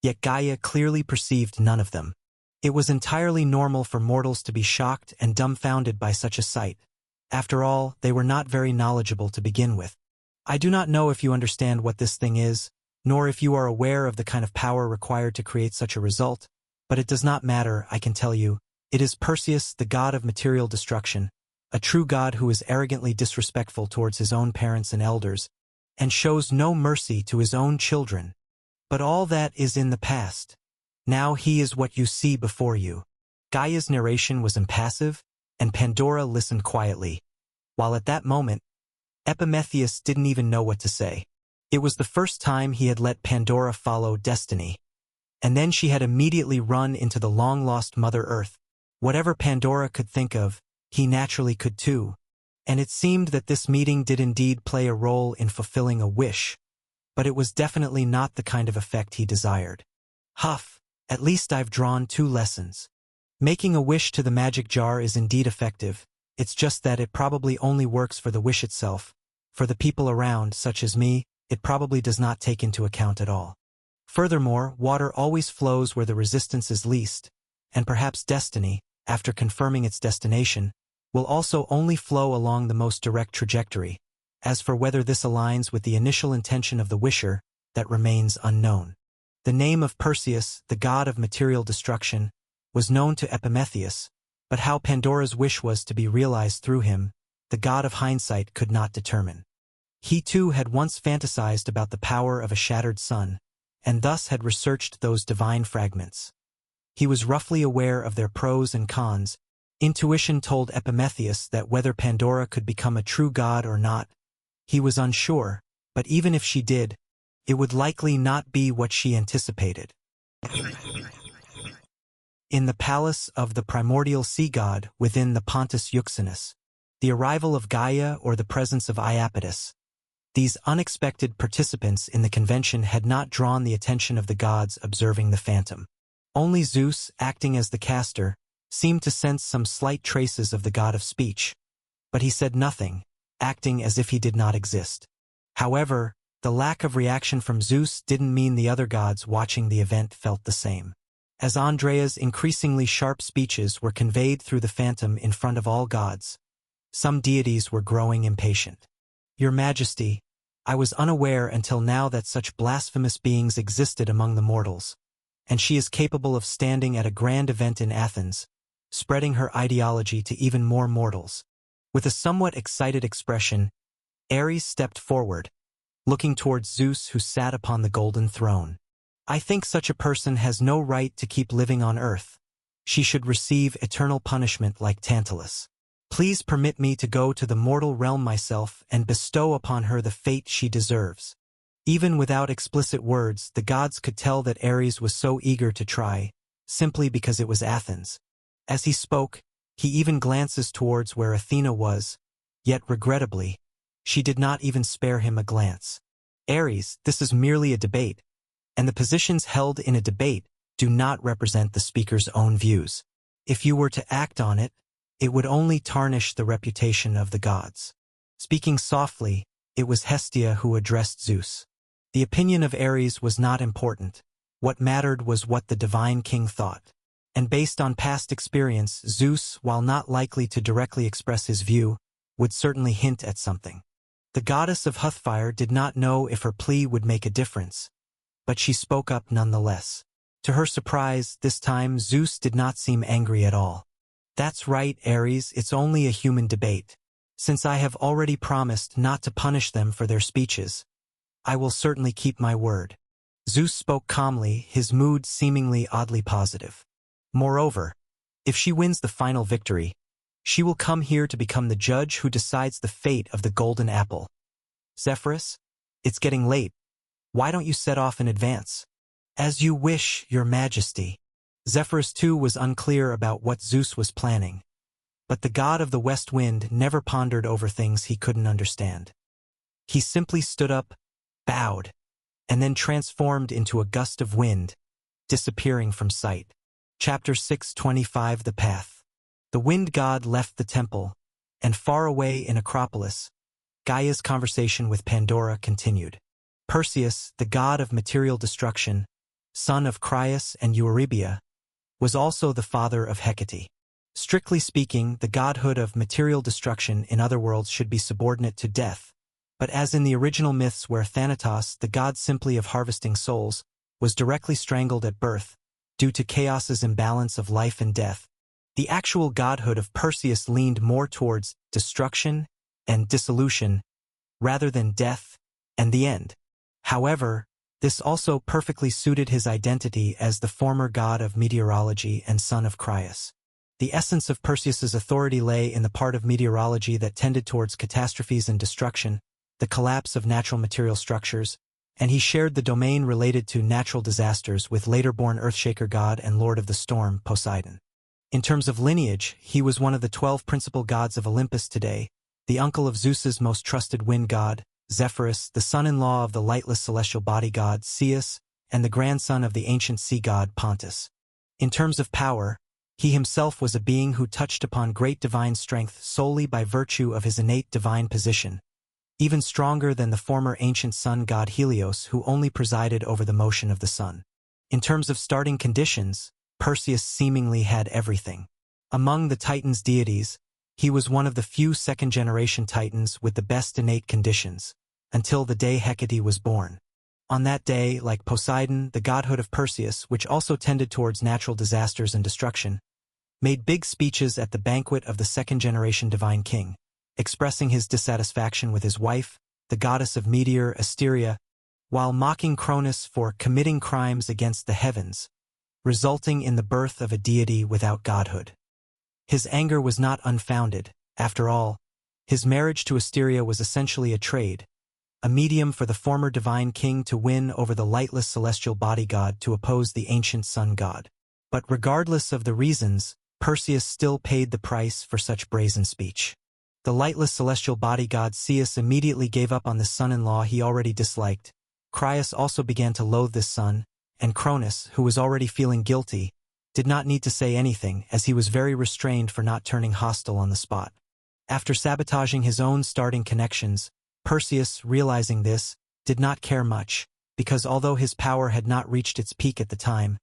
yet Gaia clearly perceived none of them. It was entirely normal for mortals to be shocked and dumbfounded by such a sight. After all, they were not very knowledgeable to begin with. "I do not know if you understand what this thing is, nor if you are aware of the kind of power required to create such a result, but it does not matter, I can tell you. It is Perseus, the god of material destruction, a true god who is arrogantly disrespectful towards his own parents and elders, and shows no mercy to his own children. But all that is in the past. Now he is what you see before you." Gaia's narration was impassive, and Pandora listened quietly, while at that moment, Epimetheus didn't even know what to say. It was the first time he had let Pandora follow destiny. And then she had immediately run into the long-lost Mother Earth. Whatever Pandora could think of, he naturally could too. And it seemed that this meeting did indeed play a role in fulfilling a wish, but it was definitely not the kind of effect he desired. "Huff, at least I've drawn 2 lessons. Making a wish to the magic jar is indeed effective, it's just that it probably only works for the wish itself. For the people around, such as me, it probably does not take into account at all. Furthermore, water always flows where the resistance is least, and perhaps destiny, after confirming its destination, will also only flow along the most direct trajectory. As for whether this aligns with the initial intention of the wisher, that remains unknown." The name of Perseus, the god of material destruction, was known to Epimetheus, but how Pandora's wish was to be realized through him, the god of hindsight could not determine. He too had once fantasized about the power of a shattered sun, and thus had researched those divine fragments. He was roughly aware of their pros and cons. Intuition told Epimetheus that whether Pandora could become a true god or not, He was unsure, but even if she did, it would likely not be what she anticipated. In the palace of the primordial sea god within the Pontus Euxinus, the arrival of Gaia or the presence of Iapetus, these unexpected participants in the convention had not drawn the attention of the gods observing the phantom. Only Zeus, acting as the caster, seemed to sense some slight traces of the god of speech, but he said nothing, acting as if he did not exist. However, the lack of reaction from Zeus didn't mean the other gods watching the event felt the same. As Andrea's increasingly sharp speeches were conveyed through the phantom in front of all gods, some deities were growing impatient. Your Majesty, I was unaware until now that such blasphemous beings existed among the mortals, and she is capable of standing at a grand event in Athens, spreading her ideology to even more mortals. With a somewhat excited expression, Ares stepped forward, looking towards Zeus who sat upon the golden throne. I think such a person has no right to keep living on earth. She should receive eternal punishment like Tantalus. Please permit me to go to the mortal realm myself and bestow upon her the fate she deserves. Even without explicit words, the gods could tell that Ares was so eager to try, simply because it was Athens. As he spoke, he even glances towards where Athena was, yet regrettably, she did not even spare him a glance. Ares, this is merely a debate, and the positions held in a debate do not represent the speaker's own views. If you were to act on it, it would only tarnish the reputation of the gods. Speaking softly, it was Hestia who addressed Zeus. The opinion of Ares was not important. What mattered was what the divine king thought. And based on past experience, Zeus, while not likely to directly express his view, would certainly hint at something. The goddess of Hrothfire did not know if her plea would make a difference, but she spoke up nonetheless. To her surprise, this time Zeus did not seem angry at all. That's right, Ares, it's only a human debate. Since I have already promised not to punish them for their speeches, I will certainly keep my word. Zeus spoke calmly, his mood seemingly oddly positive. Moreover, if she wins the final victory, she will come here to become the judge who decides the fate of the golden apple. Zephyrus, it's getting late. Why don't you set off in advance? As you wish, Your Majesty. Zephyrus too was unclear about what Zeus was planning, but the god of the west wind never pondered over things he couldn't understand. He simply stood up, bowed, and then transformed into a gust of wind, disappearing from sight. Chapter 625 The Path. The wind god left the temple, and far away in Acropolis, Gaia's conversation with Pandora continued. Perseus, the god of material destruction, son of Crius and Eurybia, was also the father of Hecate. Strictly speaking, the godhood of material destruction in other worlds should be subordinate to death, but as in the original myths where Thanatos, the god simply of harvesting souls, was directly strangled at birth, due to chaos's imbalance of life and death, the actual godhood of Perseus leaned more towards destruction and dissolution, rather than death and the end. However, this also perfectly suited his identity as the former god of meteorology and son of Crius. The essence of Perseus's authority lay in the part of meteorology that tended towards catastrophes and destruction, the collapse of natural material structures, and he shared the domain related to natural disasters with later-born Earthshaker god and Lord of the Storm, Poseidon. In terms of lineage, he was one of the 12 principal gods of Olympus today, the uncle of Zeus's most trusted wind god, Zephyrus, the son-in-law of the lightless celestial body god, Ceus, and the grandson of the ancient sea god, Pontus. In terms of power, he himself was a being who touched upon great divine strength solely by virtue of his innate divine position, even stronger than the former ancient sun god Helios who only presided over the motion of the sun. In terms of starting conditions, Perseus seemingly had everything. Among the Titans' deities, he was one of the few second-generation Titans with the best innate conditions, until the day Hecate was born. On that day, like Poseidon, the godhood of Perseus, which also tended towards natural disasters and destruction, made big speeches at the banquet of the second-generation divine king, expressing his dissatisfaction with his wife, the goddess of meteor, Asteria, while mocking Cronus for committing crimes against the heavens, resulting in the birth of a deity without godhood. His anger was not unfounded. After all, His marriage to Asteria was essentially a trade, a medium for the former divine king to win over the lightless celestial body god to oppose the ancient sun god. But regardless of the reasons, Perseus still paid the price for such brazen speech. The lightless celestial body god Ceus immediately gave up on the son-in-law he already disliked. Crius also began to loathe this son, and Cronus, who was already feeling guilty, did not need to say anything as he was very restrained for not turning hostile on the spot. After sabotaging his own starting connections, Perseus, realizing this, did not care much, because although his power had not reached its peak at the time,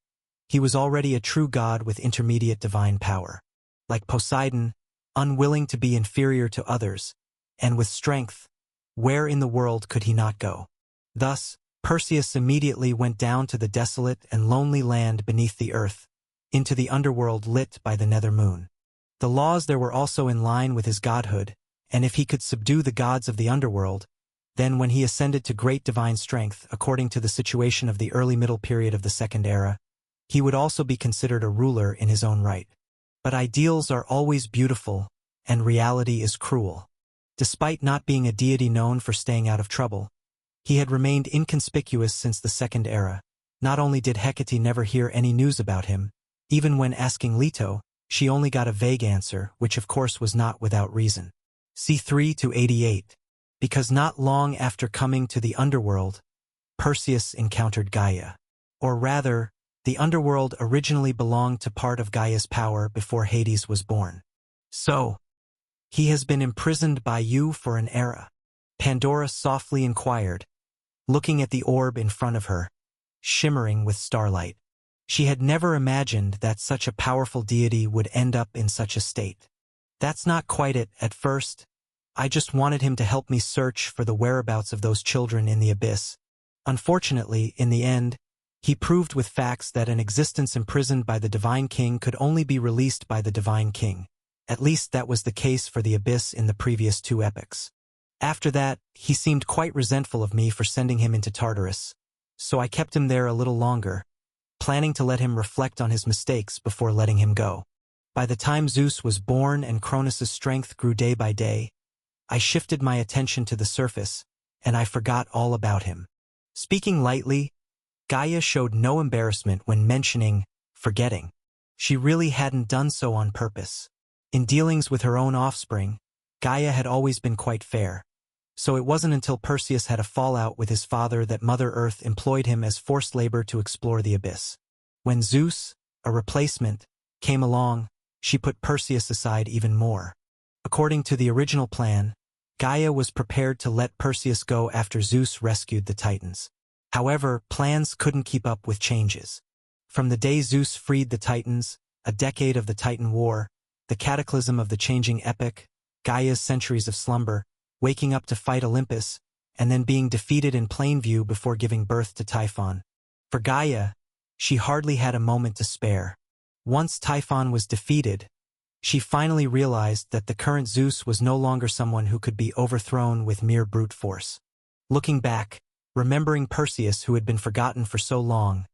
he was already a true god with intermediate divine power. Like Poseidon, unwilling to be inferior to others, and with strength, where in the world could he not go? Thus, Perseus immediately went down to the desolate and lonely land beneath the earth, into the underworld lit by the nether moon. The laws there were also in line with his godhood, and if he could subdue the gods of the underworld, then when he ascended to great divine strength, according to the situation of the early middle period of the Second Era, he would also be considered a ruler in his own right. But ideals are always beautiful, and reality is cruel. Despite not being a deity known for staying out of trouble, he had remained inconspicuous since the Second Era. Not only did Hecate never hear any news about him, even when asking Leto, she only got a vague answer, which of course was not without reason. C3-88. Because not long after coming to the underworld, Perseus encountered Gaia. Or rather, the underworld originally belonged to part of Gaia's power before Hades was born. So, he has been imprisoned by you for an era? Pandora softly inquired, looking at the orb in front of her, shimmering with starlight. She had never imagined that such a powerful deity would end up in such a state. That's not quite it at first. I just wanted him to help me search for the whereabouts of those children in the abyss. Unfortunately, in the end, he proved with facts that an existence imprisoned by the Divine King could only be released by the Divine King. At least that was the case for the abyss in the previous two epics. After that, he seemed quite resentful of me for sending him into Tartarus, so I kept him there a little longer, planning to let him reflect on his mistakes before letting him go. By the time Zeus was born and Cronus' strength grew day by day, I shifted my attention to the surface, and I forgot all about him. Speaking lightly, Gaia showed no embarrassment when mentioning forgetting. She really hadn't done so on purpose. In dealings with her own offspring, Gaia had always been quite fair. So it wasn't until Perseus had a fallout with his father that Mother Earth employed him as forced labor to explore the abyss. When Zeus, a replacement, came along, she put Perseus aside even more. According to the original plan, Gaia was prepared to let Perseus go after Zeus rescued the Titans. However, plans couldn't keep up with changes. From the day Zeus freed the Titans, a decade of the Titan War, the cataclysm of the changing epic, Gaia's centuries of slumber, waking up to fight Olympus, and then being defeated in plain view before giving birth to Typhon. For Gaia, she hardly had a moment to spare. Once Typhon was defeated, she finally realized that the current Zeus was no longer someone who could be overthrown with mere brute force. Looking back, remembering Perseus who had been forgotten for so long,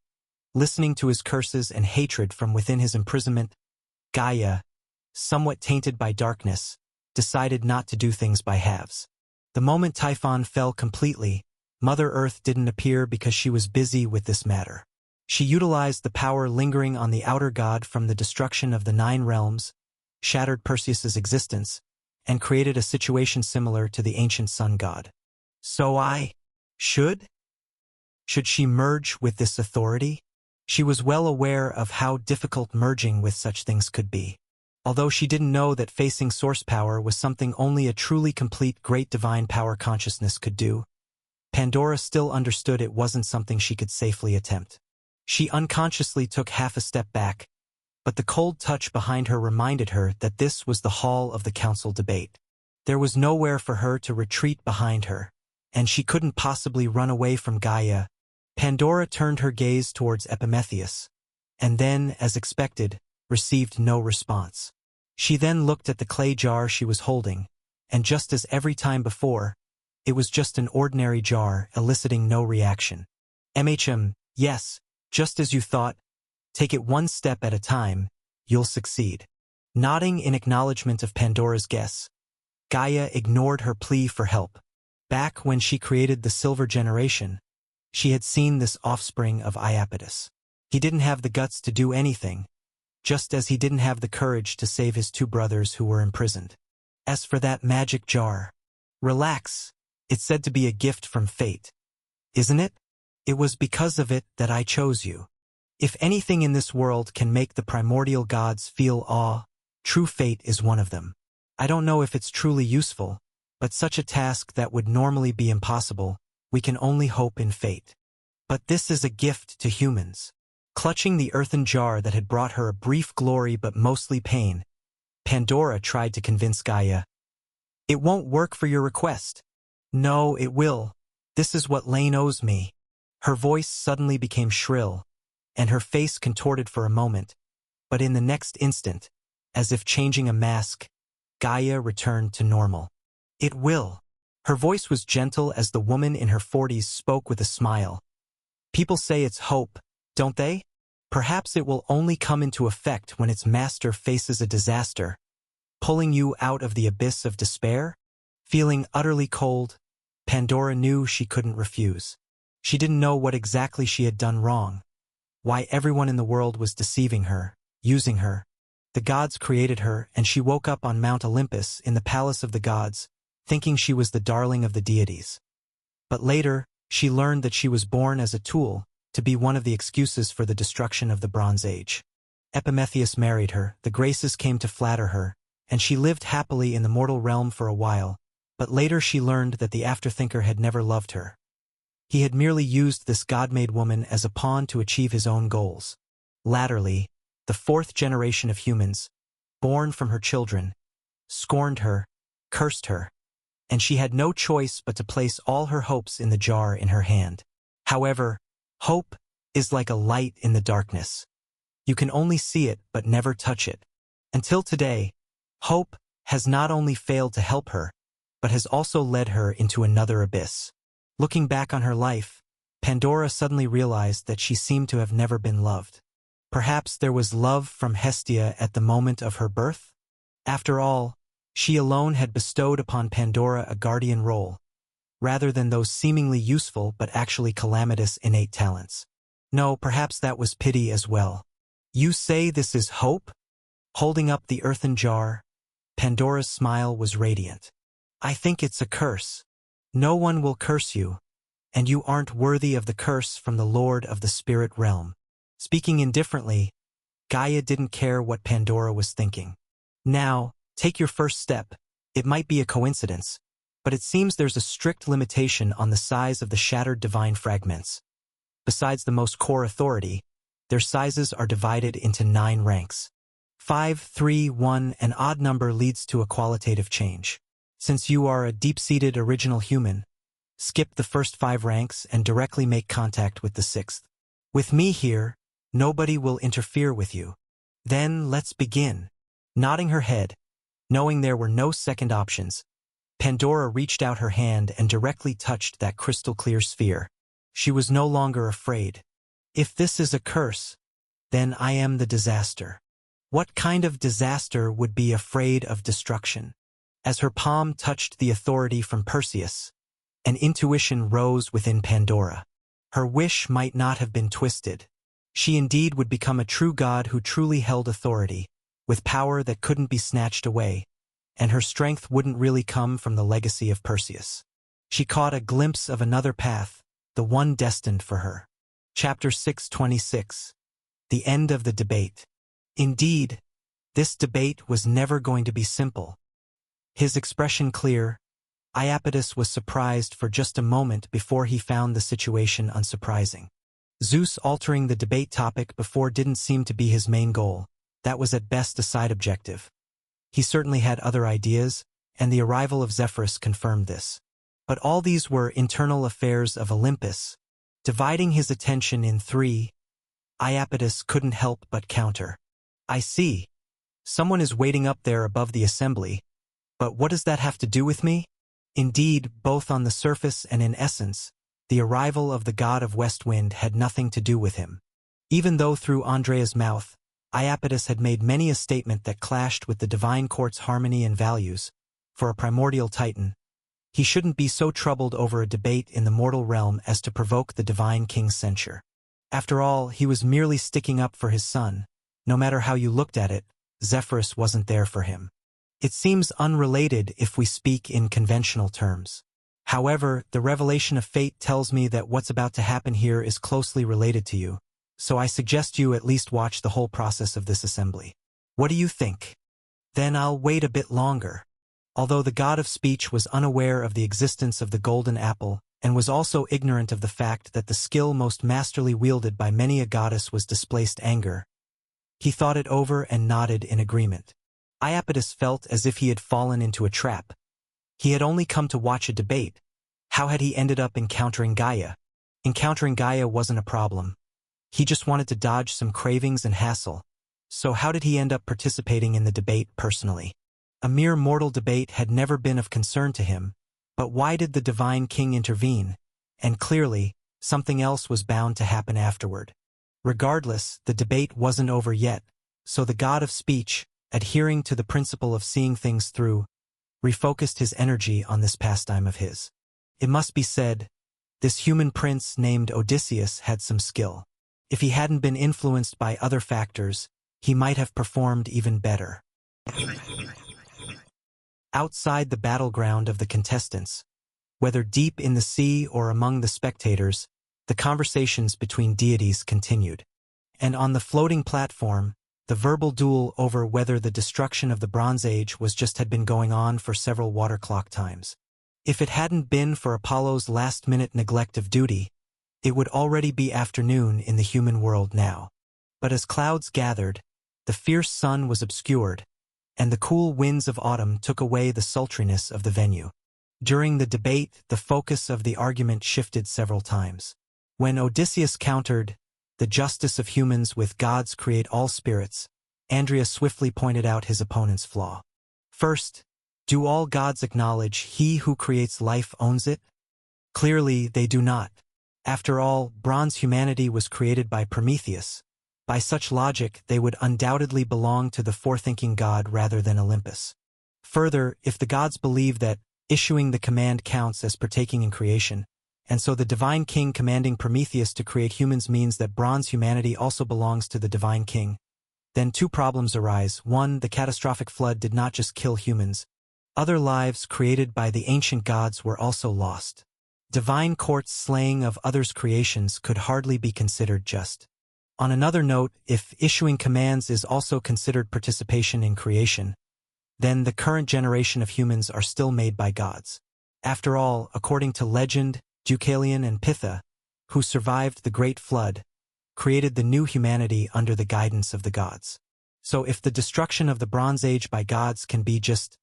listening to his curses and hatred from within his imprisonment, Gaia, somewhat tainted by darkness, decided not to do things by halves. The moment Typhon fell completely, Mother Earth didn't appear because she was busy with this matter. She utilized the power lingering on the outer god from the destruction of the 9 realms, shattered Perseus's existence, and created a situation similar to the ancient sun god. So should she merge with this authority? She was well aware of how difficult merging with such things could be. Although she didn't know that facing source power was something only a truly complete great divine power consciousness could do, Pandora still understood it wasn't something she could safely attempt. She unconsciously took half a step back, but the cold touch behind her reminded her that this was the hall of the council debate. There was nowhere for her to retreat behind her, and she couldn't possibly run away from Gaia. Pandora turned her gaze towards Epimetheus, and then, as expected, received no response. She then looked at the clay jar she was holding, and just as every time before, it was just an ordinary jar, eliciting no reaction. Yes, just as you thought. Take it one step at a time, you'll succeed. Nodding in acknowledgement of Pandora's guess, Gaia ignored her plea for help. Back when she created the Silver Generation, she had seen this offspring of Iapetus. He didn't have the guts to do anything, just as he didn't have the courage to save his two brothers who were imprisoned. As for that magic jar, relax, it's said to be a gift from fate. Isn't it? It was because of it that I chose you. If anything in this world can make the primordial gods feel awe, true fate is one of them. I don't know if it's truly useful, but such a task that would normally be impossible, we can only hope in fate. But this is a gift to humans. Clutching the earthen jar that had brought her a brief glory but mostly pain, Pandora tried to convince Gaia. It won't work for your request. No, it will. This is what Lane owes me. Her voice suddenly became shrill, and her face contorted for a moment, but in the next instant, as if changing a mask, Gaia returned to normal. It will. Her voice was gentle as the woman in her 40s spoke with a smile. People say it's hope, don't they? Perhaps it will only come into effect when its master faces a disaster, pulling you out of the abyss of despair? Feeling utterly cold, Pandora knew she couldn't refuse. She didn't know what exactly she had done wrong, why everyone in the world was deceiving her, using her. The gods created her, and she woke up on Mount Olympus in the palace of the gods, thinking she was the darling of the deities. But later, she learned that she was born as a tool, to be one of the excuses for the destruction of the Bronze Age. Epimetheus married her, the Graces came to flatter her, and she lived happily in the mortal realm for a while, but later she learned that the Afterthinker had never loved her. He had merely used this god-made woman as a pawn to achieve his own goals. Latterly, the fourth generation of humans, born from her children, scorned her, cursed her, and she had no choice but to place all her hopes in the jar in her hand. However, hope is like a light in the darkness. You can only see it but never touch it. Until today, hope has not only failed to help her, but has also led her into another abyss. Looking back on her life, Pandora suddenly realized that she seemed to have never been loved. Perhaps there was love from Hestia at the moment of her birth? After all, she alone had bestowed upon Pandora a guardian role, rather than those seemingly useful but actually calamitous innate talents. No, perhaps that was pity as well. You say this is hope? Holding up the earthen jar, Pandora's smile was radiant. I think it's a curse. No one will curse you, and you aren't worthy of the curse from the Lord of the Spirit Realm. Speaking indifferently, Gaia didn't care what Pandora was thinking. Now, take your first step. It might be a coincidence, but it seems there's a strict limitation on the size of the shattered divine fragments. Besides the most core authority, their sizes are divided into 9 ranks. 5, 3, 1, an odd number leads to a qualitative change. Since you are a deep-seated original human, skip the first 5 ranks and directly make contact with the 6th. With me here, nobody will interfere with you. Then let's begin. Nodding her head, knowing there were no second options, Pandora reached out her hand and directly touched that crystal-clear sphere. She was no longer afraid. If this is a curse, then I am the disaster. What kind of disaster would be afraid of destruction? As her palm touched the authority from Perseus, an intuition rose within Pandora. Her wish might not have been twisted. She indeed would become a true god who truly held authority, with power that couldn't be snatched away, and her strength wouldn't really come from the legacy of Perseus. She caught a glimpse of another path, the one destined for her. Chapter 626. The End of the Debate. Indeed, this debate was never going to be simple. His expression clear, Iapetus was surprised for just a moment before he found the situation unsurprising. Zeus altering the debate topic before didn't seem to be his main goal. That was at best a side objective. He certainly had other ideas, and the arrival of Zephyrus confirmed this. But all these were internal affairs of Olympus. Dividing his attention in 3, Iapetus couldn't help but counter. I see. Someone is waiting up there above the assembly. But what does that have to do with me? Indeed, both on the surface and in essence, the arrival of the god of West Wind had nothing to do with him. Even though through Andrea's mouth, Iapetus had made many a statement that clashed with the divine court's harmony and values, for a primordial titan, he shouldn't be so troubled over a debate in the mortal realm as to provoke the divine king's censure. After all, he was merely sticking up for his son. No matter how you looked at it, Zephyrus wasn't there for him. It seems unrelated if we speak in conventional terms. However, the revelation of fate tells me that what's about to happen here is closely related to you, so I suggest you at least watch the whole process of this assembly. What do you think? Then I'll wait a bit longer. Although the god of speech was unaware of the existence of the golden apple, and was also ignorant of the fact that the skill most masterly wielded by many a goddess was displaced anger, he thought it over and nodded in agreement. Iapetus felt as if he had fallen into a trap. He had only come to watch a debate. How had he ended up encountering Gaia? Encountering Gaia wasn't a problem. He just wanted to dodge some cravings and hassle. So how did he end up participating in the debate personally? A mere mortal debate had never been of concern to him, but why did the divine king intervene? And clearly, something else was bound to happen afterward. Regardless, the debate wasn't over yet, so the god of speech, adhering to the principle of seeing things through, refocused his energy on this pastime of his. It must be said, this human prince named Odysseus had some skill. If he hadn't been influenced by other factors, he might have performed even better. Outside the battleground of the contestants, whether deep in the sea or among the spectators, the conversations between deities continued. And on the floating platform, the verbal duel over whether the destruction of the Bronze Age had been going on for several water clock times. If it hadn't been for Apollo's last-minute neglect of duty, it would already be afternoon in the human world now. But as clouds gathered, the fierce sun was obscured, and the cool winds of autumn took away the sultriness of the venue. During the debate, the focus of the argument shifted several times. When Odysseus countered, "The justice of humans with gods create all spirits," Andrea swiftly pointed out his opponent's flaw. First, do all gods acknowledge he who creates life owns it? Clearly, they do not. After all, bronze humanity was created by Prometheus. By such logic, they would undoubtedly belong to the forethinking god rather than Olympus. Further, if the gods believe that issuing the command counts as partaking in creation, and so the divine king commanding Prometheus to create humans means that bronze humanity also belongs to the divine king, then two problems arise. One, the catastrophic flood did not just kill humans. Other lives created by the ancient gods were also lost. Divine court's slaying of others' creations could hardly be considered just. On another note, if issuing commands is also considered participation in creation, then the current generation of humans are still made by gods. After all, according to legend, Deucalion and Pytha, who survived the Great Flood, created the new humanity under the guidance of the gods. So if the destruction of the Bronze Age by gods can be just,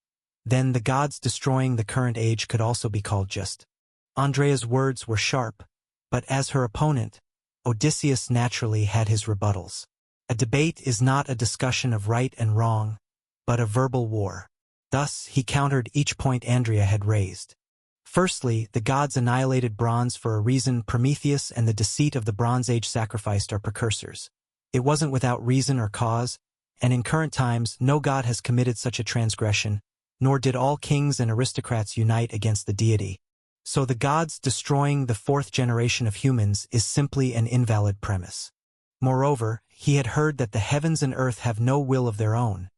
then the gods destroying the current age could also be called just. Andrea's words were sharp, but as her opponent, Odysseus naturally had his rebuttals. A debate is not a discussion of right and wrong, but a verbal war. Thus, he countered each point Andrea had raised. Firstly, the gods annihilated bronze for a reason. Prometheus and the deceit of the Bronze Age sacrificed are precursors. It wasn't without reason or cause, and in current times no god has committed such a transgression, nor did all kings and aristocrats unite against the deity. So the gods destroying the fourth generation of humans is simply an invalid premise. Moreover, he had heard that the heavens and earth have no will of their own,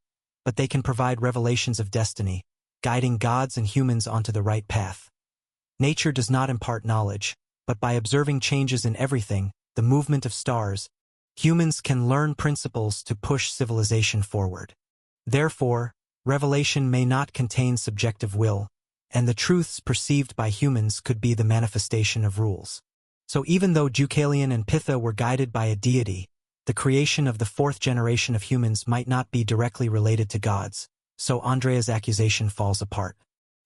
but they can provide revelations of destiny, guiding gods and humans onto the right path. Nature does not impart knowledge, but by observing changes in everything, the movement of stars, humans can learn principles to push civilization forward. Therefore, revelation may not contain subjective will, and the truths perceived by humans could be the manifestation of rules. So even though Deucalion and Pytha were guided by a deity, the creation of the fourth generation of humans might not be directly related to gods, so Andrea's accusation falls apart.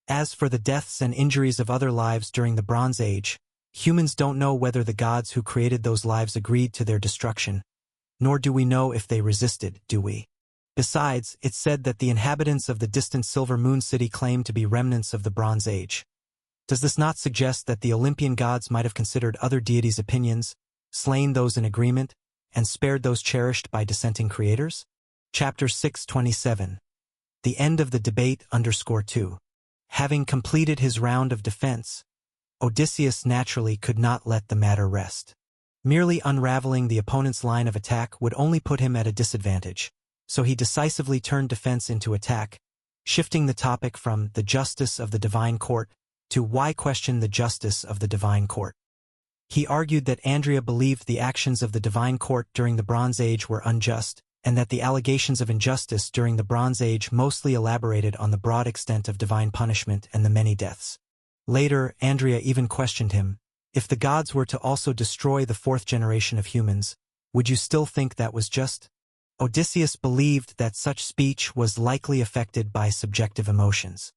As for the deaths and injuries of other lives during the Bronze Age, humans don't know whether the gods who created those lives agreed to their destruction, nor do we know if they resisted, do we? Besides, it's said that the inhabitants of the distant Silver Moon City claim to be remnants of the Bronze Age. Does this not suggest that the Olympian gods might have considered other deities' opinions, slain those in agreement, and spared those cherished by dissenting creators? Chapter 627. The End of the Debate _2. having completed his round of defense, Odysseus naturally could not let the matter rest. Merely unraveling the opponent's line of attack would only put him at a disadvantage, so he decisively turned defense into attack, shifting the topic from the justice of the divine court to why question the justice of the divine court. He argued that Andrea believed the actions of the divine court during the Bronze Age were unjust, and that the allegations of injustice during the Bronze Age mostly elaborated on the broad extent of divine punishment and the many deaths. Later, Andrea even questioned him, if the gods were to also destroy the fourth generation of humans, would you still think that was just? Odysseus believed that such speech was likely affected by subjective emotions.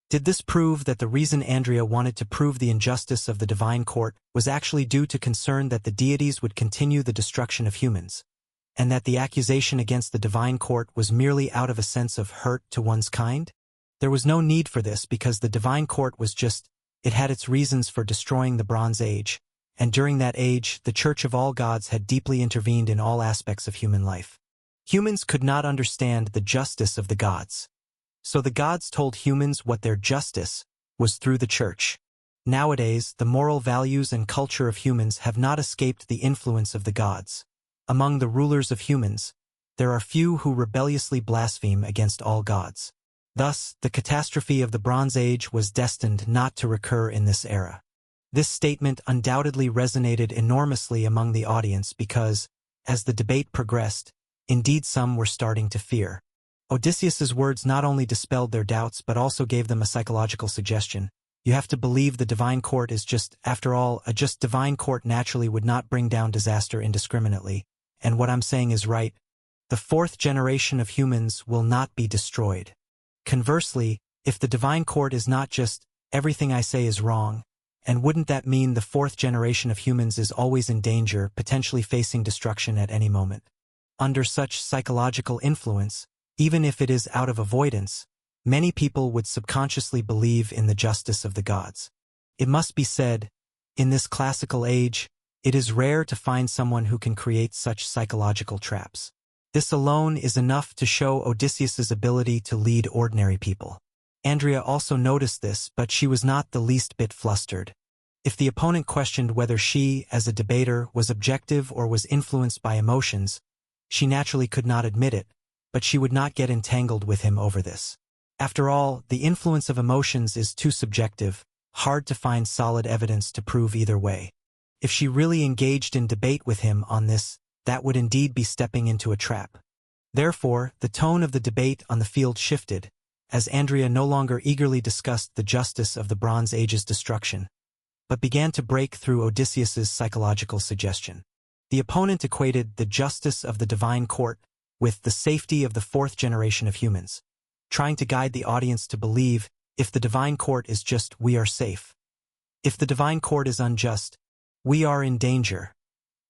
Did this prove that the reason Andrea wanted to prove the injustice of the divine court was actually due to concern that the deities would continue the destruction of humans, and that the accusation against the divine court was merely out of a sense of hurt to one's kind? There was no need for this because the divine court was just, it had its reasons for destroying the Bronze Age, and during that age, the Church of all gods had deeply intervened in all aspects of human life. Humans could not understand the justice of the gods. So the gods told humans what their justice was through the Church. Nowadays, the moral values and culture of humans have not escaped the influence of the gods. Among the rulers of humans, there are few who rebelliously blaspheme against all gods. Thus, the catastrophe of the Bronze Age was destined not to recur in this era. This statement undoubtedly resonated enormously among the audience because, as the debate progressed, indeed some were starting to fear. Odysseus's words not only dispelled their doubts but also gave them a psychological suggestion. You have to believe the divine court is just, after all, a just divine court naturally would not bring down disaster indiscriminately. And what I'm saying is right. The fourth generation of humans will not be destroyed. Conversely, if the divine court is not just, everything I say is wrong, and wouldn't that mean the fourth generation of humans is always in danger, potentially facing destruction at any moment? Under such psychological influence, even if it is out of avoidance, many people would subconsciously believe in the justice of the gods. It must be said, in this classical age, it is rare to find someone who can create such psychological traps. This alone is enough to show Odysseus's ability to lead ordinary people. Andrea also noticed this, but she was not the least bit flustered. If the opponent questioned whether she, as a debater, was objective or was influenced by emotions, she naturally could not admit it, but she would not get entangled with him over this. After all, the influence of emotions is too subjective, hard to find solid evidence to prove either way. If she really engaged in debate with him on this, that would indeed be stepping into a trap. Therefore, the tone of the debate on the field shifted, as Andrea no longer eagerly discussed the justice of the Bronze Age's destruction, but began to break through Odysseus's psychological suggestion. The opponent equated the justice of the divine court with the safety of the fourth generation of humans, trying to guide the audience to believe, if the divine court is just, we are safe. If the divine court is unjust, we are in danger.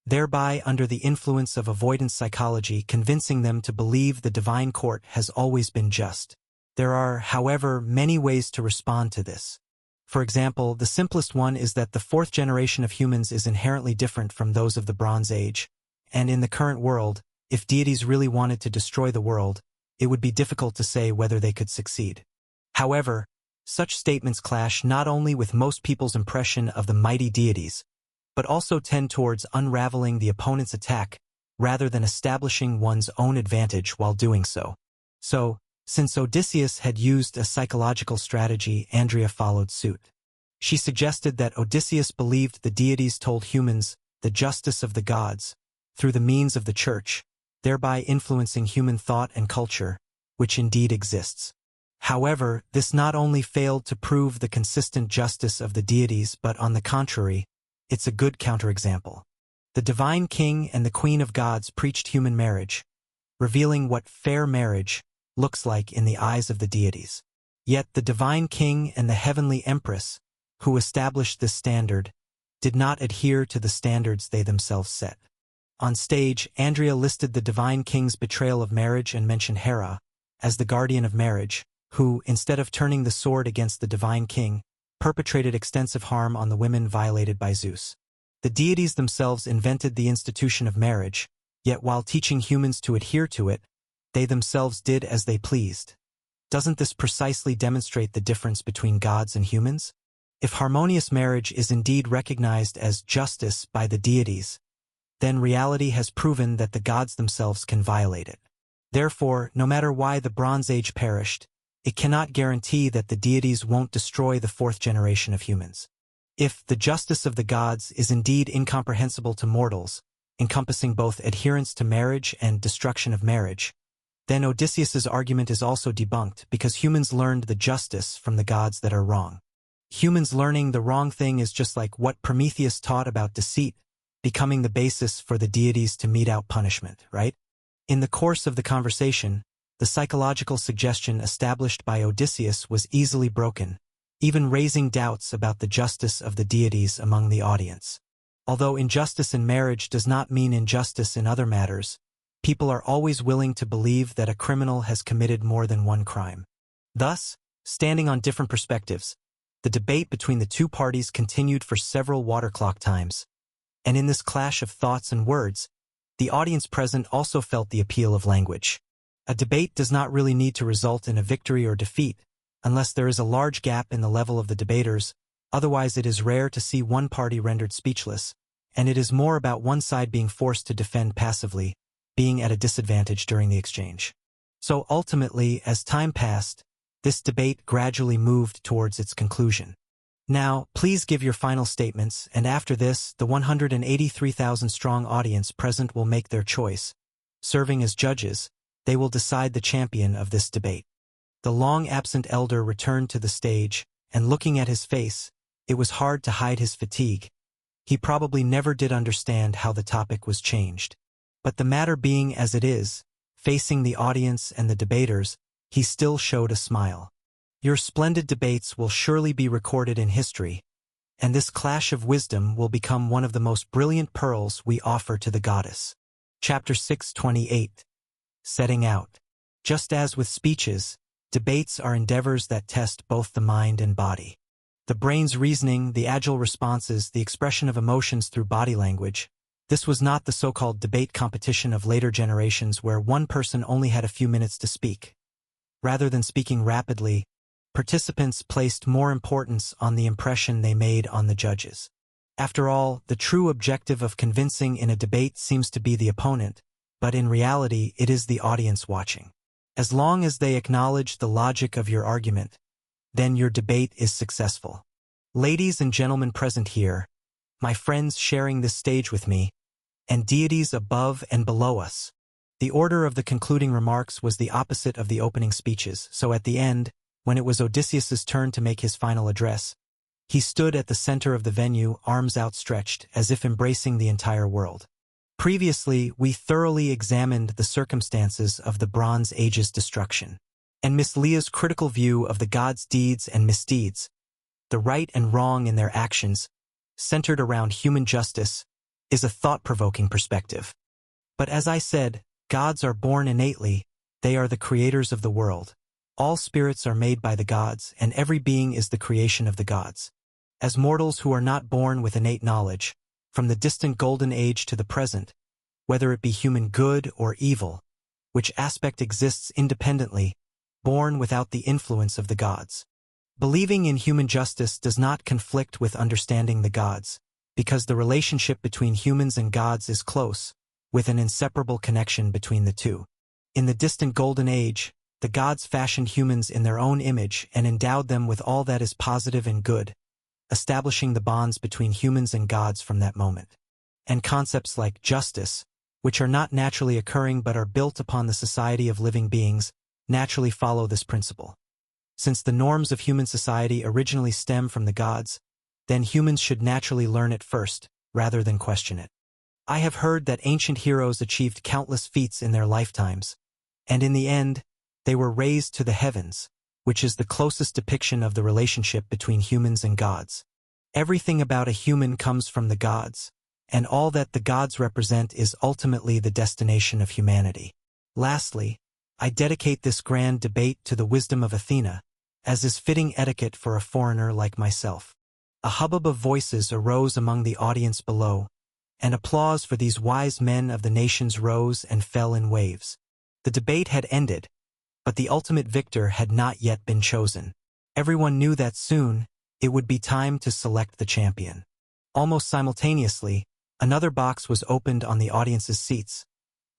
Thereby, under the influence of avoidance psychology, convincing them to believe the divine court has always been just. There are, however, many ways to respond to this. For example, the simplest one is that the fourth generation of humans is inherently different from those of the Bronze Age, and in the current world, if deities really wanted to destroy the world, it would be difficult to say whether they could succeed. However, such statements clash not only with most people's impression of the mighty deities, but also tend towards unraveling the opponent's attack rather than establishing one's own advantage while doing so. So, since Odysseus had used a psychological strategy, Andrea followed suit. She suggested that Odysseus believed the deities told humans the justice of the gods through the means of the Church, thereby influencing human thought and culture, which indeed exists. However, this not only failed to prove the consistent justice of the deities, but on the contrary, it's a good counterexample. The divine king and the queen of gods preached human marriage, revealing what fair marriage looks like in the eyes of the deities. Yet the divine king and the heavenly empress, who established this standard, did not adhere to the standards they themselves set. On stage, Andrea listed the divine king's betrayal of marriage and mentioned Hera, as the guardian of marriage, who, instead of turning the sword against the divine king, perpetrated extensive harm on the women violated by Zeus. The deities themselves invented the institution of marriage, yet while teaching humans to adhere to it, they themselves did as they pleased. Doesn't this precisely demonstrate the difference between gods and humans? If harmonious marriage is indeed recognized as justice by the deities, then reality has proven that the gods themselves can violate it. Therefore, no matter why the Bronze Age perished, it cannot guarantee that the deities won't destroy the fourth generation of humans. If the justice of the gods is indeed incomprehensible to mortals, encompassing both adherence to marriage and destruction of marriage, then Odysseus's argument is also debunked because humans learned the justice from the gods that are wrong. Humans learning the wrong thing is just like what Prometheus taught about deceit, becoming the basis for the deities to mete out punishment, right? In the course of the conversation, the psychological suggestion established by Odysseus was easily broken, even raising doubts about the justice of the deities among the audience. Although injustice in marriage does not mean injustice in other matters, people are always willing to believe that a criminal has committed more than one crime. Thus, standing on different perspectives, the debate between the two parties continued for several water clock times. And in this clash of thoughts and words, the audience present also felt the appeal of language. A debate does not really need to result in a victory or defeat, unless there is a large gap in the level of the debaters, otherwise it is rare to see one party rendered speechless, and it is more about one side being forced to defend passively, being at a disadvantage during the exchange. So ultimately, as time passed, this debate gradually moved towards its conclusion. Now, please give your final statements, and after this, the 183,000-strong audience present will make their choice. Serving as judges, they will decide the champion of this debate. The long-absent elder returned to the stage, and looking at his face, it was hard to hide his fatigue. He probably never did understand how the topic was changed. But the matter being as it is, facing the audience and the debaters, he still showed a smile. Your splendid debates will surely be recorded in history, and this clash of wisdom will become one of the most brilliant pearls we offer to the goddess. Chapter 6:28. Setting out. Just as with speeches, debates are endeavors that test both the mind and body. The brain's reasoning, the agile responses, the expression of emotions through body language. This was not the so-called debate competition of later generations where one person only had a few minutes to speak. Rather than speaking rapidly, participants placed more importance on the impression they made on the judges. After all, the true objective of convincing in a debate seems to be the opponent, but in reality it is the audience watching. As long as they acknowledge the logic of your argument, then your debate is successful. Ladies and gentlemen present here, my friends sharing this stage with me, and deities above and below us. The order of the concluding remarks was the opposite of the opening speeches, so at the end, when it was Odysseus's turn to make his final address, he stood at the center of the venue, arms outstretched, as if embracing the entire world. Previously, we thoroughly examined the circumstances of the Bronze Age's destruction, and Miss Leah's critical view of the gods' deeds and misdeeds, the right and wrong in their actions, centered around human justice, is a thought-provoking perspective. But as I said, gods are born innately, they are the creators of the world. All spirits are made by the gods, and every being is the creation of the gods. As mortals who are not born with innate knowledge, from the distant golden age to the present, whether it be human good or evil, which aspect exists independently, born without the influence of the gods. Believing in human justice does not conflict with understanding the gods, because the relationship between humans and gods is close, with an inseparable connection between the two. In the distant golden age, the gods fashioned humans in their own image and endowed them with all that is positive and good, establishing the bonds between humans and gods from that moment. And concepts like justice, which are not naturally occurring but are built upon the society of living beings, naturally follow this principle. Since the norms of human society originally stem from the gods, then humans should naturally learn it first, rather than question it. I have heard that ancient heroes achieved countless feats in their lifetimes, and in the end, they were raised to the heavens, which is the closest depiction of the relationship between humans and gods. Everything about a human comes from the gods, and all that the gods represent is ultimately the destination of humanity. Lastly, I dedicate this grand debate to the wisdom of Athena, as is fitting etiquette for a foreigner like myself. A hubbub of voices arose among the audience below, and applause for these wise men of the nations rose and fell in waves. The debate had ended, But the ultimate victor had not yet been chosen. Everyone knew that soon, it would be time to select the champion. Almost simultaneously, another box was opened on the audience's seats.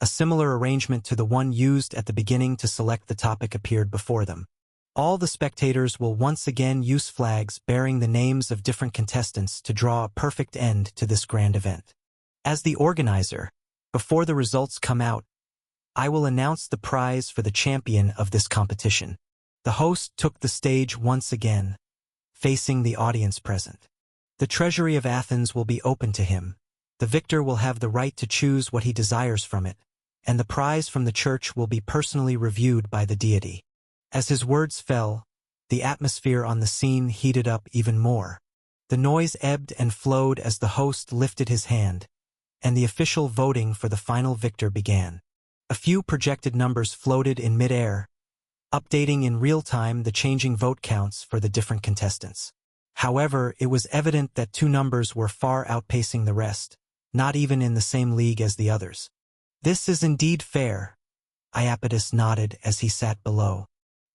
A similar arrangement to the one used at the beginning to select the topic appeared before them. All the spectators will once again use flags bearing the names of different contestants to draw a perfect end to this grand event. As the organizer, before the results come out, I will announce the prize for the champion of this competition. The host took the stage once again, facing the audience present. The treasury of Athens will be open to him. The victor will have the right to choose what he desires from it, and the prize from the church will be personally reviewed by the deity. As his words fell, the atmosphere on the scene heated up even more. The noise ebbed and flowed as the host lifted his hand, and the official voting for the final victor began. A few projected numbers floated in mid-air, updating in real time the changing vote counts for the different contestants. However, it was evident that two numbers were far outpacing the rest, not even in the same league as the others. "This is indeed fair," Iapetus nodded as he sat below.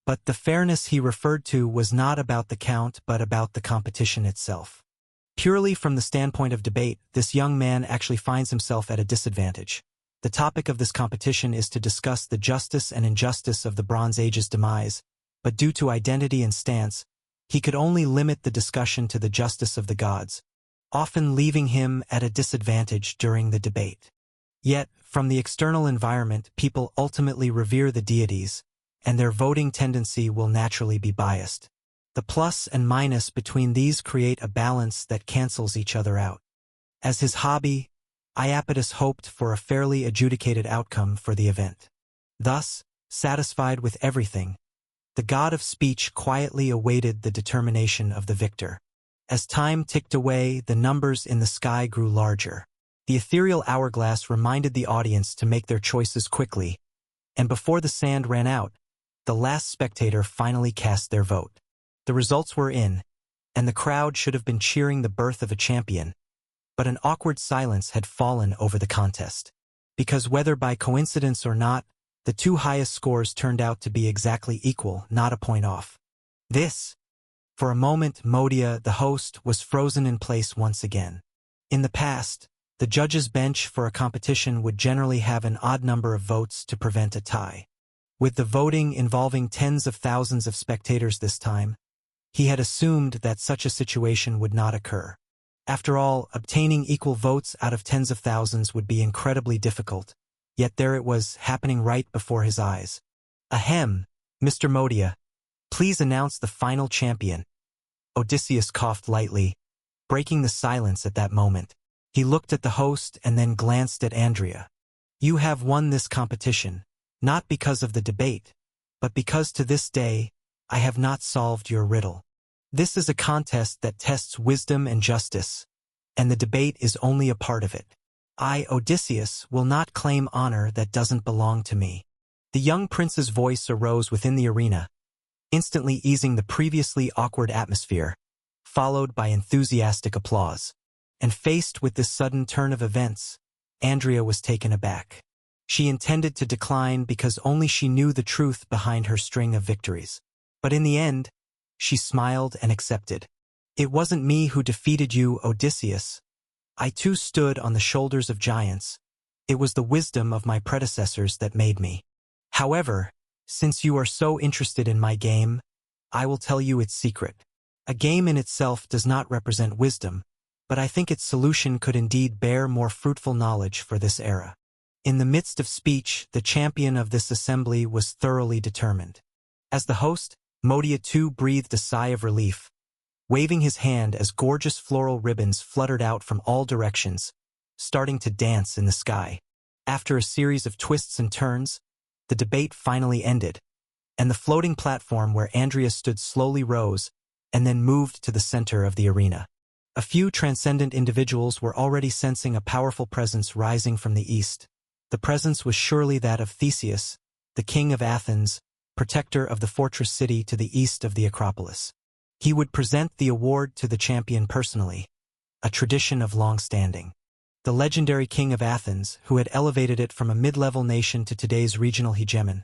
But the fairness he referred to was not about the count but about the competition itself. Purely from the standpoint of debate, this young man actually finds himself at a disadvantage. The topic of this competition is to discuss the justice and injustice of the Bronze Age's demise, but due to identity and stance, he could only limit the discussion to the justice of the gods, often leaving him at a disadvantage during the debate. Yet, from the external environment, people ultimately revere the deities, and their voting tendency will naturally be biased. The plus and minus between these create a balance that cancels each other out. As his hobby, Iapetus hoped for a fairly adjudicated outcome for the event. Thus, satisfied with everything, the god of speech quietly awaited the determination of the victor. As time ticked away, the numbers in the sky grew larger. The ethereal hourglass reminded the audience to make their choices quickly, and before the sand ran out, the last spectator finally cast their vote. The results were in, and the crowd should have been cheering the birth of a champion, but an awkward silence had fallen over the contest. Because whether by coincidence or not, the two highest scores turned out to be exactly equal, not a point off. For a moment, Modia, the host, was frozen in place once again. In the past, the judges' bench for a competition would generally have an odd number of votes to prevent a tie. With the voting involving tens of thousands of spectators this time, he had assumed that such a situation would not occur. After all, obtaining equal votes out of tens of thousands would be incredibly difficult, yet there it was, happening right before his eyes. "Ahem, Mr. Modia, please announce the final champion." Odysseus coughed lightly, breaking the silence at that moment. He looked at the host and then glanced at Andrea. "You have won this competition, not because of the debate, but because to this day, I have not solved your riddle. This is a contest that tests wisdom and justice, and the debate is only a part of it. I, Odysseus, will not claim honor that doesn't belong to me." The young prince's voice arose within the arena, instantly easing the previously awkward atmosphere, followed by enthusiastic applause. And faced with this sudden turn of events, Andrea was taken aback. She intended to decline because only she knew the truth behind her string of victories. But in the end, she smiled and accepted. "It wasn't me who defeated you, Odysseus. I too stood on the shoulders of giants. It was the wisdom of my predecessors that made me. However, since you are so interested in my game, I will tell you its secret. A game in itself does not represent wisdom, but I think its solution could indeed bear more fruitful knowledge for this era." In the midst of speech, the champion of this assembly was thoroughly determined. As the host, Modia too breathed a sigh of relief, waving his hand as gorgeous floral ribbons fluttered out from all directions, starting to dance in the sky. After a series of twists and turns, the debate finally ended, and the floating platform where Andrea stood slowly rose and then moved to the center of the arena. A few transcendent individuals were already sensing a powerful presence rising from the east. The presence was surely that of Theseus, the king of Athens, protector of the fortress city to the east of the Acropolis. He would present the award to the champion personally, a tradition of long standing. The legendary king of Athens, who had elevated it from a mid-level nation to today's regional hegemon,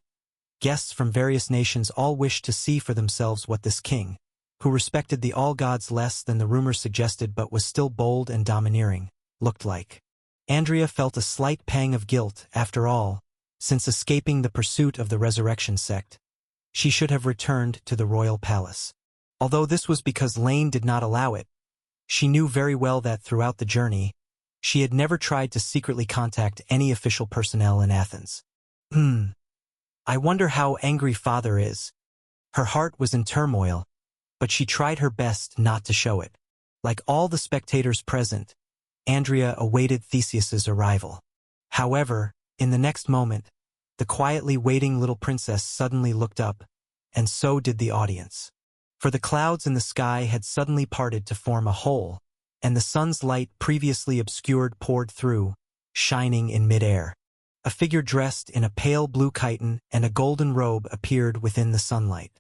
Guests from various nations all wished to see for themselves what this king, who respected the all-gods less than the rumors suggested but was still bold and domineering, looked like. Andrea felt a slight pang of guilt, after all, since escaping the pursuit of the resurrection sect. She should have returned to the royal palace. Although this was because Lane did not allow it, she knew very well that throughout the journey, she had never tried to secretly contact any official personnel in Athens. I wonder how angry Father is. Her heart was in turmoil, but she tried her best not to show it. Like all the spectators present, Andrea awaited Theseus's arrival. However, in the next moment, the quietly waiting little princess suddenly looked up, and so did the audience. For the clouds in the sky had suddenly parted to form a hole, and the sun's light previously obscured poured through, shining in mid-air. A figure dressed in a pale blue chiton and a golden robe appeared within the sunlight.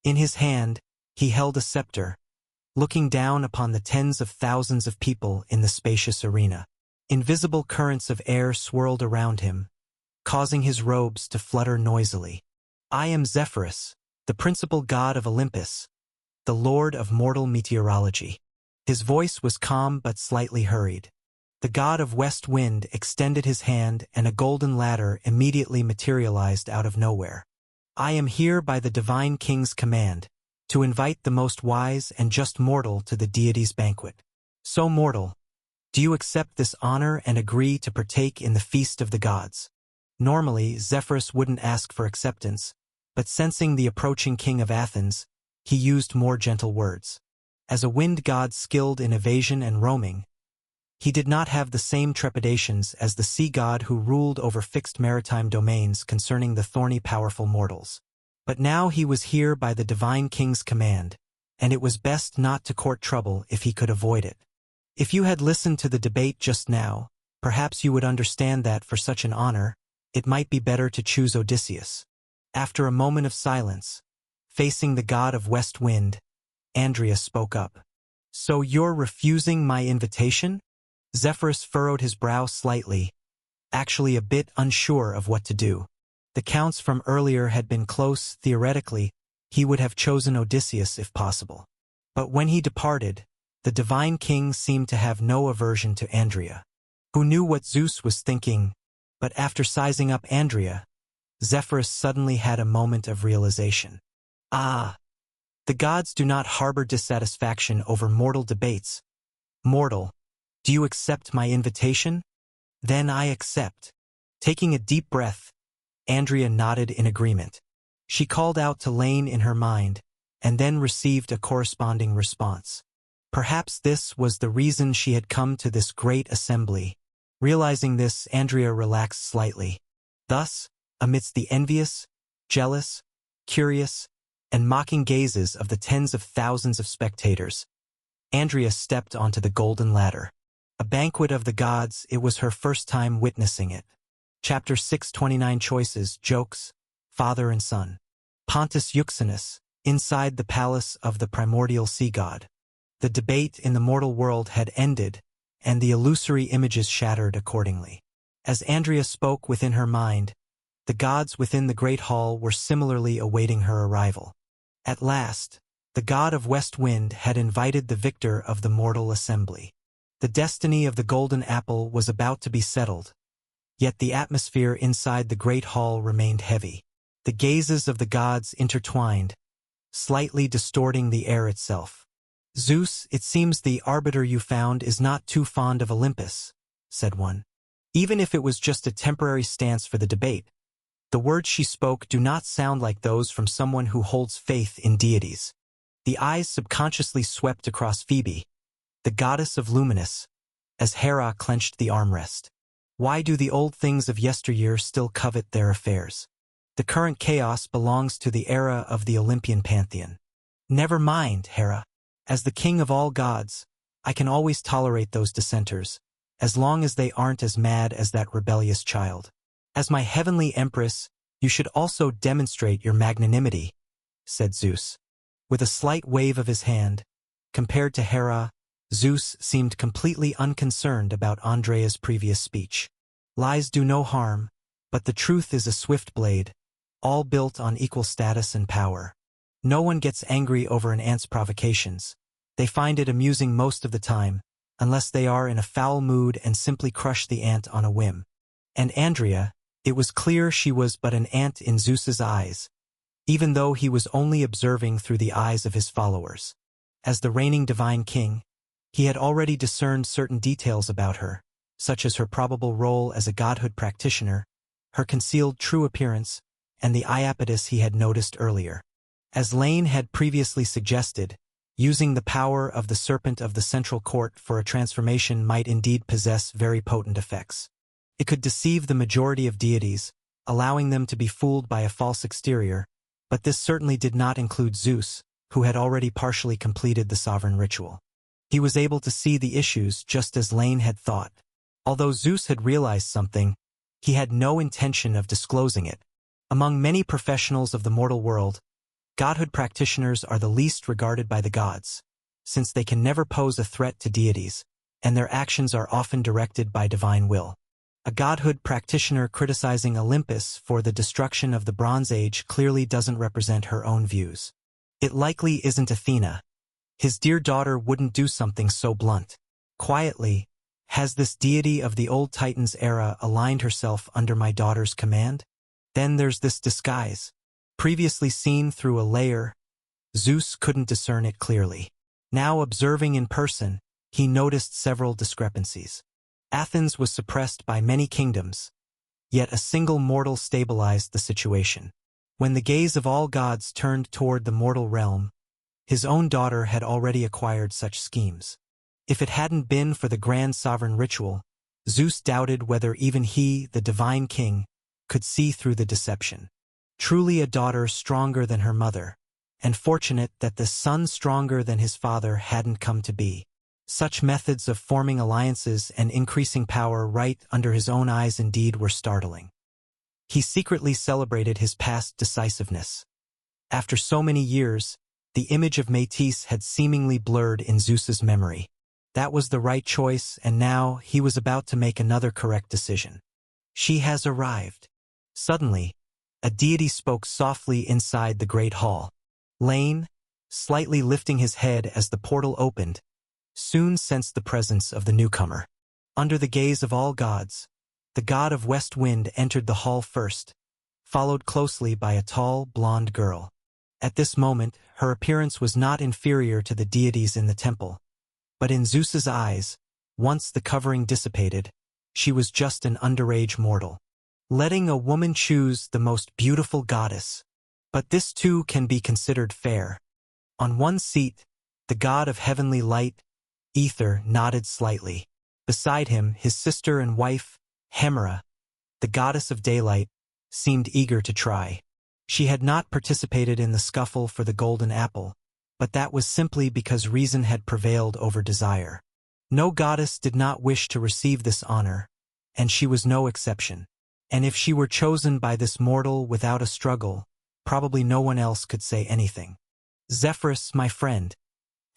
In his hand, he held a scepter, looking down upon the tens of thousands of people in the spacious arena. Invisible currents of air swirled around him, causing his robes to flutter noisily. I am Zephyrus, the principal god of Olympus, the lord of mortal meteorology. His voice was calm but slightly hurried. The god of west wind extended his hand and a golden ladder immediately materialized out of nowhere. I am here by the divine king's command, to invite the most wise and just mortal to the deity's banquet. So mortal, do you accept this honor and agree to partake in the feast of the gods? Normally, Zephyrus wouldn't ask for acceptance, but sensing the approaching king of Athens, he used more gentle words. As a wind god skilled in evasion and roaming, he did not have the same trepidations as the sea god who ruled over fixed maritime domains concerning the thorny powerful mortals. But now he was here by the divine king's command, and it was best not to court trouble if he could avoid it. If you had listened to the debate just now, perhaps you would understand that for such an honor, it might be better to choose Odysseus. After a moment of silence, facing the god of west wind, Andrea spoke up. So you're refusing my invitation? Zephyrus furrowed his brow slightly, actually a bit unsure of what to do. The counts from earlier had been close. Theoretically, he would have chosen Odysseus if possible. But when he departed, the divine king seemed to have no aversion to Andrea. Who knew what Zeus was thinking? But after sizing up Andrea, Zephyrus suddenly had a moment of realization. The gods do not harbor dissatisfaction over mortal debates. Mortal, do you accept my invitation? Then I accept. Taking a deep breath, Andrea nodded in agreement. She called out to Lane in her mind, and then received a corresponding response. Perhaps this was the reason she had come to this great assembly. Realizing this, Andrea relaxed slightly. Thus, amidst the envious, jealous, curious, and mocking gazes of the tens of thousands of spectators, Andrea stepped onto the golden ladder. A banquet of the gods, it was her first time witnessing it. Chapter 629 Choices, Jokes, Father and Son. Pontus Euxinus, inside the palace of the primordial sea god. The debate in the mortal world had ended, and the illusory images shattered accordingly. As Andrea spoke within her mind, the gods within the great hall were similarly awaiting her arrival. At last, the god of west wind had invited the victor of the mortal assembly. The destiny of the golden apple was about to be settled, yet the atmosphere inside the great hall remained heavy. The gazes of the gods intertwined, slightly distorting the air itself. Zeus, it seems the arbiter you found is not too fond of Olympus, said one. Even if it was just a temporary stance for the debate, the words she spoke do not sound like those from someone who holds faith in deities. The eyes subconsciously swept across Phoebe, the goddess of Luminous, as Hera clenched the armrest. Why do the old things of yesteryear still covet their affairs? The current chaos belongs to the era of the Olympian pantheon. Never mind, Hera. As the king of all gods, I can always tolerate those dissenters, as long as they aren't as mad as that rebellious child. As my heavenly empress, you should also demonstrate your magnanimity, said Zeus. With a slight wave of his hand, compared to Hera, Zeus seemed completely unconcerned about Andrea's previous speech. Lies do no harm, but the truth is a swift blade. all built on equal status and power. No one gets angry over an ant's provocations. They find it amusing most of the time, unless they are in a foul mood and simply crush the ant on a whim. And Andrea, it was clear she was but an ant in Zeus's eyes, even though he was only observing through the eyes of his followers. As the reigning divine king, he had already discerned certain details about her, such as her probable role as a godhood practitioner, her concealed true appearance, and the iapetus he had noticed earlier. As Lane had previously suggested, using the power of the serpent of the central court for a transformation might indeed possess very potent effects. It could deceive the majority of deities, allowing them to be fooled by a false exterior, but this certainly did not include Zeus, who had already partially completed the sovereign ritual. He was able to see the issues just as Lane had thought. Although Zeus had realized something, he had no intention of disclosing it. Among many professionals of the mortal world, godhood practitioners are the least regarded by the gods, since they can never pose a threat to deities, and their actions are often directed by divine will. A godhood practitioner criticizing Olympus for the destruction of the Bronze Age clearly doesn't represent her own views. It likely isn't Athena. His dear daughter wouldn't do something so blunt. Quietly, has this deity of the old Titans era aligned herself under my daughter's command? Then there's this disguise. Previously seen through a layer, Zeus couldn't discern it clearly. Now observing in person, he noticed several discrepancies. Athens was suppressed by many kingdoms, yet a single mortal stabilized the situation. When the gaze of all gods turned toward the mortal realm, his own daughter had already acquired such schemes. If it hadn't been for the grand sovereign ritual, Zeus doubted whether even he, the divine king, could see through the deception. Truly a daughter stronger than her mother, and fortunate that the son stronger than his father hadn't come to be. Such methods of forming alliances and increasing power right under his own eyes indeed were startling. He secretly celebrated his past decisiveness. After so many years, the image of Métis had seemingly blurred in Zeus's memory. That was the right choice, and now he was about to make another correct decision. She has arrived. Suddenly, a deity spoke softly inside the great hall. Lane, slightly lifting his head as the portal opened, soon sensed the presence of the newcomer. Under the gaze of all gods, the god of West Wind entered the hall first, followed closely by a tall, blonde girl. At this moment, her appearance was not inferior to the deities in the temple, but in Zeus's eyes, once the covering dissipated, she was just an underage mortal. Letting a woman choose the most beautiful goddess. But this too can be considered fair. On one seat, the god of heavenly light, Ether, nodded slightly. Beside him, his sister and wife, Hemera, the goddess of daylight, seemed eager to try. She had not participated in the scuffle for the golden apple, but that was simply because reason had prevailed over desire. No goddess did not wish to receive this honor, and she was no exception. And if she were chosen by this mortal without a struggle, probably no one else could say anything. Zephyrus, my friend,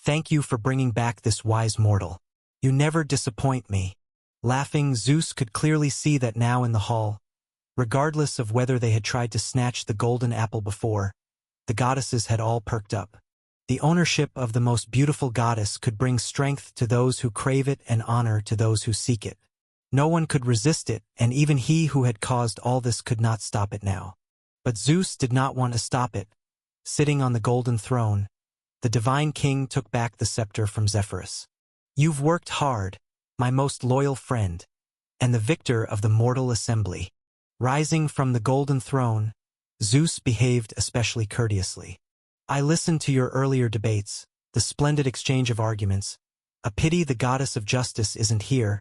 thank you for bringing back this wise mortal. You never disappoint me. Laughing, Zeus could clearly see that now in the hall, regardless of whether they had tried to snatch the golden apple before, the goddesses had all perked up. The ownership of the most beautiful goddess could bring strength to those who crave it and honor to those who seek it. No one could resist it, and even he who had caused all this could not stop it now. But Zeus did not want to stop it. Sitting on the golden throne, the divine king took back the scepter from Zephyrus. You've worked hard, my most loyal friend, and the victor of the mortal assembly. Rising from the golden throne, Zeus behaved especially courteously. I listened to your earlier debates, the splendid exchange of arguments. A pity the goddess of justice isn't here.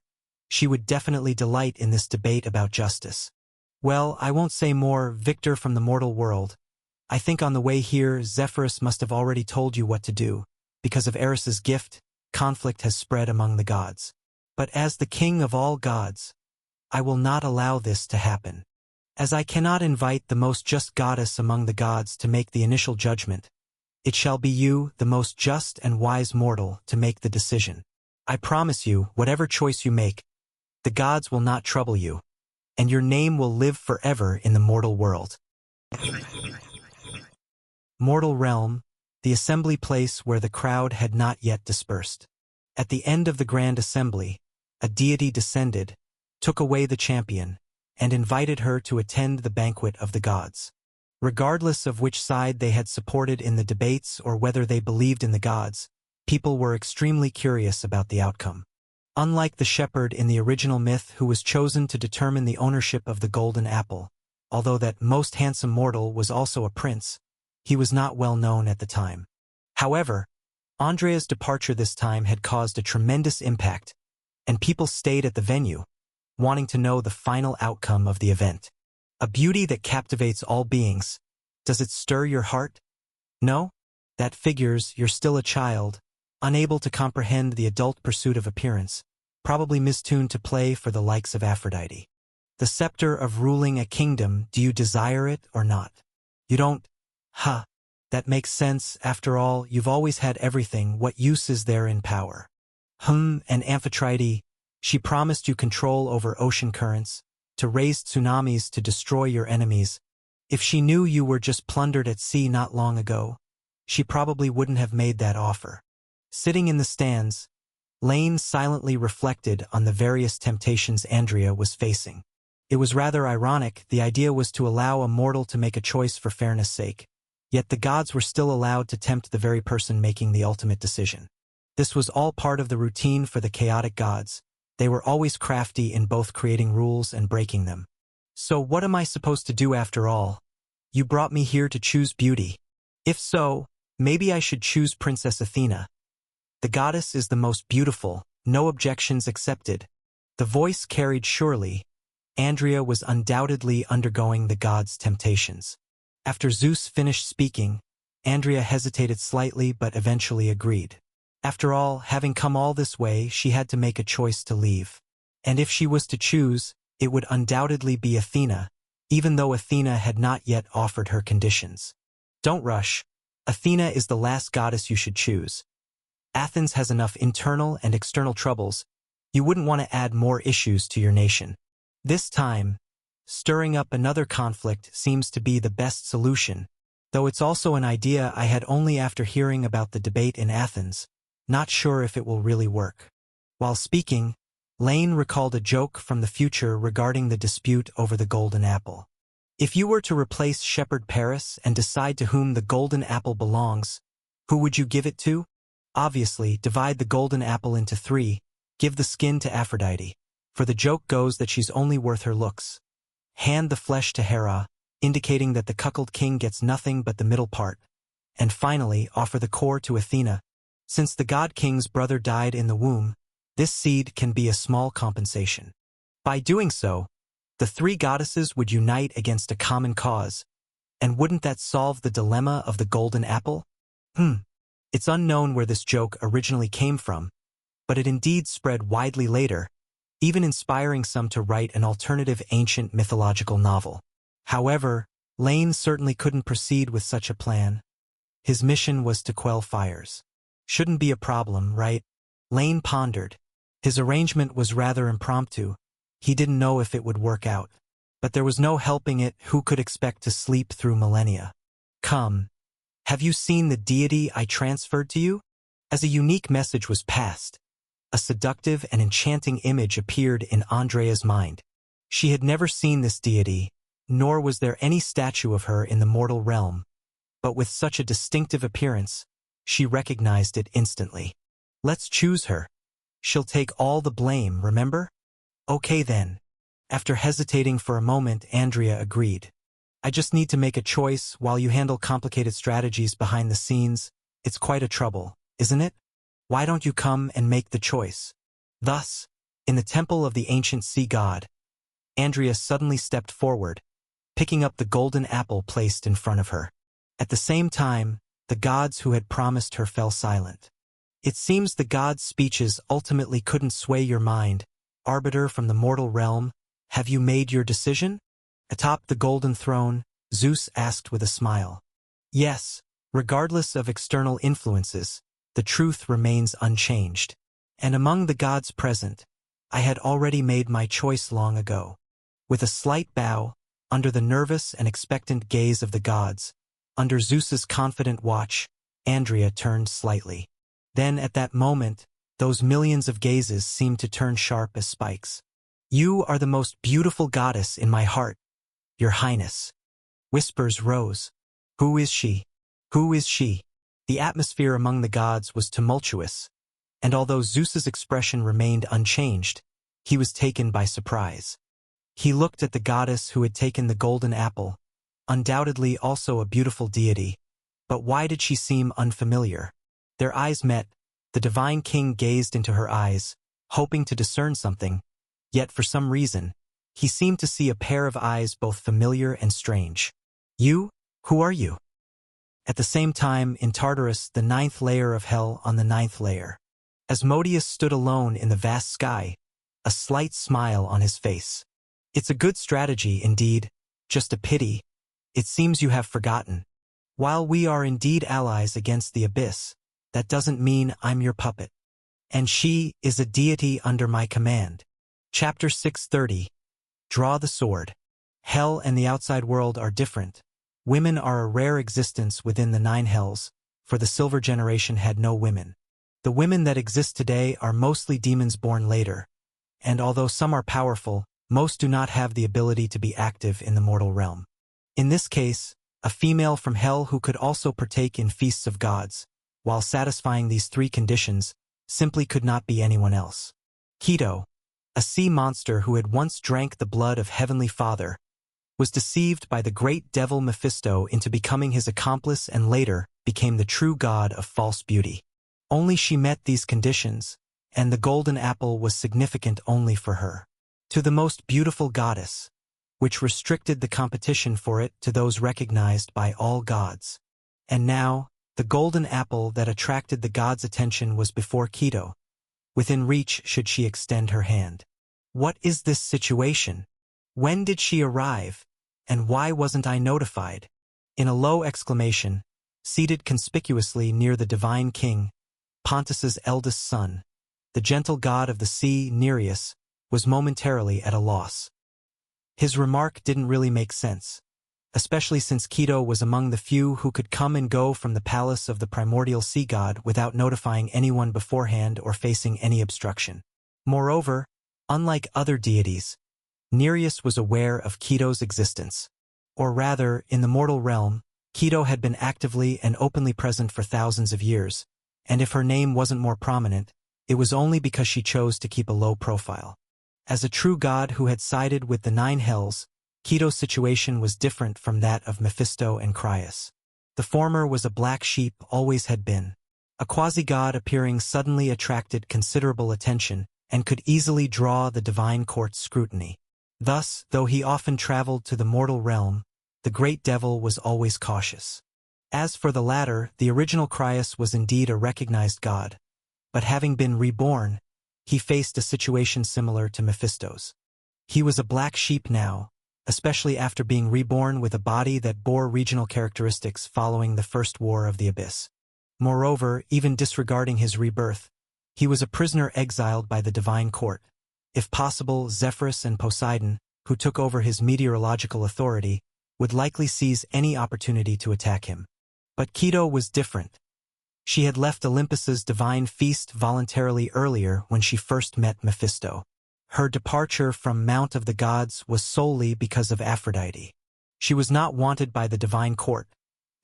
She would definitely delight in this debate about justice. Well, I won't say more, victor from the mortal world. I think on the way here, Zephyrus must have already told you what to do. Because of Eris's gift, conflict has spread among the gods. But as the king of all gods, I will not allow this to happen. As I cannot invite the most just goddess among the gods to make the initial judgment, it shall be you, the most just and wise mortal, to make the decision. I promise you, whatever choice you make, the gods will not trouble you, and your name will live forever in the mortal world. Mortal realm, the assembly place where the crowd had not yet dispersed. At the end of the grand assembly, a deity descended, took away the champion, and invited her to attend the banquet of the gods. Regardless of which side they had supported in the debates or whether they believed in the gods, people were extremely curious about the outcome. Unlike the shepherd in the original myth who was chosen to determine the ownership of the golden apple, although that most handsome mortal was also a prince, he was not well known at the time. However, Andrea's departure this time had caused a tremendous impact, and people stayed at the venue, wanting to know the final outcome of the event. A beauty that captivates all beings. Does it stir your heart? No? That figures, you're still a child, unable to comprehend the adult pursuit of appearance, probably mistuned to play for the likes of Aphrodite. The scepter of ruling a kingdom, do you desire it or not? You don't? Ha! That makes sense, after all, you've always had everything, what use is there in power? And Amphitrite, she promised you control over ocean currents, to raise tsunamis to destroy your enemies. If she knew you were just plundered at sea not long ago, she probably wouldn't have made that offer. Sitting in the stands, Lane silently reflected on the various temptations Andrea was facing. It was rather ironic, the idea was to allow a mortal to make a choice for fairness' sake, yet the gods were still allowed to tempt the very person making the ultimate decision. This was all part of the routine for the chaotic gods. They were always crafty in both creating rules and breaking them. So what am I supposed to do after all? You brought me here to choose beauty. If so, maybe I should choose Princess Athena. The goddess is the most beautiful, no objections accepted. The voice carried surely. Andrea was undoubtedly undergoing the gods' temptations. After Zeus finished speaking, Andrea hesitated slightly but eventually agreed. After all, having come all this way, she had to make a choice to leave. And if she was to choose, it would undoubtedly be Athena, even though Athena had not yet offered her conditions. Don't rush. Athena is the last goddess you should choose. Athens has enough internal and external troubles. You wouldn't want to add more issues to your nation. This time, stirring up another conflict seems to be the best solution, though it's also an idea I had only after hearing about the debate in Athens. Not sure if it will really work. While speaking, Lane recalled a joke from the future regarding the dispute over the golden apple. If you were to replace Shepherd Paris and decide to whom the golden apple belongs, who would you give it to? Obviously, divide the golden apple into 3, give the skin to Aphrodite, for the joke goes that she's only worth her looks. Hand the flesh to Hera, indicating that the cuckold king gets nothing but the middle part. And finally, offer the core to Athena. Since the god king's brother died in the womb, this seed can be a small compensation. By doing so, the 3 goddesses would unite against a common cause, and wouldn't that solve the dilemma of the golden apple? It's unknown where this joke originally came from, but it indeed spread widely later, even inspiring some to write an alternative ancient mythological novel. However, Lane certainly couldn't proceed with such a plan. His mission was to quell fires. Shouldn't be a problem, right? Lane pondered. His arrangement was rather impromptu. He didn't know if it would work out. But there was no helping it. Who could expect to sleep through millennia? Come. Have you seen the deity I transferred to you? As a unique message was passed, a seductive and enchanting image appeared in Andrea's mind. She had never seen this deity, nor was there any statue of her in the mortal realm. But with such a distinctive appearance, she recognized it instantly. Let's choose her. She'll take all the blame, remember? Okay then. After hesitating for a moment, Andrea agreed. I just need to make a choice while you handle complicated strategies behind the scenes. It's quite a trouble, isn't it? Why don't you come and make the choice? Thus, in the temple of the ancient sea god, Andrea suddenly stepped forward, picking up the golden apple placed in front of her. At the same time, the gods who had promised her fell silent. It seems the gods' speeches ultimately couldn't sway your mind. Arbiter from the mortal realm, have you made your decision? Atop the golden throne, Zeus asked with a smile. Yes, regardless of external influences, the truth remains unchanged. And among the gods present, I had already made my choice long ago. With a slight bow, Under the nervous and expectant gaze of the gods, under Zeus's confident watch, Andrea turned slightly. Then at that moment, those millions of gazes seemed to turn sharp as spikes. "You are the most beautiful goddess in my heart, Your Highness." Whispers rose. "Who is she? Who is she?" The atmosphere among the gods was tumultuous, and although Zeus's expression remained unchanged, he was taken by surprise. He looked at the goddess who had taken the golden apple, undoubtedly also a beautiful deity, but why did she seem unfamiliar? Their eyes met, the divine king gazed into her eyes, hoping to discern something, yet for some reason, he seemed to see a pair of eyes both familiar and strange. "You? Who are you?" At the same time, in Tartarus, the 9th layer of hell on the 9th layer. Asmodeus stood alone in the vast sky, a slight smile on his face. "It's a good strategy, indeed, just a pity. It seems you have forgotten. While we are indeed allies against the abyss, that doesn't mean I'm your puppet. And she is a deity under my command." Chapter 630. Draw the sword. Hell and the outside world are different. Women are a rare existence within the 9 hells, for the Silver Generation had no women. The women that exist today are mostly demons born later, and although some are powerful, most do not have the ability to be active in the mortal realm. In this case, a female from hell who could also partake in feasts of gods, while satisfying these 3 conditions, simply could not be anyone else. Keto, a sea monster who had once drank the blood of Heavenly Father, was deceived by the great devil Mephisto into becoming his accomplice and later became the true god of false beauty. Only she met these conditions, and the golden apple was significant only for her. To the most beautiful goddess, which restricted the competition for it to those recognized by all gods. And now, the golden apple that attracted the god's attention was before Keto. Within reach should she extend her hand. What is this situation? When did she arrive? And why wasn't I notified? In a low exclamation, seated conspicuously near the divine king, Pontus's eldest son, the gentle god of the sea, Nereus, was momentarily at a loss. His remark didn't really make sense, especially since Keto was among the few who could come and go from the palace of the primordial sea god without notifying anyone beforehand or facing any obstruction. Moreover, unlike other deities, Nereus was aware of Keto's existence. Or rather, in the mortal realm, Keto had been actively and openly present for thousands of years, and if her name wasn't more prominent, it was only because she chose to keep a low profile. As a true god who had sided with the 9 hells, Keto's situation was different from that of Mephisto and Crius. The former was a black sheep, always had been. A quasi-god appearing suddenly attracted considerable attention and could easily draw the divine court's scrutiny. Thus, though he often traveled to the mortal realm, the great devil was always cautious. As for the latter, the original Crius was indeed a recognized god, but having been reborn, he faced a situation similar to Mephisto's. He was a black sheep now, especially after being reborn with a body that bore regional characteristics following the First War of the Abyss. Moreover, even disregarding his rebirth, he was a prisoner exiled by the divine court. If possible, Zephyrus and Poseidon, who took over his meteorological authority, would likely seize any opportunity to attack him. But Keto was different. She had left Olympus's divine feast voluntarily earlier when she first met Mephisto. Her departure from Mount of the Gods was solely because of Aphrodite. She was not wanted by the divine court,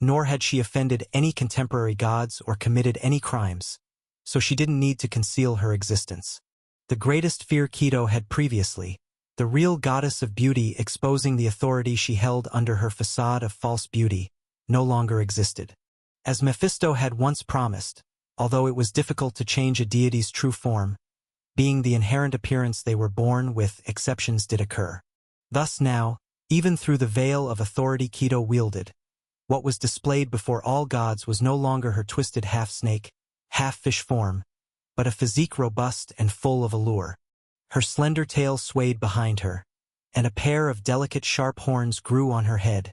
nor had she offended any contemporary gods or committed any crimes, so she didn't need to conceal her existence. The greatest fear Keto had previously, the real goddess of beauty exposing the authority she held under her facade of false beauty, no longer existed. As Mephisto had once promised, although it was difficult to change a deity's true form, being the inherent appearance they were born with, exceptions did occur. Thus now, even through the veil of authority Keto wielded, what was displayed before all gods was no longer her twisted half-snake, half-fish form, but a physique robust and full of allure. Her slender tail swayed behind her, and a pair of delicate sharp horns grew on her head,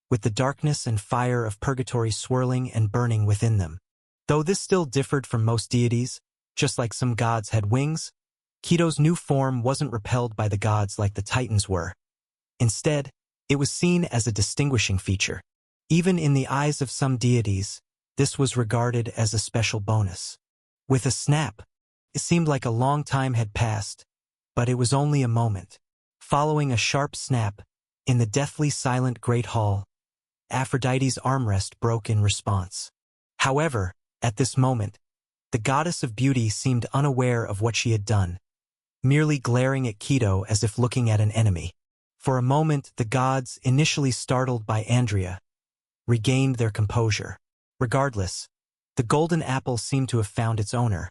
with the darkness and fire of purgatory swirling and burning within them. Though this still differed from most deities, just like some gods had wings, Keto's new form wasn't repelled by the gods like the Titans were. Instead, It was seen as a distinguishing feature. Even in the eyes of some deities, this was regarded as a special bonus. With a snap, it seemed like a long time had passed, but it was only a moment. Following a sharp snap, in the deathly silent Great Hall, Aphrodite's armrest broke in response. However, at this moment, the goddess of beauty seemed unaware of what she had done, merely glaring at Keto as if looking at an enemy. For a moment, the gods, initially startled by Andrea, regained their composure. Regardless, the golden apple seemed to have found its owner.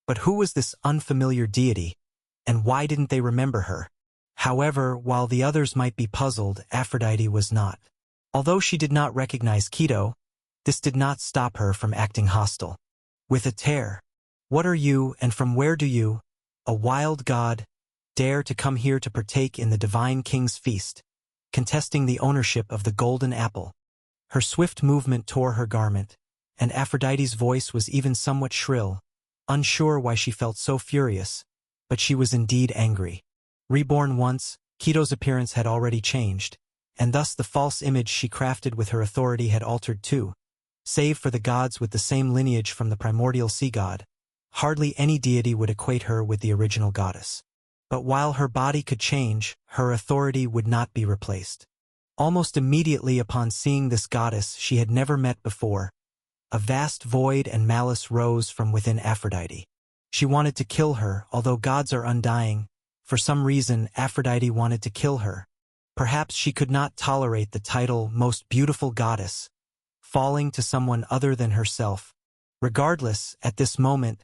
But who was this unfamiliar deity, and why didn't they remember her? However, while the others might be puzzled, Aphrodite was not. Although she did not recognize Keto, this did not stop her from acting hostile. With a tear, "What are you, and from where do you, a wild god, dare to come here to partake in the divine king's feast, contesting the ownership of the golden apple?" Her swift movement tore her garment, and Aphrodite's voice was even somewhat shrill, unsure why she felt so furious, but she was indeed angry. Reborn once, Keto's appearance had already changed, and thus the false image she crafted with her authority had altered too. Save for the gods with the same lineage from the primordial sea god, hardly any deity would equate her with the original goddess. But while her body could change, her authority would not be replaced. Almost immediately upon seeing this goddess she had never met before, a vast void and malice rose from within Aphrodite. She wanted to kill her, although gods are undying. For some reason, Aphrodite wanted to kill her. Perhaps she could not tolerate the title most beautiful goddess falling to someone other than herself. Regardless, at this moment,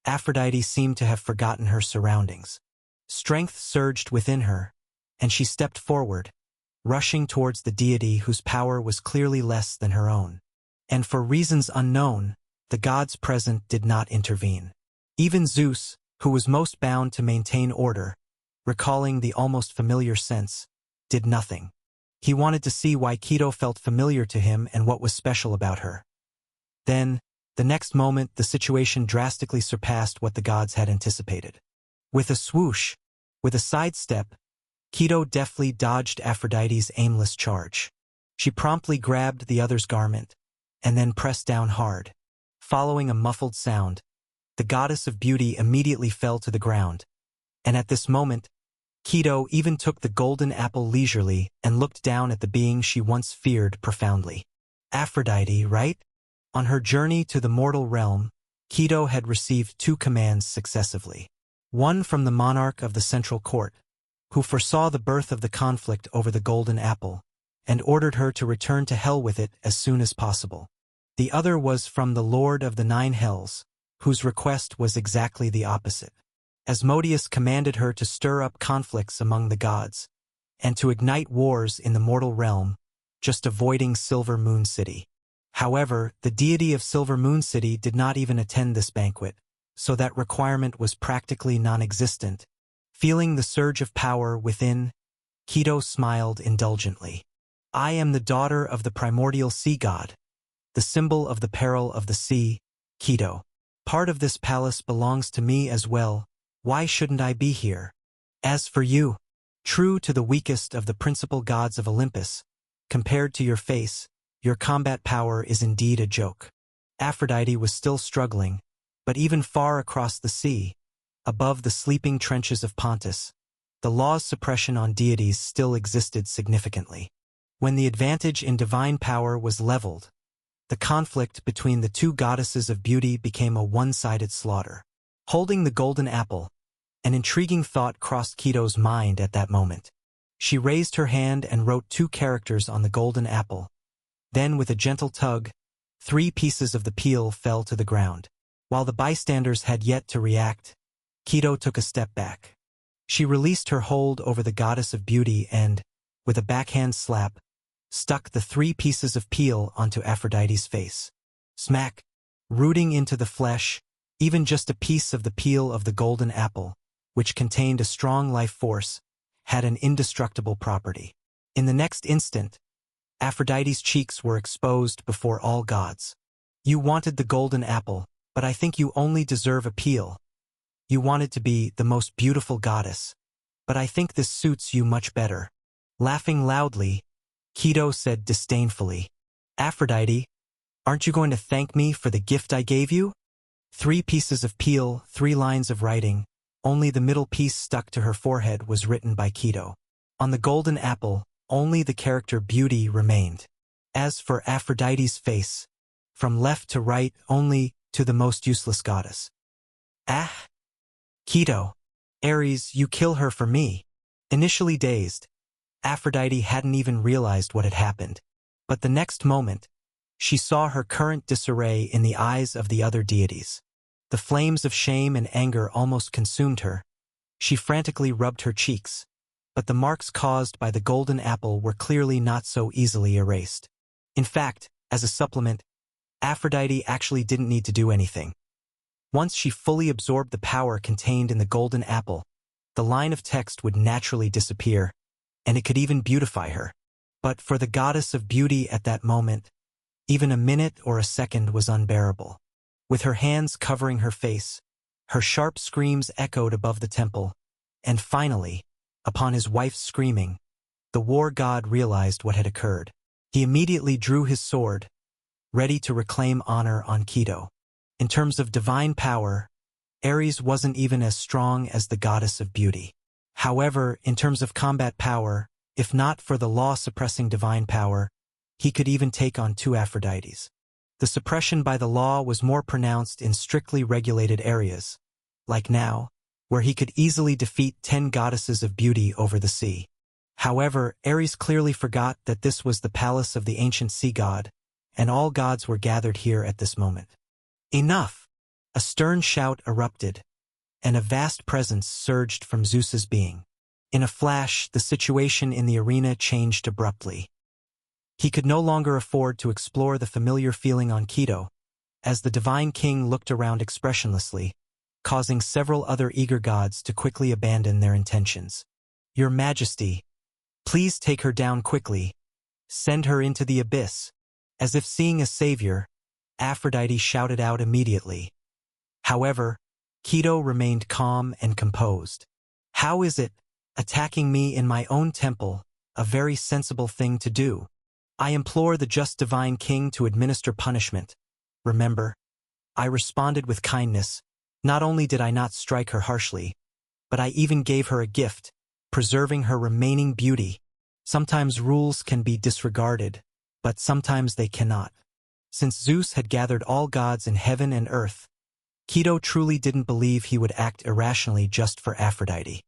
Aphrodite seemed to have forgotten her surroundings. Strength surged within her, and she stepped forward, rushing towards the deity whose power was clearly less than her own. And for reasons unknown, the gods present did not intervene. Even Zeus, who was most bound to maintain order, recalling the almost familiar sense, did nothing. He wanted to see why Keto felt familiar to him and what was special about her. Then, the next moment, the situation drastically surpassed what the gods had anticipated. With a swoosh, with a sidestep, Keto deftly dodged Aphrodite's aimless charge. She promptly grabbed the other's garment, and then pressed down hard. Following a muffled sound, the goddess of beauty immediately fell to the ground, and at this moment, Keto even took the golden apple leisurely and looked down at the being she once feared profoundly. Aphrodite, right? On her journey to the mortal realm, Keto had received 2 commands successively. One from the monarch of the central court, who foresaw the birth of the conflict over the golden apple, and ordered her to return to hell with it as soon as possible. The other was from the Lord of the 9 Hells, whose request was exactly the opposite. Asmodeus commanded her to stir up conflicts among the gods, and to ignite wars in the mortal realm, just avoiding Silver Moon City. However, the deity of Silver Moon City did not even attend this banquet, so that requirement was practically non-existent. Feeling the surge of power within, Keto smiled indulgently. "I am the daughter of the primordial sea god, the symbol of the peril of the sea, Keto. Part of this palace belongs to me as well. Why shouldn't I be here? As for you, true to the weakest of the principal gods of Olympus, compared to your face, your combat power is indeed a joke." Aphrodite was still struggling, but even far across the sea, above the sleeping trenches of Pontus, the law's suppression on deities still existed significantly. When the advantage in divine power was leveled, the conflict between the 2 goddesses of beauty became a one-sided slaughter. Holding the golden apple, an intriguing thought crossed Keto's mind at that moment. She raised her hand and wrote 2 characters on the golden apple. Then, with a gentle tug, 3 pieces of the peel fell to the ground. While the bystanders had yet to react, Keto took a step back. She released her hold over the goddess of beauty and, with a backhand slap, stuck the 3 pieces of peel onto Aphrodite's face. Smack! Rooting into the flesh, even just a piece of the peel of the golden apple, which contained a strong life force, had an indestructible property. In the next instant, Aphrodite's cheeks were exposed before all gods. "You wanted the golden apple, but I think you only deserve a peel. You wanted to be the most beautiful goddess, but I think this suits you much better." Laughing loudly, Keto said disdainfully, "Aphrodite, aren't you going to thank me for the gift I gave you?" 3 pieces of peel, 3 lines of writing, only the middle piece stuck to her forehead was written by Keto. On the golden apple, only the character Beauty remained. As for Aphrodite's face, from left to right only to the most useless goddess. "Ah! Keto, Ares, you kill her for me." Initially dazed, Aphrodite hadn't even realized what had happened. But the next moment, she saw her current disarray in the eyes of the other deities. The flames of shame and anger almost consumed her. She frantically rubbed her cheeks, but the marks caused by the golden apple were clearly not so easily erased. In fact, as a supplement, Aphrodite actually didn't need to do anything. Once she fully absorbed the power contained in the golden apple, the line of text would naturally disappear, and it could even beautify her. But for the goddess of beauty at that moment, even a minute or a second was unbearable. With her hands covering her face, her sharp screams echoed above the temple, and finally, upon his wife's screaming, the war god realized what had occurred. He immediately drew his sword, ready to reclaim honor on Keto. In terms of divine power, Ares wasn't even as strong as the goddess of beauty. However, in terms of combat power, if not for the law-suppressing divine power, he could even take on 2 Aphrodites. The suppression by the law was more pronounced in strictly regulated areas, like now, where he could easily defeat 10 goddesses of beauty over the sea. However, Ares clearly forgot that this was the palace of the ancient sea god, and all gods were gathered here at this moment. Enough! A stern shout erupted, and a vast presence surged from Zeus's being. In a flash, the situation in the arena changed abruptly. He could no longer afford to explore the familiar feeling on Keto, as the divine king looked around expressionlessly, causing several other eager gods to quickly abandon their intentions. "Your Majesty, please take her down quickly. Send her into the abyss." As if seeing a savior, Aphrodite shouted out immediately. However, Keto remained calm and composed. "How is it, attacking me in my own temple, a very sensible thing to do? I implore the just divine king to administer punishment. Remember, I responded with kindness. Not only did I not strike her harshly, but I even gave her a gift, preserving her remaining beauty. Sometimes rules can be disregarded, but sometimes they cannot." Since Zeus had gathered all gods in heaven and earth, Keto truly didn't believe he would act irrationally just for Aphrodite.